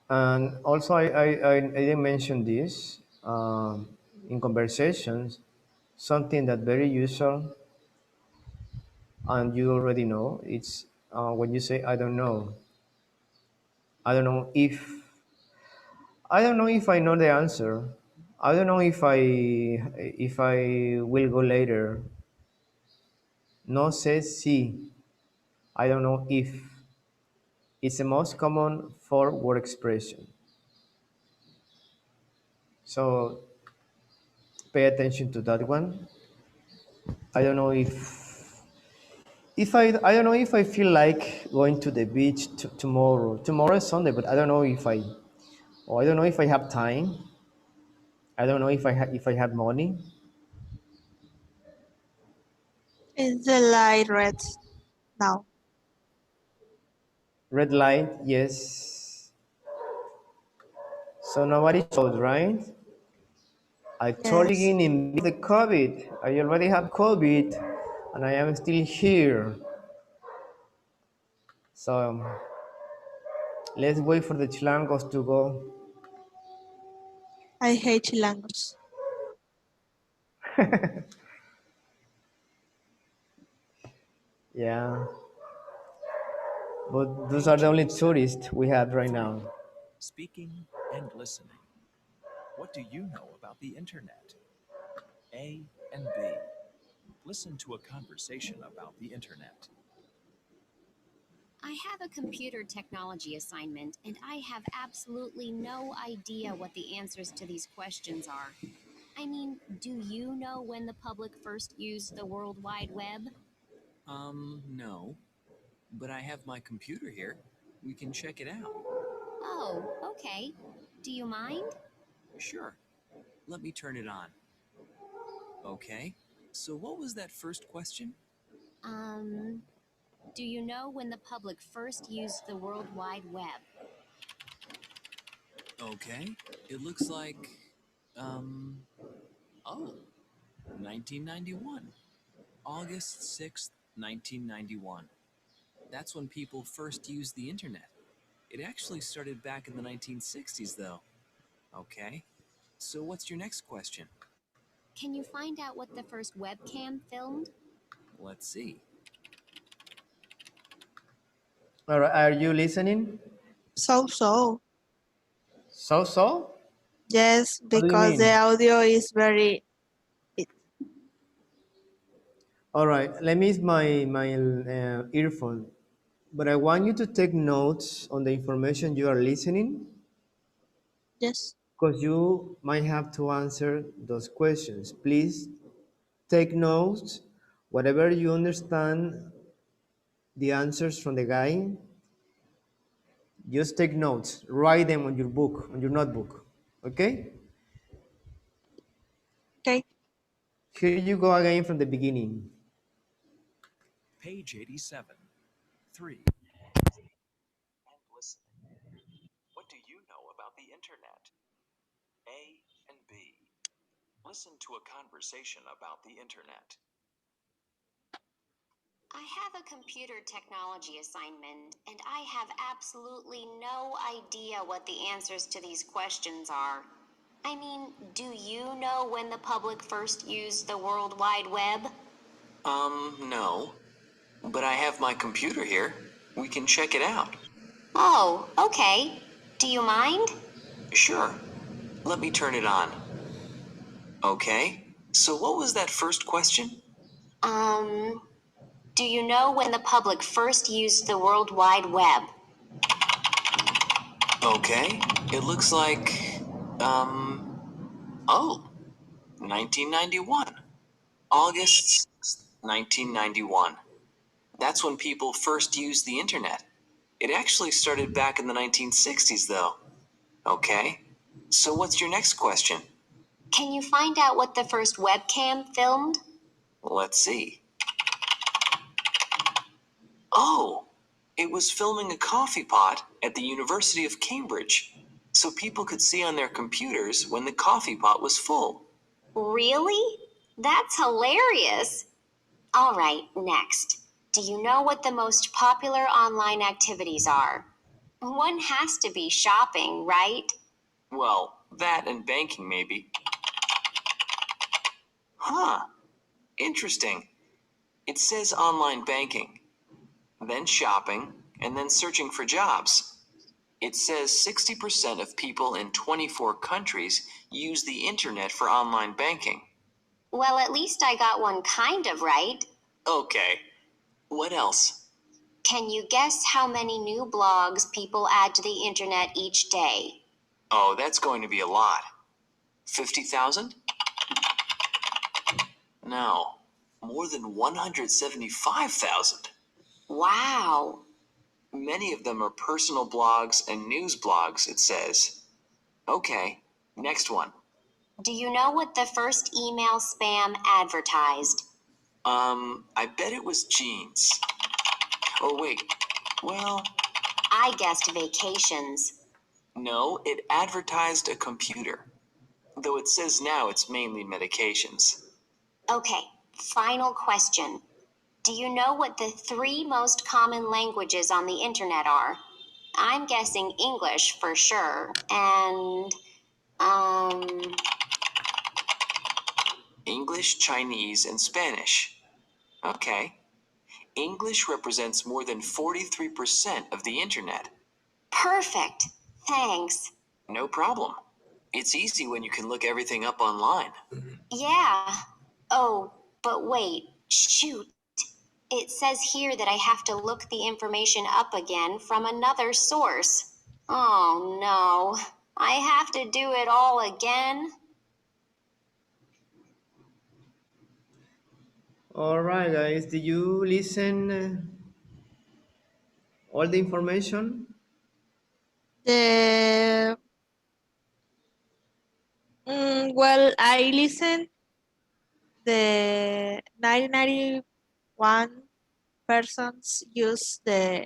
And also, I didn't mention this in conversations, something that very usual, and you already know. It's when you say, I don't know. I don't know if. I don't know if I know the answer. I don't know if I will go later. No sé si. I don't know if. It's the most common four-word expression. So pay attention to that one. I don't know if I don't know if I feel like going to the beach tomorrow. Tomorrow is Sunday, but I don't know if I don't know if I have time. I don't know if I have money. Is the light red now? Red light, yes. So nobody showed, right? I told you Yes. again in the COVID. I already have COVID and I am still here. So let's wait for the chilangos to go. I hate chilangos. Yeah. But those are the only tourists we have right now. Speaking and listening. What do you know about the internet? A and B. Listen to a conversation about the internet. I have a computer technology assignment, and I have absolutely no idea what the answers to these questions are. I mean, do you know when the public first used the World Wide Web? No. But I have my computer here. We can check it out. Oh, okay. Do you mind? Sure. Let me turn it on. Okay. So what was that first question? Do you know when the public first used the World Wide Web? Okay. It looks like, oh, 1991. August 6th, 1991. That's when people first used the internet. It actually started back in the 1960s, though. Okay. So what's your next question? Can you find out what the first webcam filmed? Let's see. All right, are you listening? So. So? Yes, What do you because the mean? audio is very. All right, let me use my earphone. But I want you to take notes on the information you are listening Yes. because you might have to answer those questions. Please take notes. Whatever you understand the answers from the guy, just take notes. Write them on your book, on your notebook. Okay? Okay. Here you go again from the beginning. Page 87. 3. And listening. What do you know about the internet? A and B. Listen to a conversation about the internet. I have a computer technology assignment, and I have absolutely no idea what the answers to these questions are. I mean, do you know when the public first used the World Wide Web? No. But I have my computer here. We can check it out. Oh, okay. Do you mind? Sure. Let me turn it on. Okay. So what was that first question? Do you know when the public first used the World Wide Web? Okay. It looks like, oh, 1991. August 6th, 1991. That's when people first used the internet. It actually started back in the 1960s, though. Okay. So what's your next question? Can you find out what the first webcam filmed? Let's see. Oh, it was filming a coffee pot at the University of Cambridge, so people could see on their computers when the coffee pot was full. Really? That's hilarious. All right, next. Do you know what the most popular online activities are? One has to be shopping, right? Well, that and banking, maybe. Huh. Interesting. It says online banking, then shopping, and then searching for jobs. It says 60% of people in 24 countries use the internet for online banking. Well, at least I got one kind of right. Okay. What else? Can you guess how many new blogs people add to the internet each day? Oh, that's going to be a lot. 50,000? No. More than 175,000. Wow. Many of them are personal blogs and news blogs, it says. Okay, next one. Do you know what the first email spam advertised? I bet it was jeans. Oh, wait. Well, I guessed vacations. No, it advertised a computer, though it says now it's mainly medications. Okay, final question. Do you know what the 3 most common languages on the internet are? I'm guessing English for sure, and, English, Chinese, and Spanish. Okay. English represents more than 43% of the internet. perfect. Thanks. No problem. It's easy when you can look everything up online. Yeah. Oh, but wait. Shoot. It says here that I have to look the information up again from another source. Oh no. I have to do it all again? All right, guys. Did you listen all the information? The well, I listened the 991 persons use the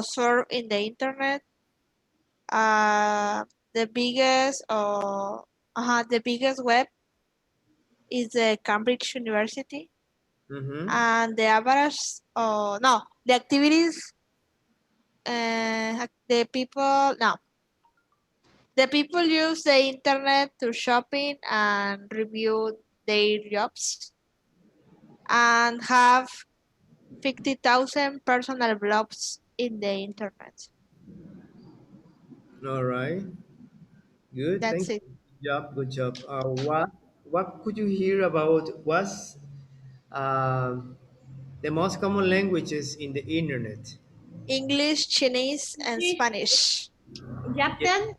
surf in the internet. The biggest the biggest web is the Cambridge University, Mm-hmm. and the average no the activities the people no the people use the internet to shopping and review their jobs and have 50,000 personal blogs in the internet. All right. Good. That's Thank it. you. Good job. Good job. What could you hear about what's the most common languages in the internet? English, Chinese, and Spanish. Yeah. Japan,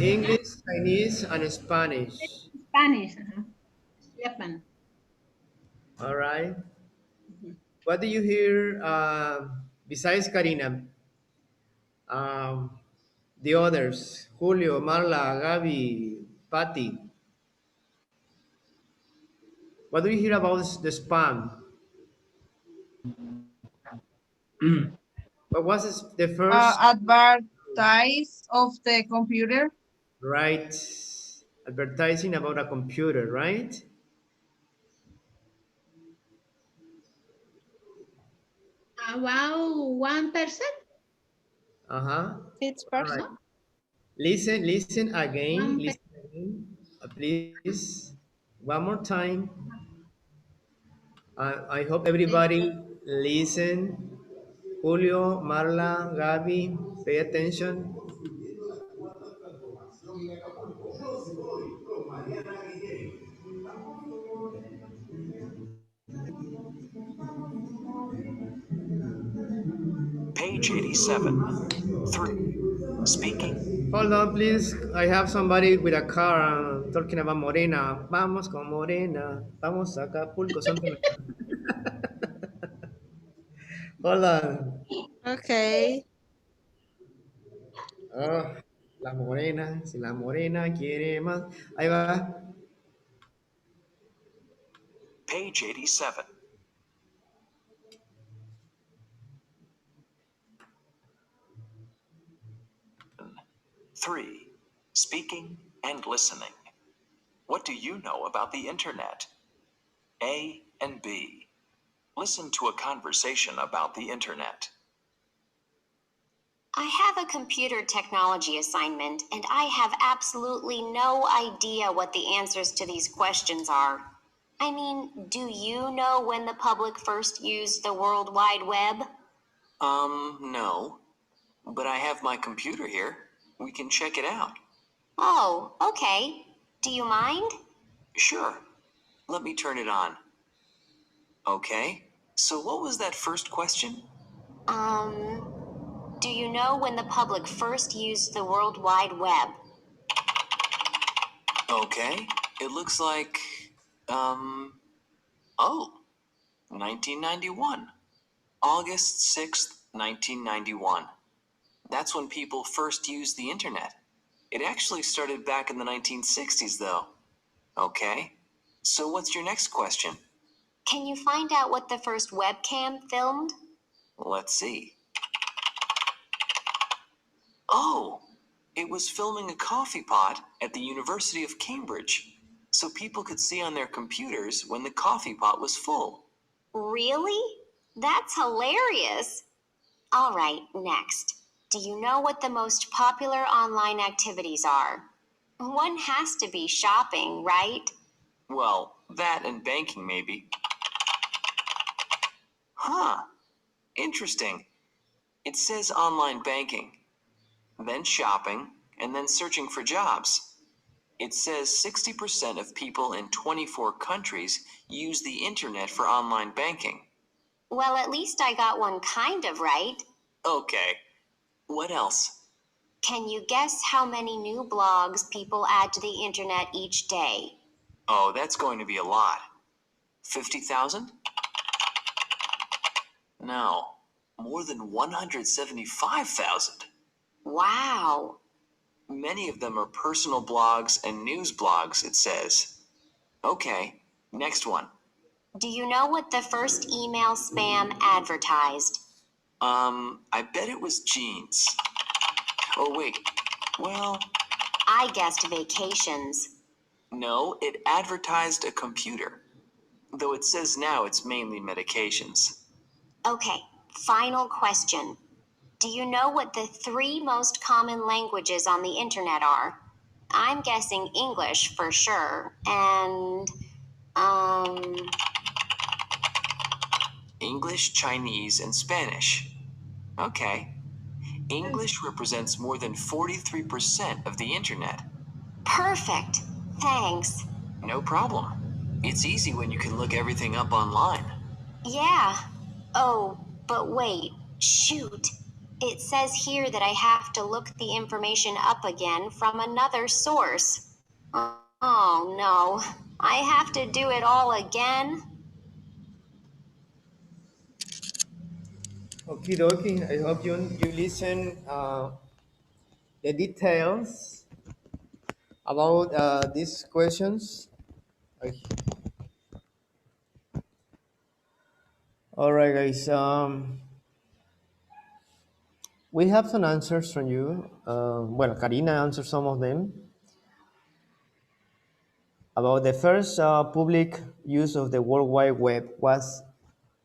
English, Chinese, and Spanish. Spanish. Japan. All right. What do you hear besides Karina? Um, the others, Julio, Marla, Gabi, Patty. What do you hear about the spam? What was the first Advertise of the computer. right advertising about a computer, right? About 1%. Uh-huh. It's All right. person. No, Listen again. 1%. Listen again. Please. One more time. I hope everybody listen. Julio, Marla, Gabi, pay attention. Page 87. 3. Speaking. Hold on, please. I have somebody with a car talking about Morena. Vamos con Morena. Vamos a Acapulco. Something like that. Hold on. Okay. Oh, la Morena. Si la Morena quiere más. Ahí va. Page 87. 3. Speaking and listening. What do you know about the internet? A and B. Listen to a conversation about the internet. I have a computer technology assignment, and I have absolutely no idea what the answers to these questions are. I mean, do you know when the public first used the World Wide Web? No. But I have my computer here. We can check it out. Oh, okay. Do you mind? Sure. Let me turn it on. Okay. So what was that first question? Do you know when the public first used the World Wide Web? Okay. It looks like, 1991. August 6th, 1991. That's when people first used the internet. It actually started back in the 1960s, though. Okay. So what's your next question? Can you find out what the first webcam filmed? Let's see. Oh, it was filming a coffee pot at the University of Cambridge, so people could see on their computers when the coffee pot was full. Really? That's hilarious. All right, next. Do you know what the most popular online activities are? One has to be shopping, right? Well, that and banking maybe. Huh, interesting. It says online banking, then shopping, and then searching for jobs. It says 60% of people in 24 countries use the internet for online banking. Well, at least I got one kind of right. Okay, what else? Can you guess how many new blogs people add to the internet each day? Oh, that's going to be a lot. 50,000? No, more than 175,000. Wow. Many of them are personal blogs and news blogs, it says. Okay, next one. Do you know what the first email spam advertised? I bet it was jeans. Oh, wait. Well, I guessed vacations. no, it advertised a computer. Though it says now it's mainly medications. Okay, final question. Do you know what the 3 most common languages on the internet are? I'm guessing English for sure, and, English, Chinese, and Spanish. Okay. English represents more than 43% of the internet. perfect. Thanks. No problem. It's easy when you can look everything up online. Yeah. Oh, but wait. Shoot. It says here that I have to look the information up again from another source. Oh no. I have to do it all again? Okie dokie. I hope you listen the details about these questions. Okay. All right, guys. We have some answers from you. Well, Karina answered some of them about the first public use of the World Wide Web was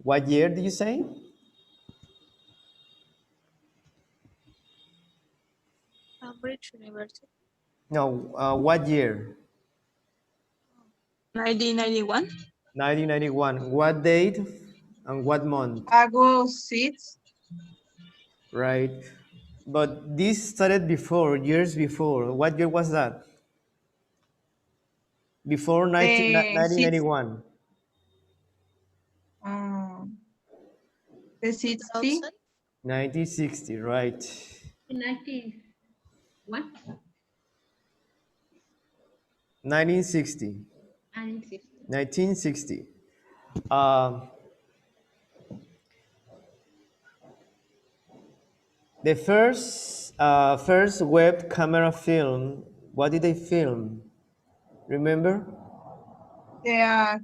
what year? Did you say? Cambridge University. No. What year? 1991. 1991. What date and what month? August 6th. Right. But this started before, years before. What year was that? Before 6th. 1991. The 60. 2000. 1960, right. 19 what? 1960. 1960. 1960. The first web camera film, what did they film? Remember? The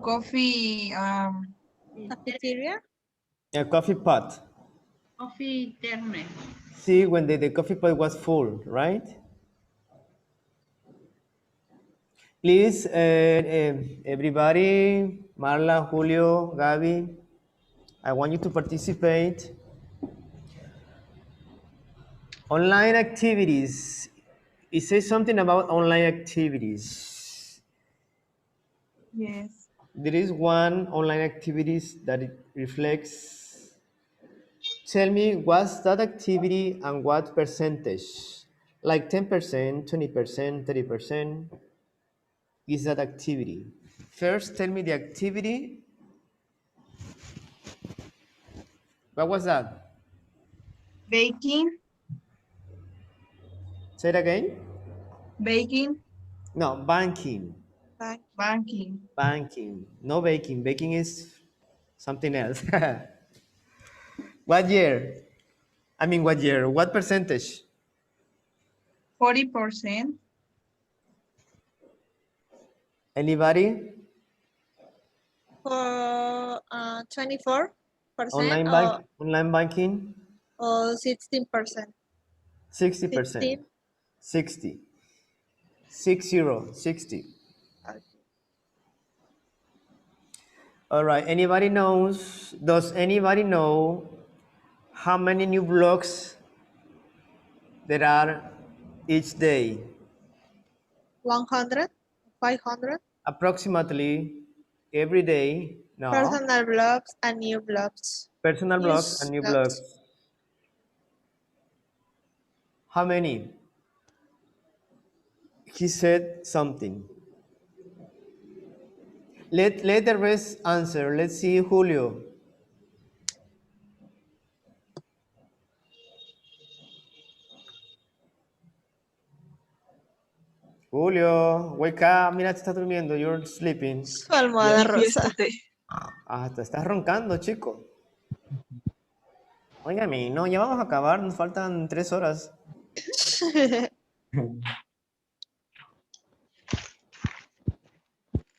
coffee. Cafeteria. A coffee pot. Coffee internet. See, when the coffee pot was full, right? Please, everybody, Marla, Julio, Gaby, I want you to participate. Online activities. It says something about online activities. Yes. There is one online activities that it reflects. Tell me what's that activity and what percentage? Like 10%, 20%, 30% is that activity. First, tell me the activity. What was that? Baking. Say it again. Baking. No, banking. Banking. Banking. No baking. Baking is something else. What year? I mean, what year? What percentage? 40%. Anybody? For 24% Online or banking? 16%. 60%. 16. 60. 60. Okay. All right. Does anybody know how many new blocks there are each day? 100, 500. Approximately every day. No. Personal blocks and new blocks. Personal blocks and News new blocks. blocks. How many? He said something. Let the rest answer. Let's see, Julio. Julio, wake up. Mira, te estás durmiendo. You're sleeping. Su almohada Mi rosa. fiestate. Ah, te estás roncando, chico. Óigame, no, ya vamos a acabar. Nos faltan 3 horas.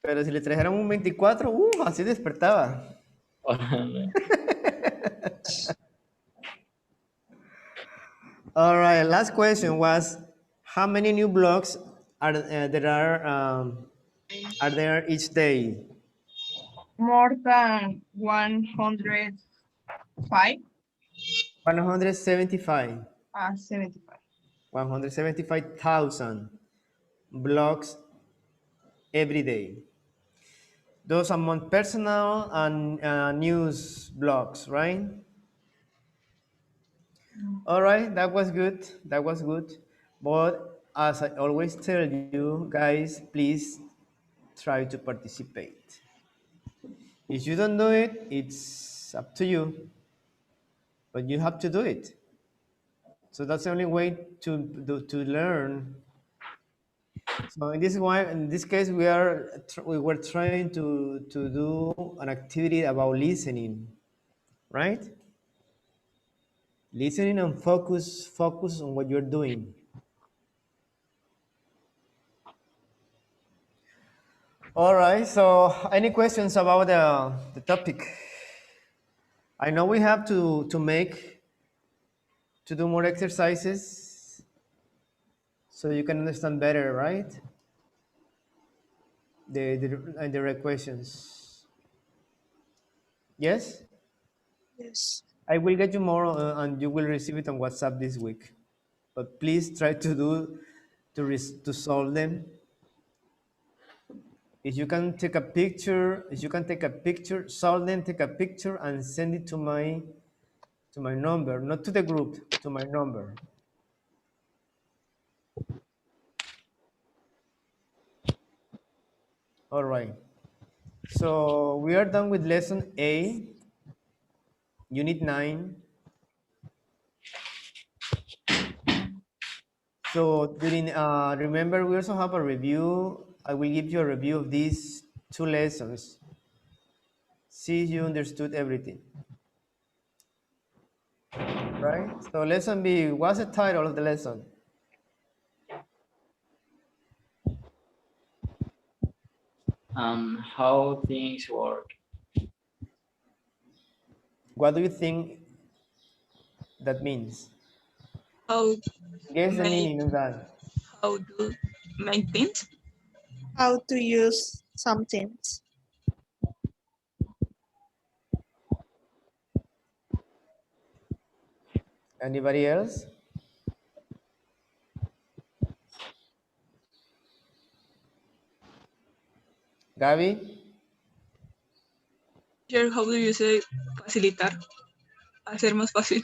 Pero si le trajeran un 24, así despertaba. All right, last question was, how many new blocks are there each day? More than 105. 175. 75. 175,000 blocks every day. Those among personal and news blogs, right? All right, that was good. That was good. But as I always tell you, guys, please try to participate. If you don't do it, it's up to you, but you have to do it. So that's the only way to learn. So in this case, we were trying to do an activity about listening, right? Listening and focus on what you're doing. All right. So, any questions about the topic? I know we have to do more exercises so you can understand better, right? The direct questions. Yes. Yes. I will get you more, and you will receive it on WhatsApp this week. But please try to solve them. If you can take a picture, solve them, take a picture, and send it to my number, not to the group, to my number. All right. So we are done with lesson A, unit 9. So remember, we also have a review. I will give you a review of these 2 lessons. See if you understood everything. Right? So lesson B, what's the title of the lesson? How things work. What do you think that means? How Guess the make meaning of that. how do make things? How to use something. Anybody else? Gaby? Here, how do you say facilitar? Hacer más fácil.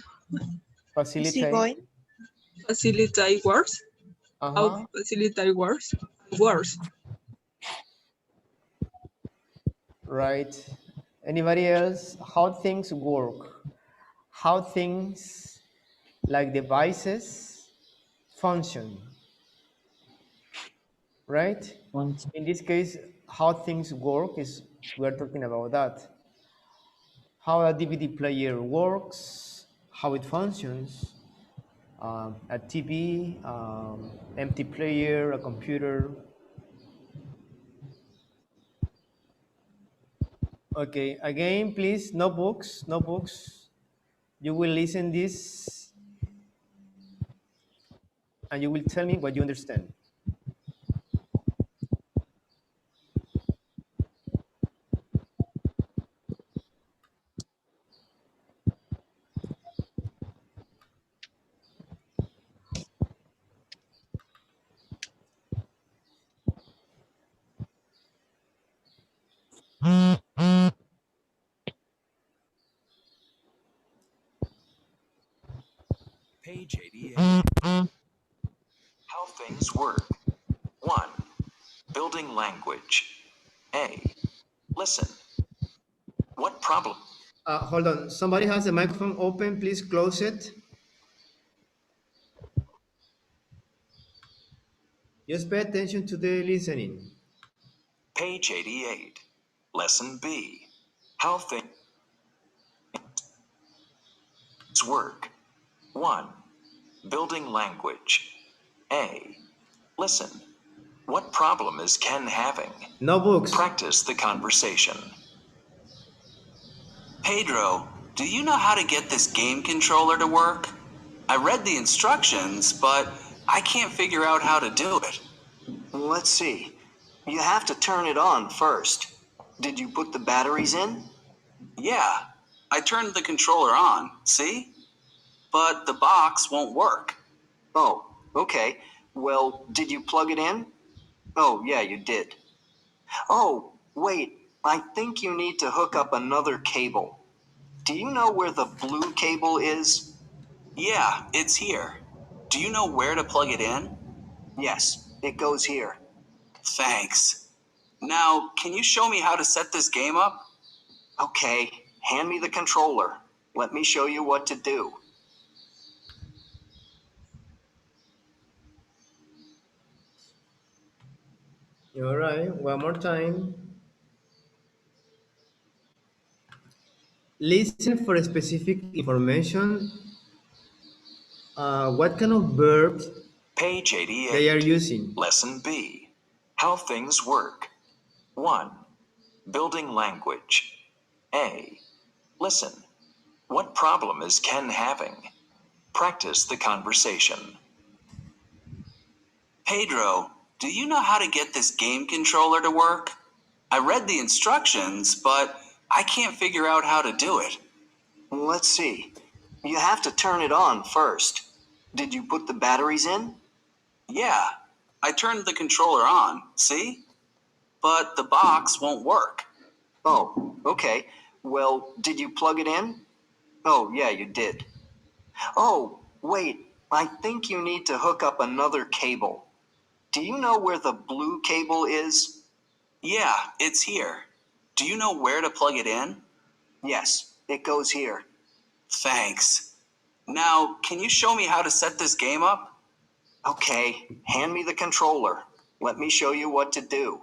Facilitate. Easygoing. Facilitate words. How Uh-huh. facilitate words? Words. Right. Anybody else? How things work? How things like devices function, right? In this case, how things work is we're talking about that. How a DVD player works, how it functions, a TV, empty player, a computer. Okay, again, please, no books. You will listen this and you will tell me what you understand. Page 88. How things work. 1. Building language. A. Listen. What problem? Hold on. Somebody has the microphone open. Please close it. Just pay attention to the listening. Page 88. Lesson B. How things work. 1. Building language. A. Listen. What problem is Ken having? No books. Practice the conversation. Pedro, do you know how to get this game controller to work? I read the instructions, but I can't figure out how to do it. Let's see. You have to turn it on first. Did you put the batteries in? Yeah, I turned the controller on, see? But the box won't work. Oh, okay. Well, did you plug it in? Oh, yeah, you did. Oh, wait. I think you need to hook up another cable. Do you know where the blue cable is? Yeah, it's here. Do you know where to plug it in? Yes, it goes here. Thanks. Now, can you show me how to set this game up? Okay, hand me the controller. Let me show you what to do. All right. One more time. Listen for specific information. What kind of verbs Page 88. they are using? Lesson B. How things work. 1. Building language. A. Listen. What problem is Ken having? Practice the conversation. Pedro, do you know how to get this game controller to work? I read the instructions, but I can't figure out how to do it. Let's see. You have to turn it on first. Did you put the batteries in? Yeah, I turned the controller on, see? But the box won't work. Oh, okay. Well, did you plug it in? Oh, yeah, you did. Oh, wait. I think you need to hook up another cable. Do you know where the blue cable is? Yeah, it's here. Do you know where to plug it in? Yes, it goes here. Thanks. Now, can you show me how to set this game up? Okay, hand me the controller. Let me show you what to do.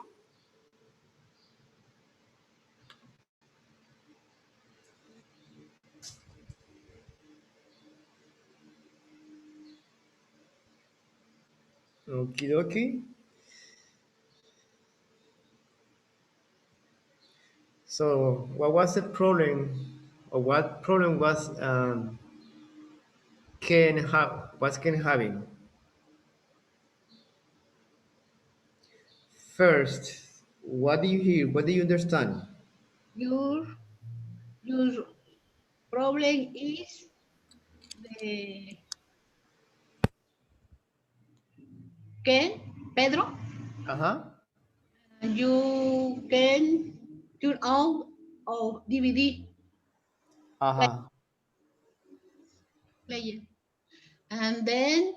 Okie dokie. So, what was the problem, or what problem was Ken having? First, what do you hear? What do you understand? Your your problem is the Ken, Pedro, Uh-huh. and you can turn on or DVD Uh-huh. player, and then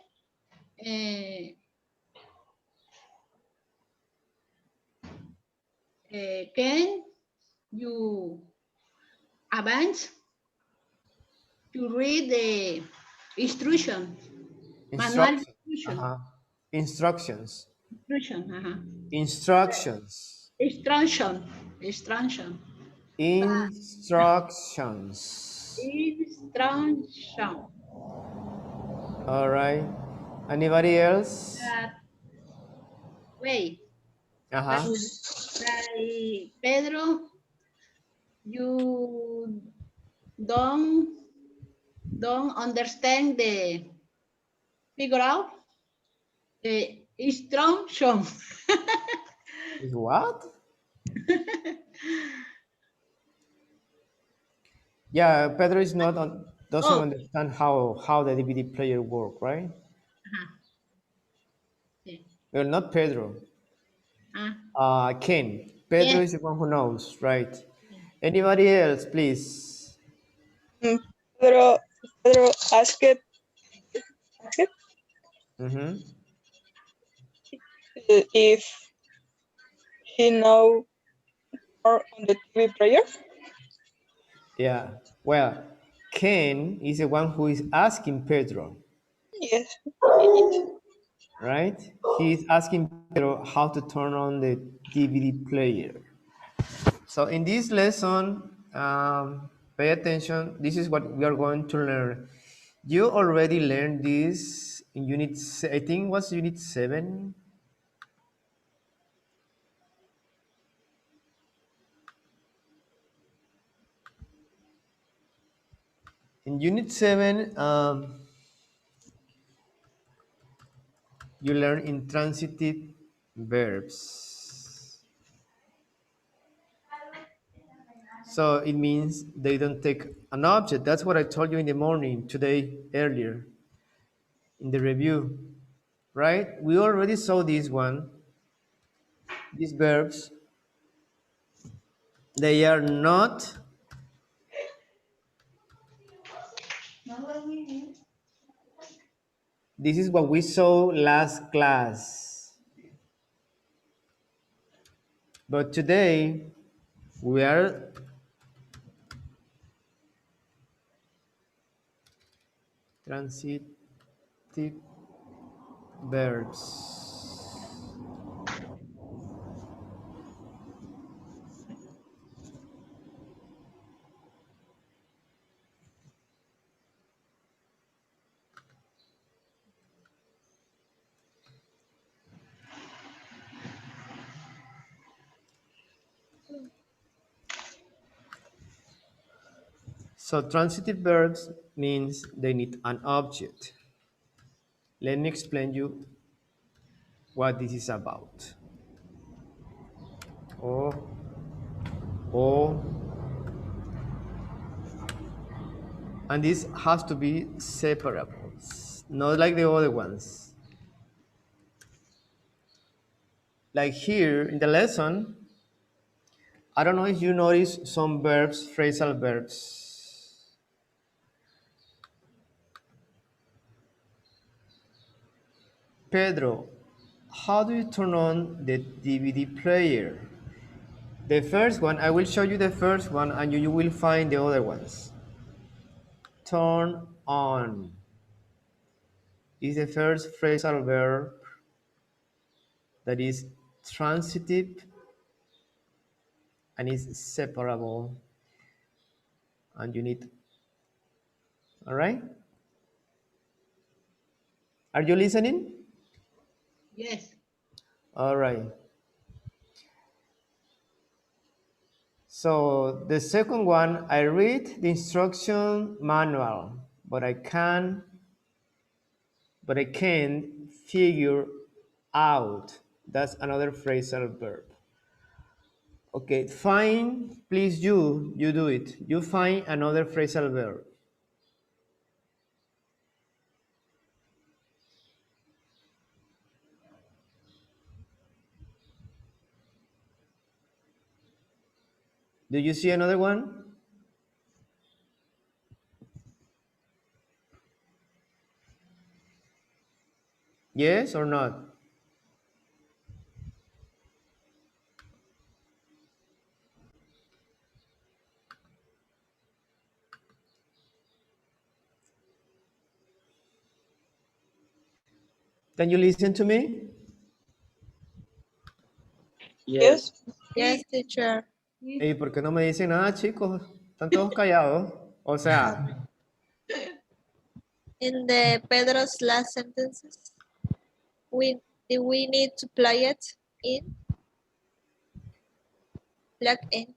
uh, can you advance to read the instruction, manual Instruction. instruction, Uh-huh. Instructions. instruction, Instructions. instruction, instruction, Instructions. instruction. All right. Anybody else? That way, Uh-huh. like Pedro, you don't understand the figure out. Instruction. Is what? Yeah, Pedro is not on, doesn't Oh, understand how the DVD player work, right? sí. Well, not Pedro. Ken. Pedro Yes. is the one who knows, right? Anybody else, please? Pedro asked Mm-hmm. if he know more on the TV player. Yeah. Well, Ken is the one who is asking Pedro, Yes. right? He is asking Pedro how to turn on the DVD player. So in this lesson, pay attention. This is what we are going to learn. You already learned this in unit, I think it was unit 7. In unit 7, you learn intransitive verbs. So it means they don't take an object. That's what I told you in the morning today, earlier, in the review, right? We already saw this one. These verbs, they are not. This is what we saw last class. But today, we are transitive verbs. So transitive verbs means they need an object. Let me explain you what this is about. O, and this has to be separable, not like the other ones. Like here in the lesson, I don't know if you notice some verbs, phrasal verbs. Pedro, how do you turn on the DVD player? The first one, I will show you the first one and you will find the other ones. Turn on is the first phrasal verb that is transitive and is separable, and you need, all right? Are you listening? Yes. All right. So the second one, I read the instruction manual, but I can't figure out. That's another phrasal verb. Okay, find, please you do it. You find another phrasal verb. Do you see another one? Yes or not? Can you listen to me? Yes. Yes, teacher. ¿Y por qué no me dicen nada, chicos? Están todos callados. O sea, In the Pedro's last sentences, do we need to play it in? Plug in.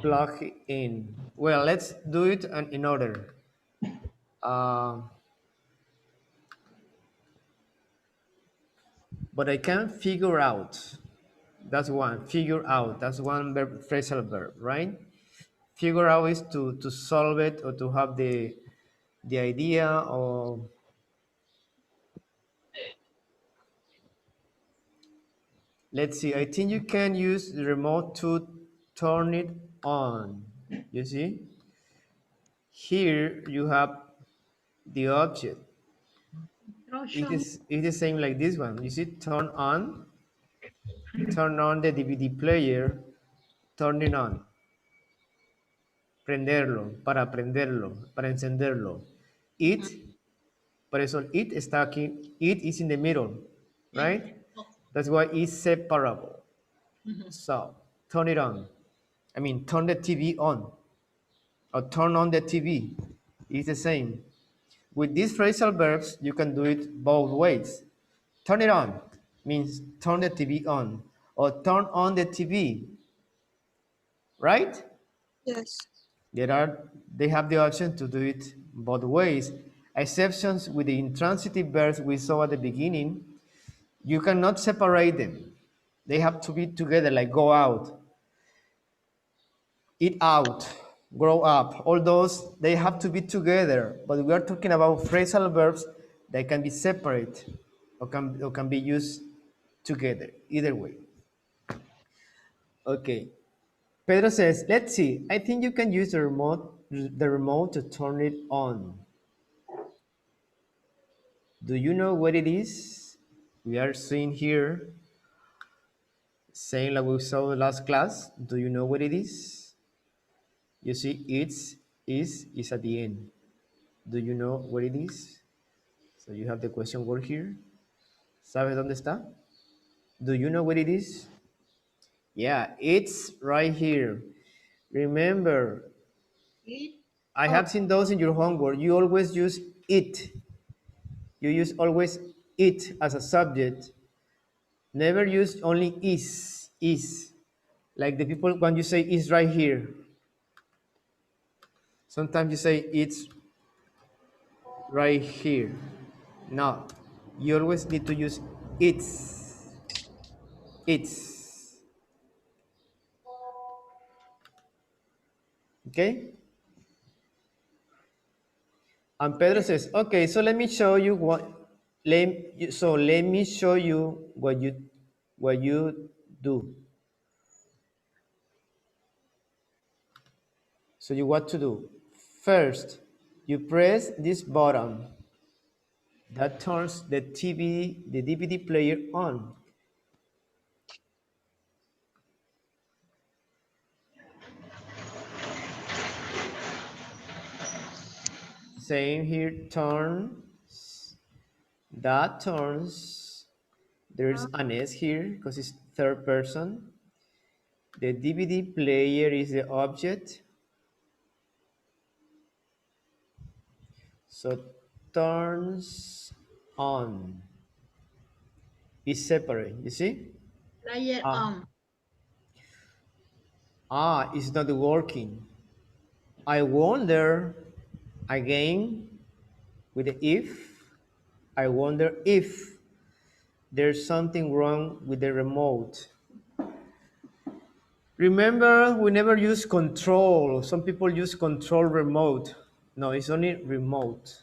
plug in. Well, let's do it in order. Uh, but I can figure out. That's one. Figure out. That's one verb, phrasal verb, right? Figure out is to solve it or to have the idea or let's see. I think you can use the remote to turn it on. You see? Here you have the object. It is the same like this one. You see, turn on the DVD player, turn it on. Prenderlo, para encenderlo. Por eso it está aquí, it is in the middle, right? That's why it's separable. So, turn it on. I mean, turn the TV on or turn on the TV. It's the same. With these phrasal verbs, you can do it both ways. Turn it on means turn the TV on or turn on the TV, right? Yes. They have the option to do it both ways. Exceptions with the intransitive verbs we saw at the beginning, you cannot separate them. They have to be together, like go out, eat out, grow up. All those, they have to be together. But we are talking about phrasal verbs that can be separate or can be used together, either way. Okay. Pedro says, let's see. I think you can use the remote to turn it on. Do you know what it is? We are seeing here, saying like we saw last class. Do you know what it is? You see, is at the end. Do you know what it is? So you have the question word here. ¿Sabes dónde está? Do you know what it is? Yeah, it's right here. Remember, I have seen those in your homework. You always use it. You use always it as a subject. Never use only is. Like the people when you say is right here. Sometimes you say it's right here. No, you always need to use it's. It's. Okay? And Pedro says, okay, so let me show you what let me show you what you do. So you what to do? First, you press this button that turns the DVD player on. Same here, turns. That turns. There's an S here because it's third person. The DVD player is the object. So turns on is separate, you see? Player on. It's not working. I wonder again with the if. I wonder if there's something wrong with the remote. Remember, we never use control. Some people use control remote. No, it's only remote.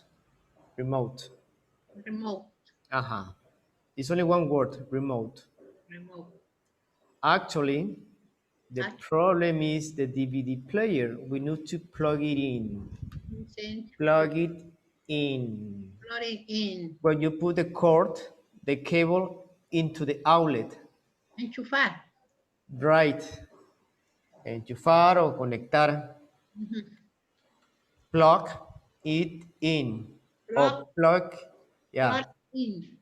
Remote. Remote. It's only one word, remote. Remote. Actually, the problem is the DVD player. We need to plug it in. Plug it in. Plug it in. When you put the cord, the cable into the outlet. Enchufar. Right. Enchufar o conectar. Plug it in. Or plug, yeah. Plug in.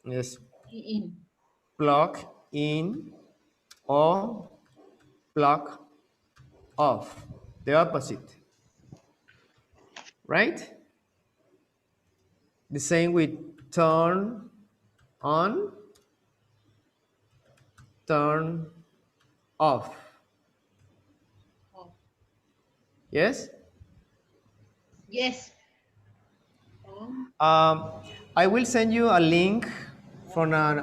Yes. In. Plug in or plug off. The opposite. Right? The same with turn on, turn off. Yes? Yes. I will send you a link from an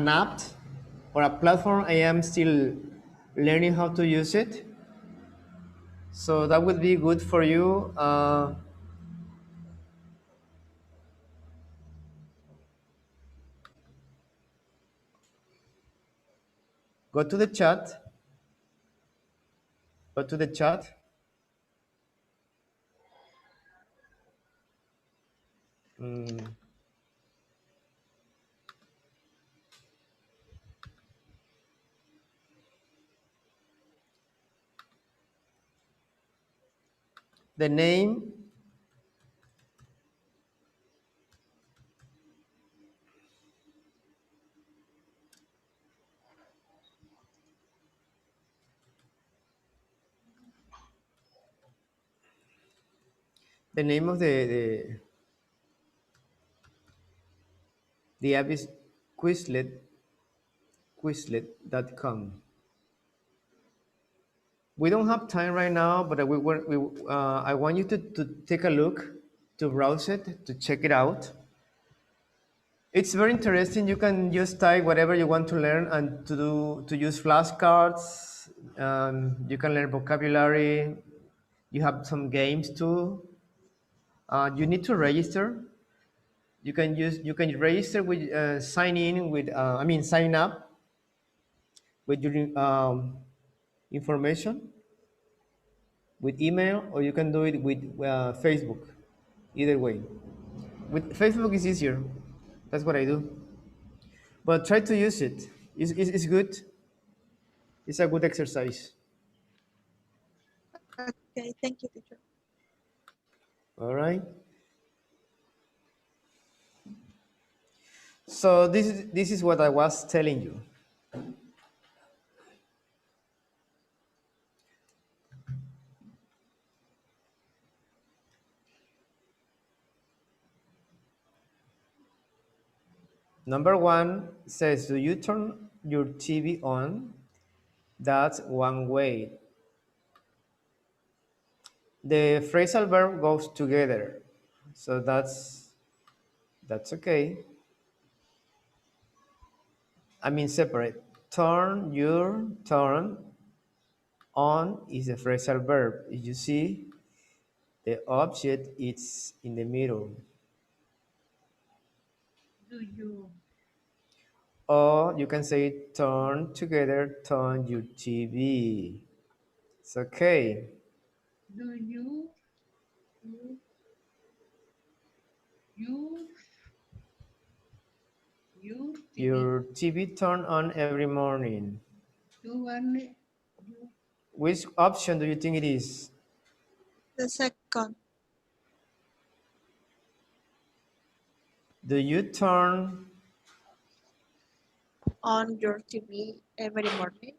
app or a platform. I am still learning how to use it. So that would be good for you. Go to the chat. Go to the chat. Mm, the name. The name of the app is Quizlet. Quizlet.com. We don't have time right now, but I want you to take a look, to browse it, to check it out. It's very interesting. You can just type whatever you want to learn and to use flashcards. You can learn vocabulary. You have some games too. You need to register. You can register with sign up with your information with email, or you can do it with Facebook. Either way, with Facebook is easier. That's what I do. But try to use it. It's good. It's a good exercise. Okay, thank you, teacher. All right. So this is what I was telling you. Number one says, do you turn your TV on? That's one way. The phrasal verb goes together, so that's okay. I mean separate. Turn on is a phrasal verb. If you see, the object is in the middle. Do you Or you can say turn together, turn your TV. It's okay. do you use TV? Your TV turn on every morning. Do one you Which option do you think it is? The second. Do you turn On your TV every morning.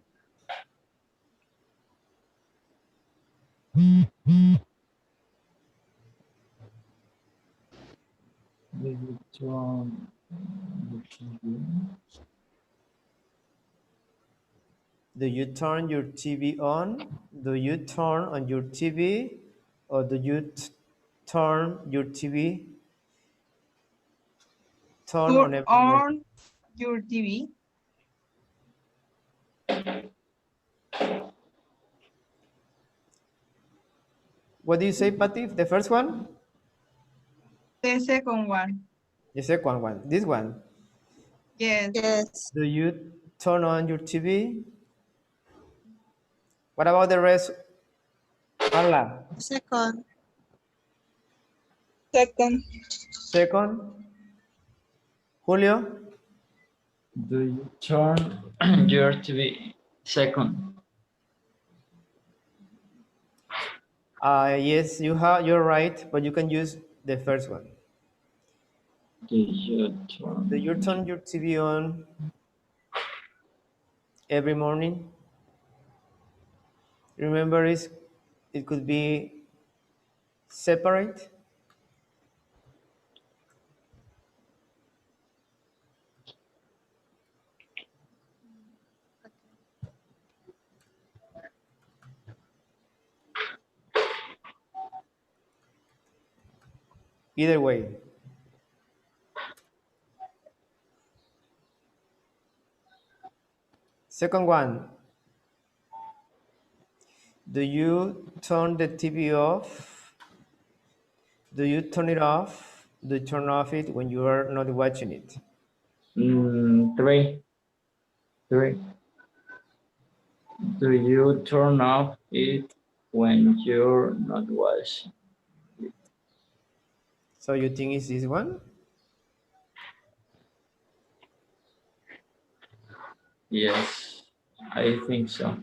Do you turn your TV on? Do you turn on your TV? Or do you turn your TV turn Turn on every morning? on your TV. What do you say, Patty? The first one? The second one. The second one. This one. Yes. Yes. Do you turn on your TV? What about the rest? Carla? Second. Second. Second? Julio? Do you turn your TV? Second. Yes, you're right, but you can use the first one. Do you Do you turn? turn your TV on every morning? Remember, it could be separate. Either way. Second one. Do you turn the TV off? Do you turn it off? Do you turn off it when you are not watching it? Three. Do you turn off it when you're not watching? So you think it's this one? Yes, I think so.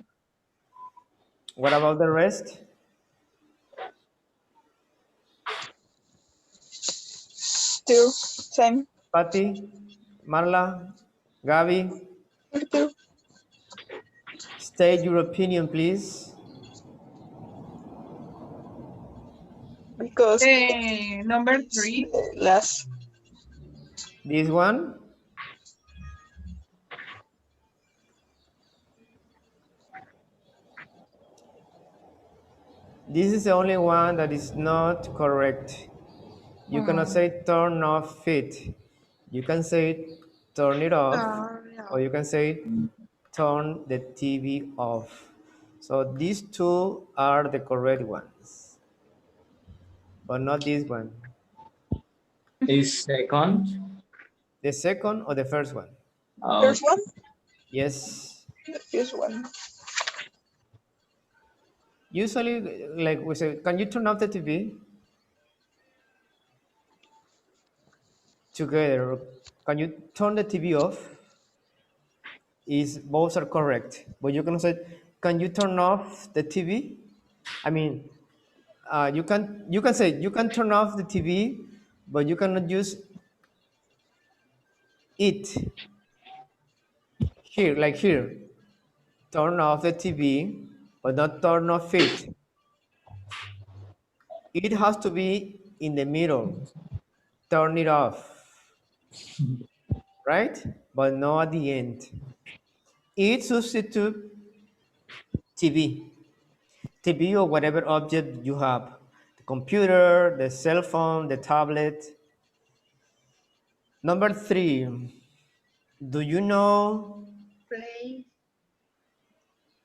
What about the rest? Still same. Patty, Marla, Gabi, Still. state your opinion, please. Because Number 3. last. This one? This is the only one that is not correct. You cannot say turn off it. You can say turn it off, or you can say turn the TV off. So these two are the correct ones, but not this one. Is second? The second or the first one? First one? Yes. The first one. Usually, like we say, can you turn off the TV? Together, can you turn the TV off? Is both are correct, but you can say, can you turn off the TV? I mean, you can say you can turn off the TV, but you cannot use it here, like here. Turn off the TV, but not turn off it. It has to be in the middle. Turn it off, right? But not at the end. It substitute TV. TV or whatever object you have. The computer, the cell phone, the tablet. Number 3. Do you know Play.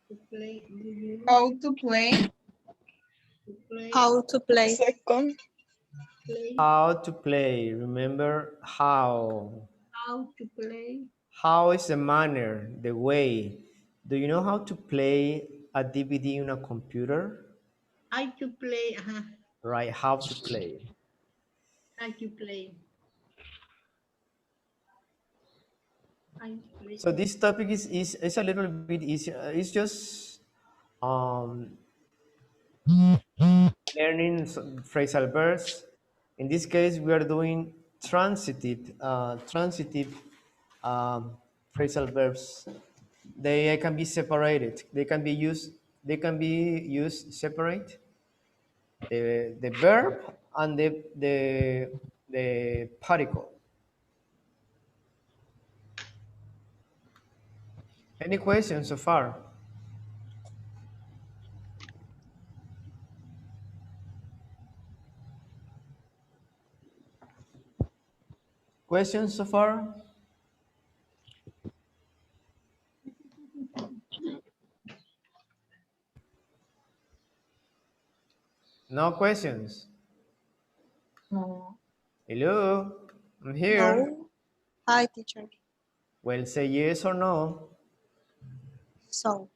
To play. Do you How to play? to play? How to play. Second. Play. how to play? Remember how. How to play? How is the manner, the way. Do you know how to play a DVD on a computer? I to play. Right, how to play. I to play. I play. So this topic is a little bit easier. It's just um, learning phrasal verbs. In this case, we are doing transitive um, phrasal verbs. They can be separated. They can be used. They can be used separate. The verb and the particle. Any questions so far? Questions so far? No questions. No. Hello, I'm here. No. Hi, teacher. Well, say yes or no. So,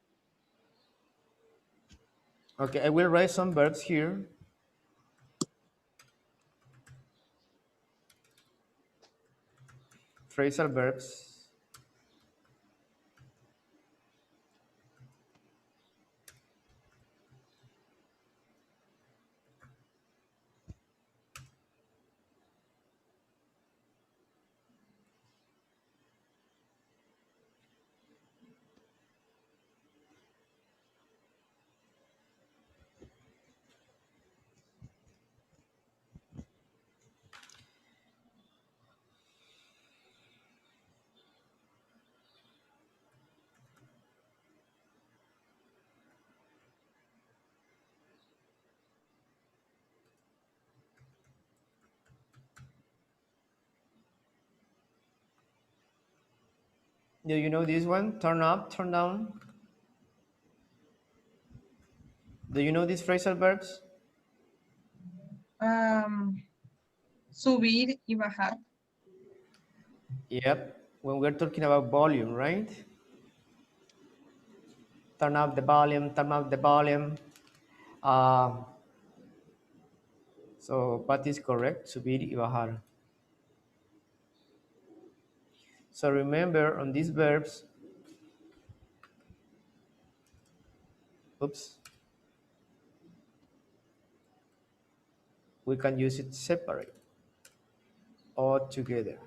Okay, I will write some verbs here. Phrasal verbs. Do you know this one? Turn up, turn down. Do you know these phrasal verbs? Subir y bajar. Yep. When we're talking about volume, right? Turn up the volume, turn up the volume. Uh, so what is correct? Subir y bajar. So remember on these verbs, oops, we can use it separate or together.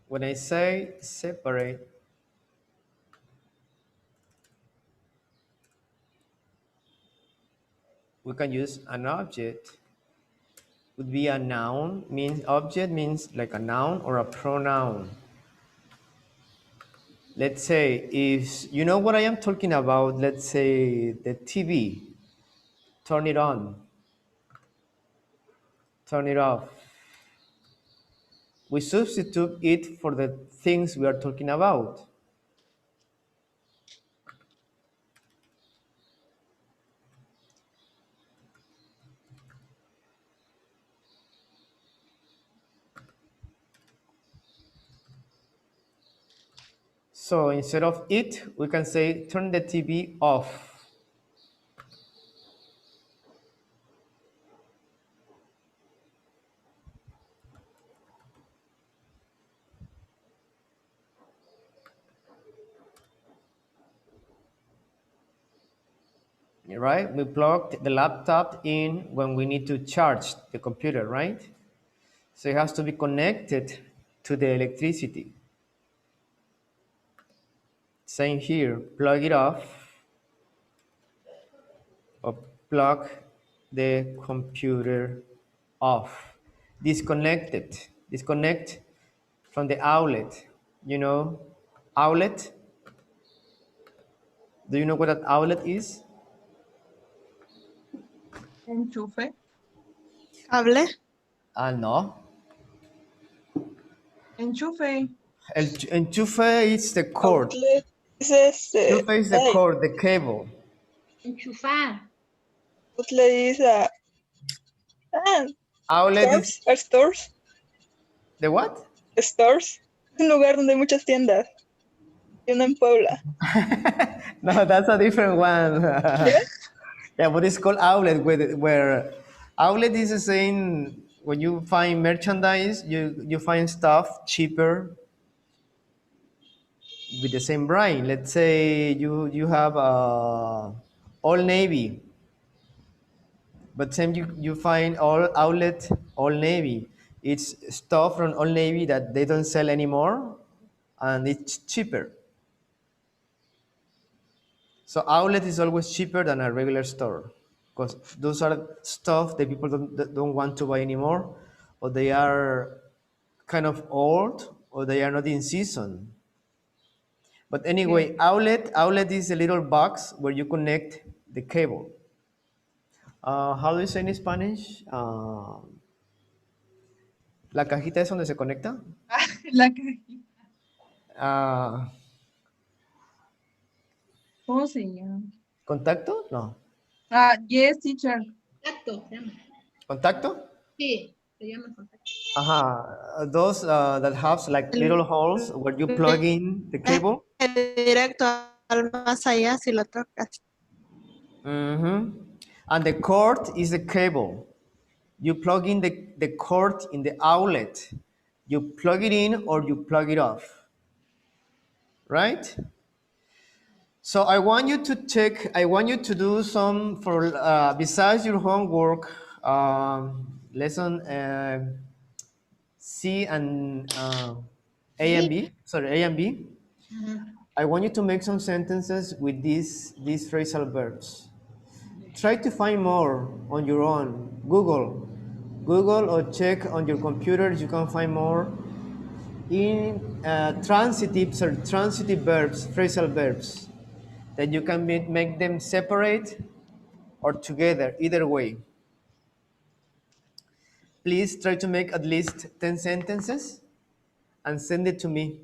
When I say separate, we can use an object. Would be a noun, means object means like a noun or a pronoun. Let's say if you know what I am talking about, let's say the TV, turn it on, turn it off. We substitute it for the things we are talking about. So instead of it, we can say turn the TV off. Right? We plugged the laptop in when we need to charge the computer, right? So it has to be connected to the electricity. Same here, plug it off or plug the computer off. Disconnected, disconnect from the outlet. You know, outlet? Do you know what an outlet is? Enchufe. Cable. No. Enchufe. Enchufe is the cord. Outlet is este. Enchufe is the Ay, cord, the cable. Enchufar. outlet is a Outlet is stores. Are stores? the what? Stores. Es un lugar donde hay muchas tiendas. Y una en Puebla. No, that's a different one. ¿Ya? Yeah, but it's called outlet, where outlet is the same. When you find merchandise, you find stuff cheaper with the same brand. Let's say you have Old Navy, but same you find all outlet Old Navy. It's stuff from Old Navy that they don't sell anymore, and it's cheaper. So outlet is always cheaper than a regular store because those are stuff that people don't want to buy anymore, or they are kind of old, or they are not in season. But anyway, outlet is a little box where you connect the cable. How do you say in Spanish? La cajita es donde se conecta. La cajita. Uh, ¿Cómo se llama? ¿Contacto? No. Yes, teacher. Contacto, se llama. ¿Contacto? Sí, se llama contacto. Those that have like little holes where you plug in the cable. Directo al más allá si lo tocas. And the cord is the cable. You plug in the cord in the outlet. You plug it in or you plug it off. Right? So I want you to do some for, besides your homework, lesson C and A and B, sorry, A and B. I want you to make some sentences with these phrasal verbs. Try to find more on your own. Google or check on your computer. You can find more in transitive verbs, phrasal verbs, that you can make them separate or together, either way. please try to make at least 10 sentences and send it to me.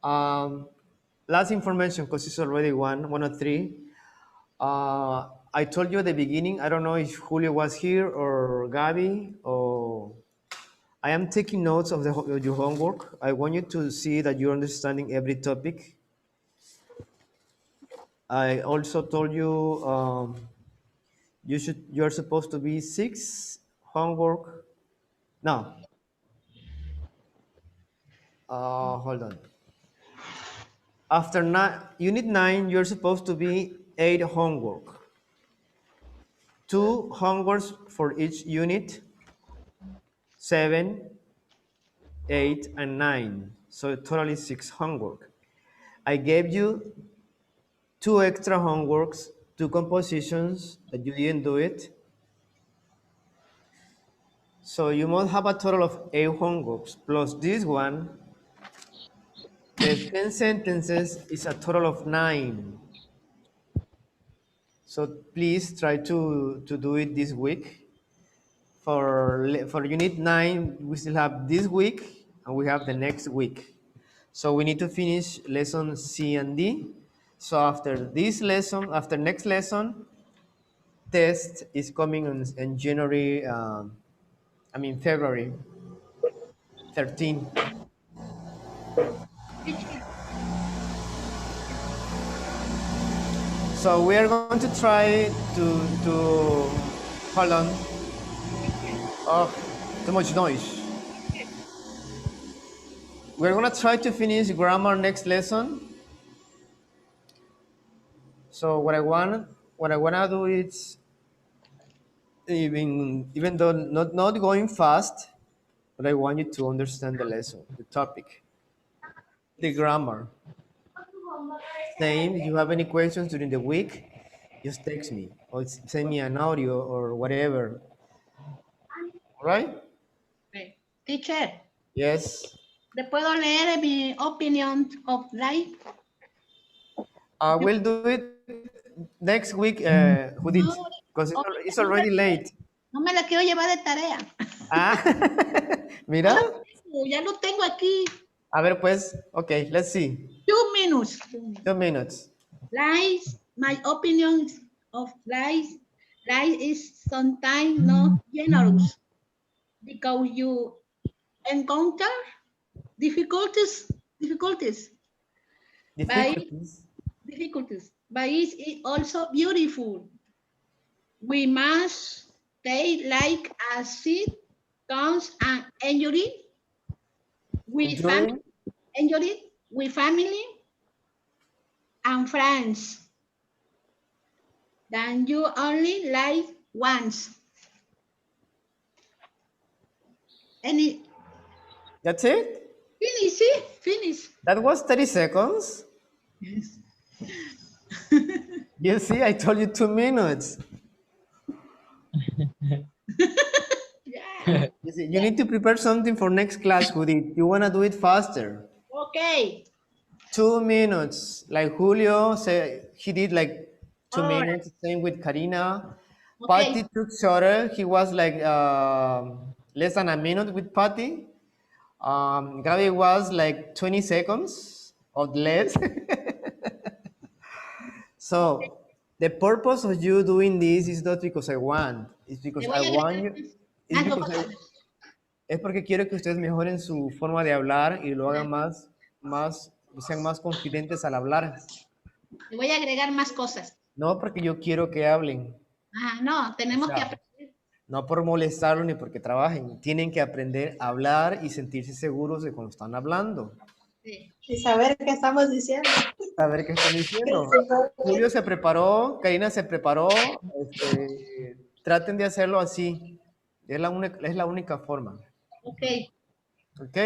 Last information, because it's already 1:03. I told you at the beginning, I don't know if Julio was here or Gabi, or I am taking notes of your homework. I want you to see that you're understanding every topic. I also told you you're supposed to be 6 homework. No. Hold on. After unit 9, you're supposed to be 8 homework. 2 homeworks for each unit, 7, 8, and 9. So totally 6 homework. I gave you 2 extra homeworks, 2 compositions that you didn't do it. So you must have a total of 8 homeworks plus this one. The 10 sentences is a total of 9. So please try to do it this week. For unit 9, we still have this week and we have the next week. So we need to finish lesson C and D. So after this lesson, after next lesson, test is coming in January, February 13. So we are going to try to hold on. Oh, too much noise. We're gonna try to finish grammar next lesson. So what I wanna do is even though not going fast, but I want you to understand the lesson, the topic, the grammar. Same. If you have any questions during the week, just text me or send me an audio or whatever. All right? Teacher, Yes. ¿le puedo leer mi opinion of life? We'll do it next week, Judith, because it's already late. No me la quiero llevar de tarea. Ah, mira. Ya lo tengo aquí. A ver, pues, okay, let's see. 2 minutes. 2 minutes. Lies, my opinion of lies is sometimes not generous because you encounter difficulties. But it's also beautiful. We must stay like a seed comes and enjoy it with family and friends. Then you only live once. That's it? Finish. That was 30 seconds? Yes. You see, I told you 2 minutes. Yeah. You see, you need to prepare something for next class, Judith. You want to do it faster. Okay. 2 minutes. Like Julio said, he did like 2 All minutes. Same with Karina. Okay. Patty took shorter. He was like less than a minute with Patty. Gabi was like 20 seconds or less. So the purpose of you doing this is not because I want. It's because I want you. It's because es porque quiero que ustedes mejoren su forma de hablar y lo hagan sean más confidentes al hablar. Le voy a agregar más cosas. No porque yo quiero que hablen. No, tenemos que aprender. No por molestarlos ni porque trabajen. Tienen que aprender a hablar y sentirse seguros de cuando están hablando. Sí. Y saber qué estamos diciendo. Saber qué están diciendo. Julio se preparó, Karina se preparó. Traten de hacerlo así. Es la única forma. Ok. ¿Ok?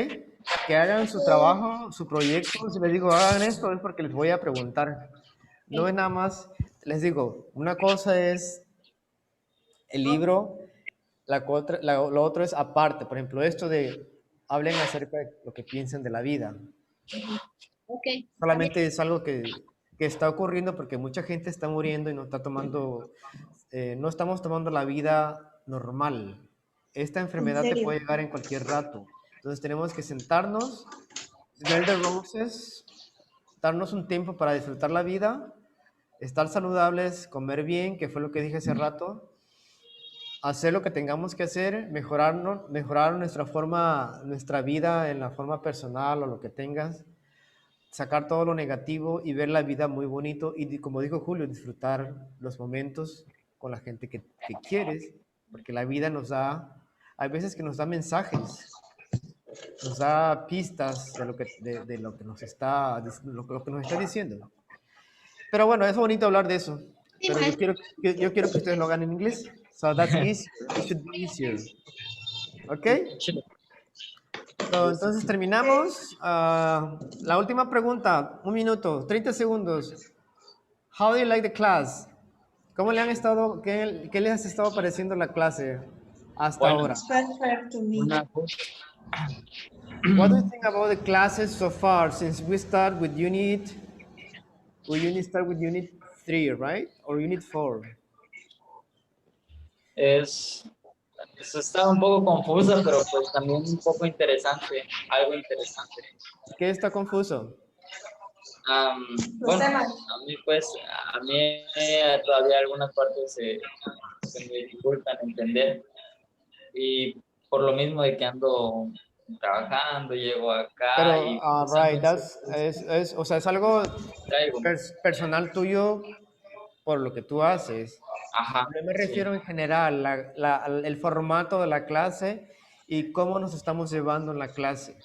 Que hagan su trabajo, su proyecto. Si les digo, hagan esto, es porque les voy a preguntar. No es nada más, les digo, una cosa es el libro, lo otro es aparte. Por ejemplo, esto de hablen acerca de lo que piensan de la vida. Ok. Solamente es algo que está ocurriendo porque mucha gente está muriendo y no está tomando, no estamos tomando la vida normal. esta enfermedad te serio? puede llegar en cualquier rato. Entonces tenemos que sentarnos, smell the roses, darnos un tiempo para disfrutar la vida, estar saludables, comer bien, que fue lo que dije hace rato, hacer lo que tengamos que hacer, mejorar nuestra forma, nuestra vida en la forma personal o lo que tengas, sacar todo lo negativo y ver la vida muy bonito y como dijo Julio, disfrutar los momentos con la gente que quieres, porque la vida nos da, hay veces que nos da mensajes, nos da pistas de lo que nos está, lo que nos está diciendo. Pero bueno, es bonito hablar de eso, Sí, pero maestro. yo quiero que ustedes lo hagan en inglés. So that's easier. It should be easier. ¿Ok? So, entonces terminamos. La última pregunta, 1 minuto, 30 segundos. How do you like the class? ¿Cómo le han estado, qué les ha estado pareciendo la clase hasta Bueno, ahora? It's perfect to me. una What do you think about the classes so far since we start with unit, start with unit 3, right? Or unit 4? está un poco confusa, pero pues también un poco interesante, algo interesante. ¿Qué está confuso? Los Bueno, temas. a mí todavía algunas partes se me dificultan entender y por lo mismo de que ando trabajando, llego acá Pero, y pues a right, veces o sea, es algo traigo. personal tuyo por lo que tú haces. Ajá, Yo me sí. refiero en general, el formato de la clase y cómo nos estamos llevando en la clase.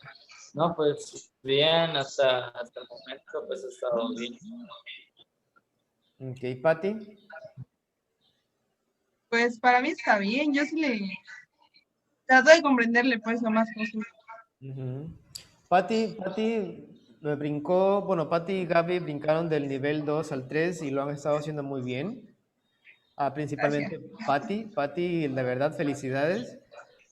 No, pues bien, hasta el momento pues ha estado bien. Ok, Patti. Pues para mí está bien, yo sí le trato de comprenderle pues lo más posible. Patti me brincó, bueno, Patti y Gaby brincaron del nivel 2 al 3 y lo han estado haciendo muy bien. Principalmente Patti, de verdad, felicidades,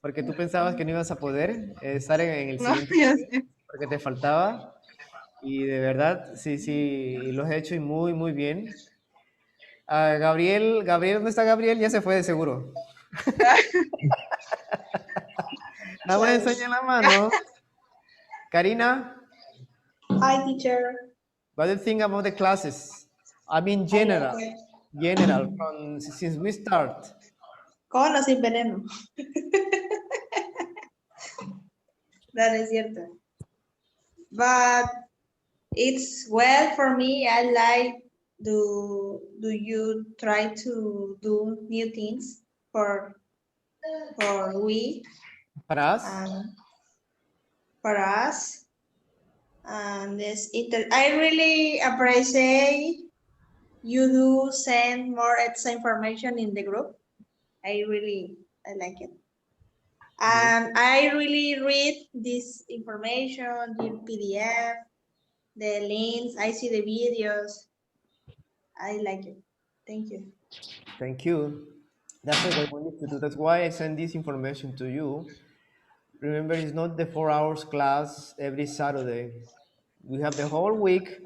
porque tú pensabas que no ibas a poder estar en el No, siguiente ya nivel, sé. porque te faltaba, y de verdad, sí, lo has hecho y muy, muy bien. Gabriel, ¿dónde está Gabriel? Ya se fue de seguro. Nada más enseña la mano. Karina, Hi, teacher. what do you think about the classes? I mean, I like general, it. since we start. Con o sin veneno. That is cierto. But it's well for me. I like do you try to do new things for we Para us? for us and I really appreciate you do send more extra information in the group. I like it. And I really read this information, the PDF, the links, I see the videos. I like it. Thank you. Thank you. That's what we need to do. That's why I send this information to you. Remember, it's not the 4 hours class every Saturday. We have the whole week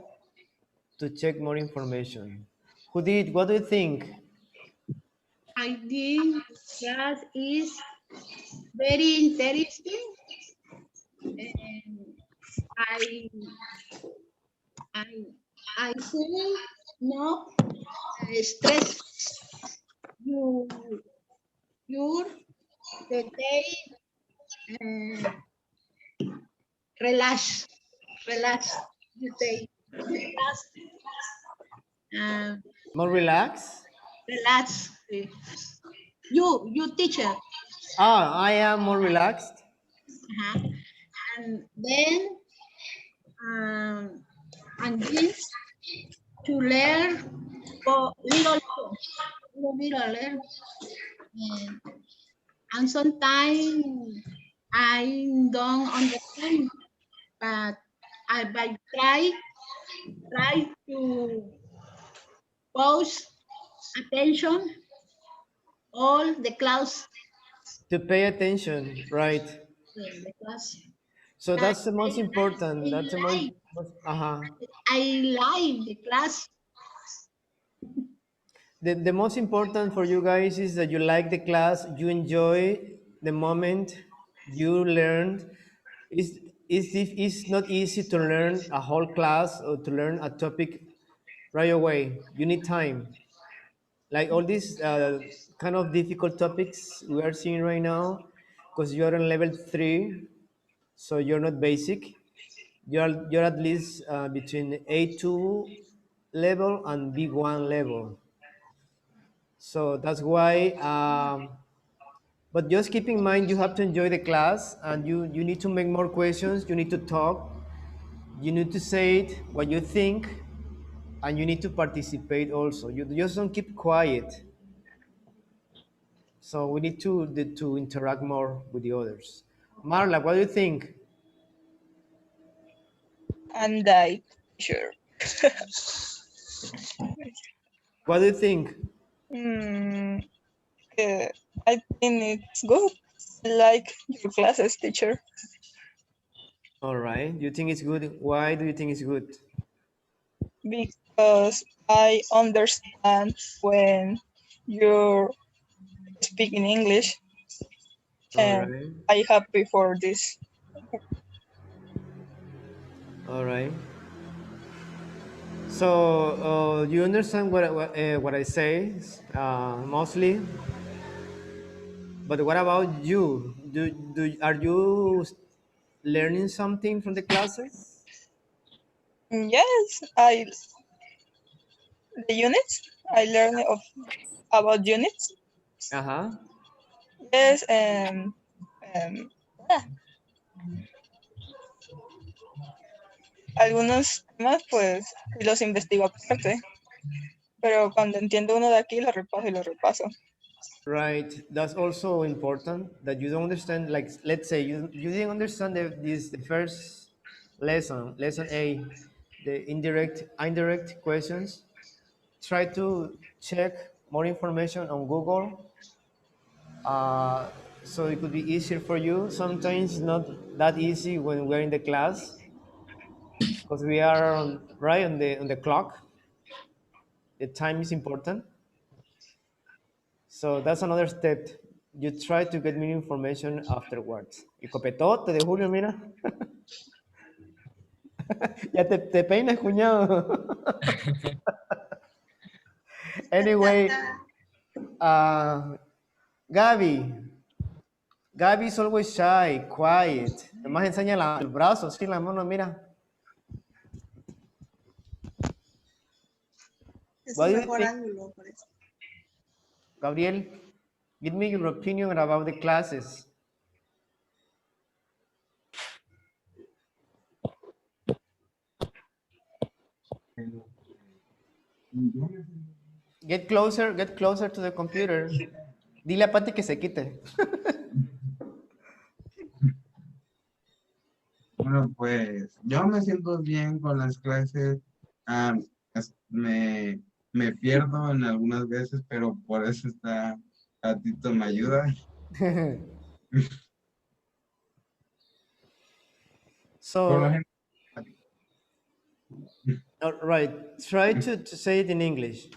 to check more information. Judith, what do you think? I think class is very interesting. And I I I think no stress you your the day relax you day relax More relaxed? relax you teacher I am more relaxed. and then and this to learn for little learn and sometimes I don't understand, but I try to pause attention all the class To pay attention, right? in the class. So But that's the most important. That's the most, like uh-huh. I like the class. The most important for you guys is that you like the class, you enjoy the moment you learned, it's not easy to learn a whole class or to learn a topic right away. You need time. Like all these kind of difficult topics we are seeing right now, because you're on level 3, so you're not basic. You're at least between A2 level and B1 level. So that's why. But just keep in mind, you have to enjoy the class, and you need to make more questions. You need to talk. You need to say it what you think, and you need to participate also. You just don't keep quiet. So we need to interact more with the others. Marla, what do you think? And I, sure. What do you think? Hmm, I think it's good. Like your classes, teacher. All right. You think it's good? Why do you think it's good? Because I understand when you're speaking English, All and right. I happy for this. All right. So you understand what I say mostly, but what about you? Are you learning something from the classes? Yes, I the units I learned about units. Uh huh. Yes, and ah, algunos temas pues sí los investigo aparte, pero cuando entiendo uno de aquí lo repaso y lo repaso. Right. That's also important that you don't understand. Like, let's say you didn't understand the first lesson A, the indirect questions. Try to check more information on Google, so it could be easier for you. Sometimes not that easy when we're in the class because we are right on the clock. The time is important. So that's another step. You try to get more information afterwards. El copetote de Julio, mira. Ya te peinas, cuñado. Anyway, Gaby. Gaby is always shy, quiet. Además enseña el brazo, sí, la mano, mira. Es What un do you mejor think, ángulo por eso. Gabriel? Give me your opinion about the classes. Get closer to the computer. Dile a Pati que se quite. Bueno, pues yo me siento bien con las clases. ah, me pierdo en algunas veces, pero por eso está Tatito me ayuda. Por lo So, general, all right, try to say it in English.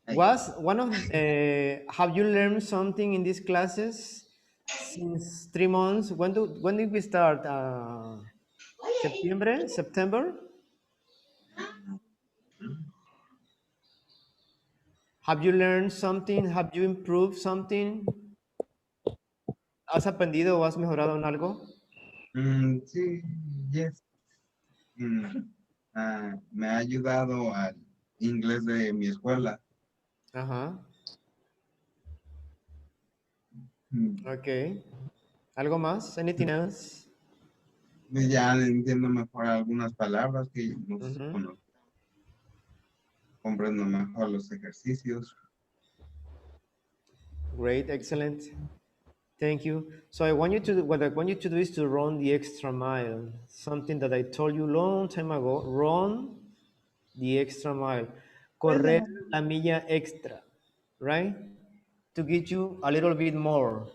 Was one of have you learned something in these classes since 3 months? When did we start? September? Have you learned something? Have you improved something? ¿Has aprendido o has mejorado en algo? sí, yes. Me ha ayudado al inglés de mi escuela. Ajá. Mm, Ok. ¿Algo más? Anything else? Ya entiendo mejor algunas palabras que no Mhm. conozco. Comprendo mejor los ejercicios. Great, excellent. Thank you. So I want you to what I want you to do is to run the extra mile. Something that I told you long time ago. Run the extra mile. Correr la milla extra, right? To get you a little bit more.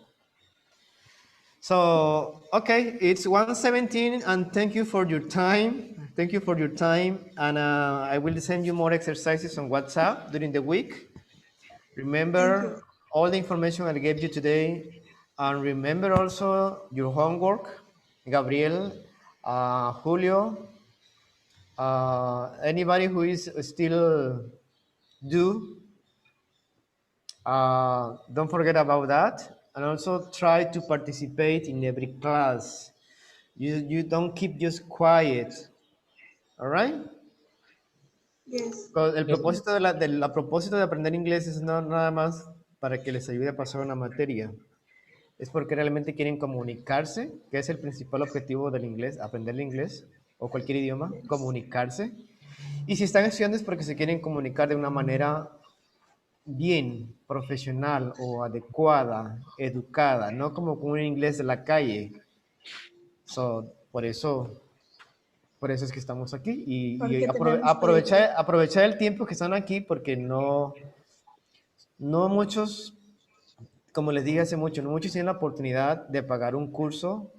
So, okay, it's 1:17, and thank you for your time. Thank you for your time. And I will send you more exercises on WhatsApp during the week. Thank Remember you. all the information I gave you today And remember also your homework, Gabriel, Julio, anybody who is still due, don't forget about that. And also try to participate in every class. You don't keep just quiet, all right? Yes. El propósito a propósito de aprender inglés es no nada más para que les ayude a pasar una materia. Es porque realmente quieren comunicarse, que es el principal objetivo del inglés, aprender el inglés o cualquier idioma, comunicarse. Y si están estudiando es porque se quieren comunicar de una manera bien, profesional o adecuada, educada, no como con un inglés de la calle. Por eso es que estamos aquí y Porque tenemos proyectos. aprovechar el tiempo que están aquí porque no muchos, como les dije hace mucho, no muchos tienen la oportunidad de pagar un curso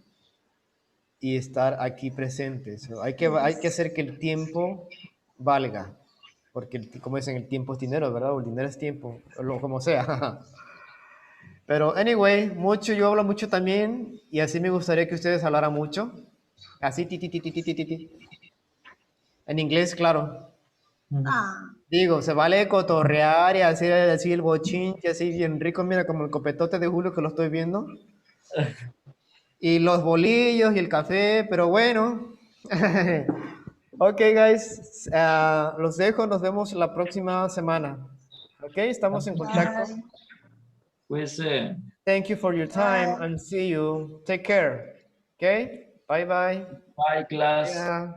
y estar aquí presentes. Hay que hacer que el tiempo valga, porque como dicen, el tiempo es dinero, ¿verdad? O el dinero es tiempo, o como sea. Pero anyway, yo hablo mucho también y así me gustaría que ustedes hablaran mucho. Así, en inglés, claro. Ah, Digo, se vale cotorrear y hacer así el bochinche, así bien rico, mira, como el copetote de Julio que lo estoy viendo. Y los bolillos y el café, pero bueno. Ok, guys, los dejo, nos vemos la próxima semana. Ok, estamos en contacto. bye. Pues, Thank you for your time Bye. and see you. Take care. Okay, bye bye. bye, class. Yeah.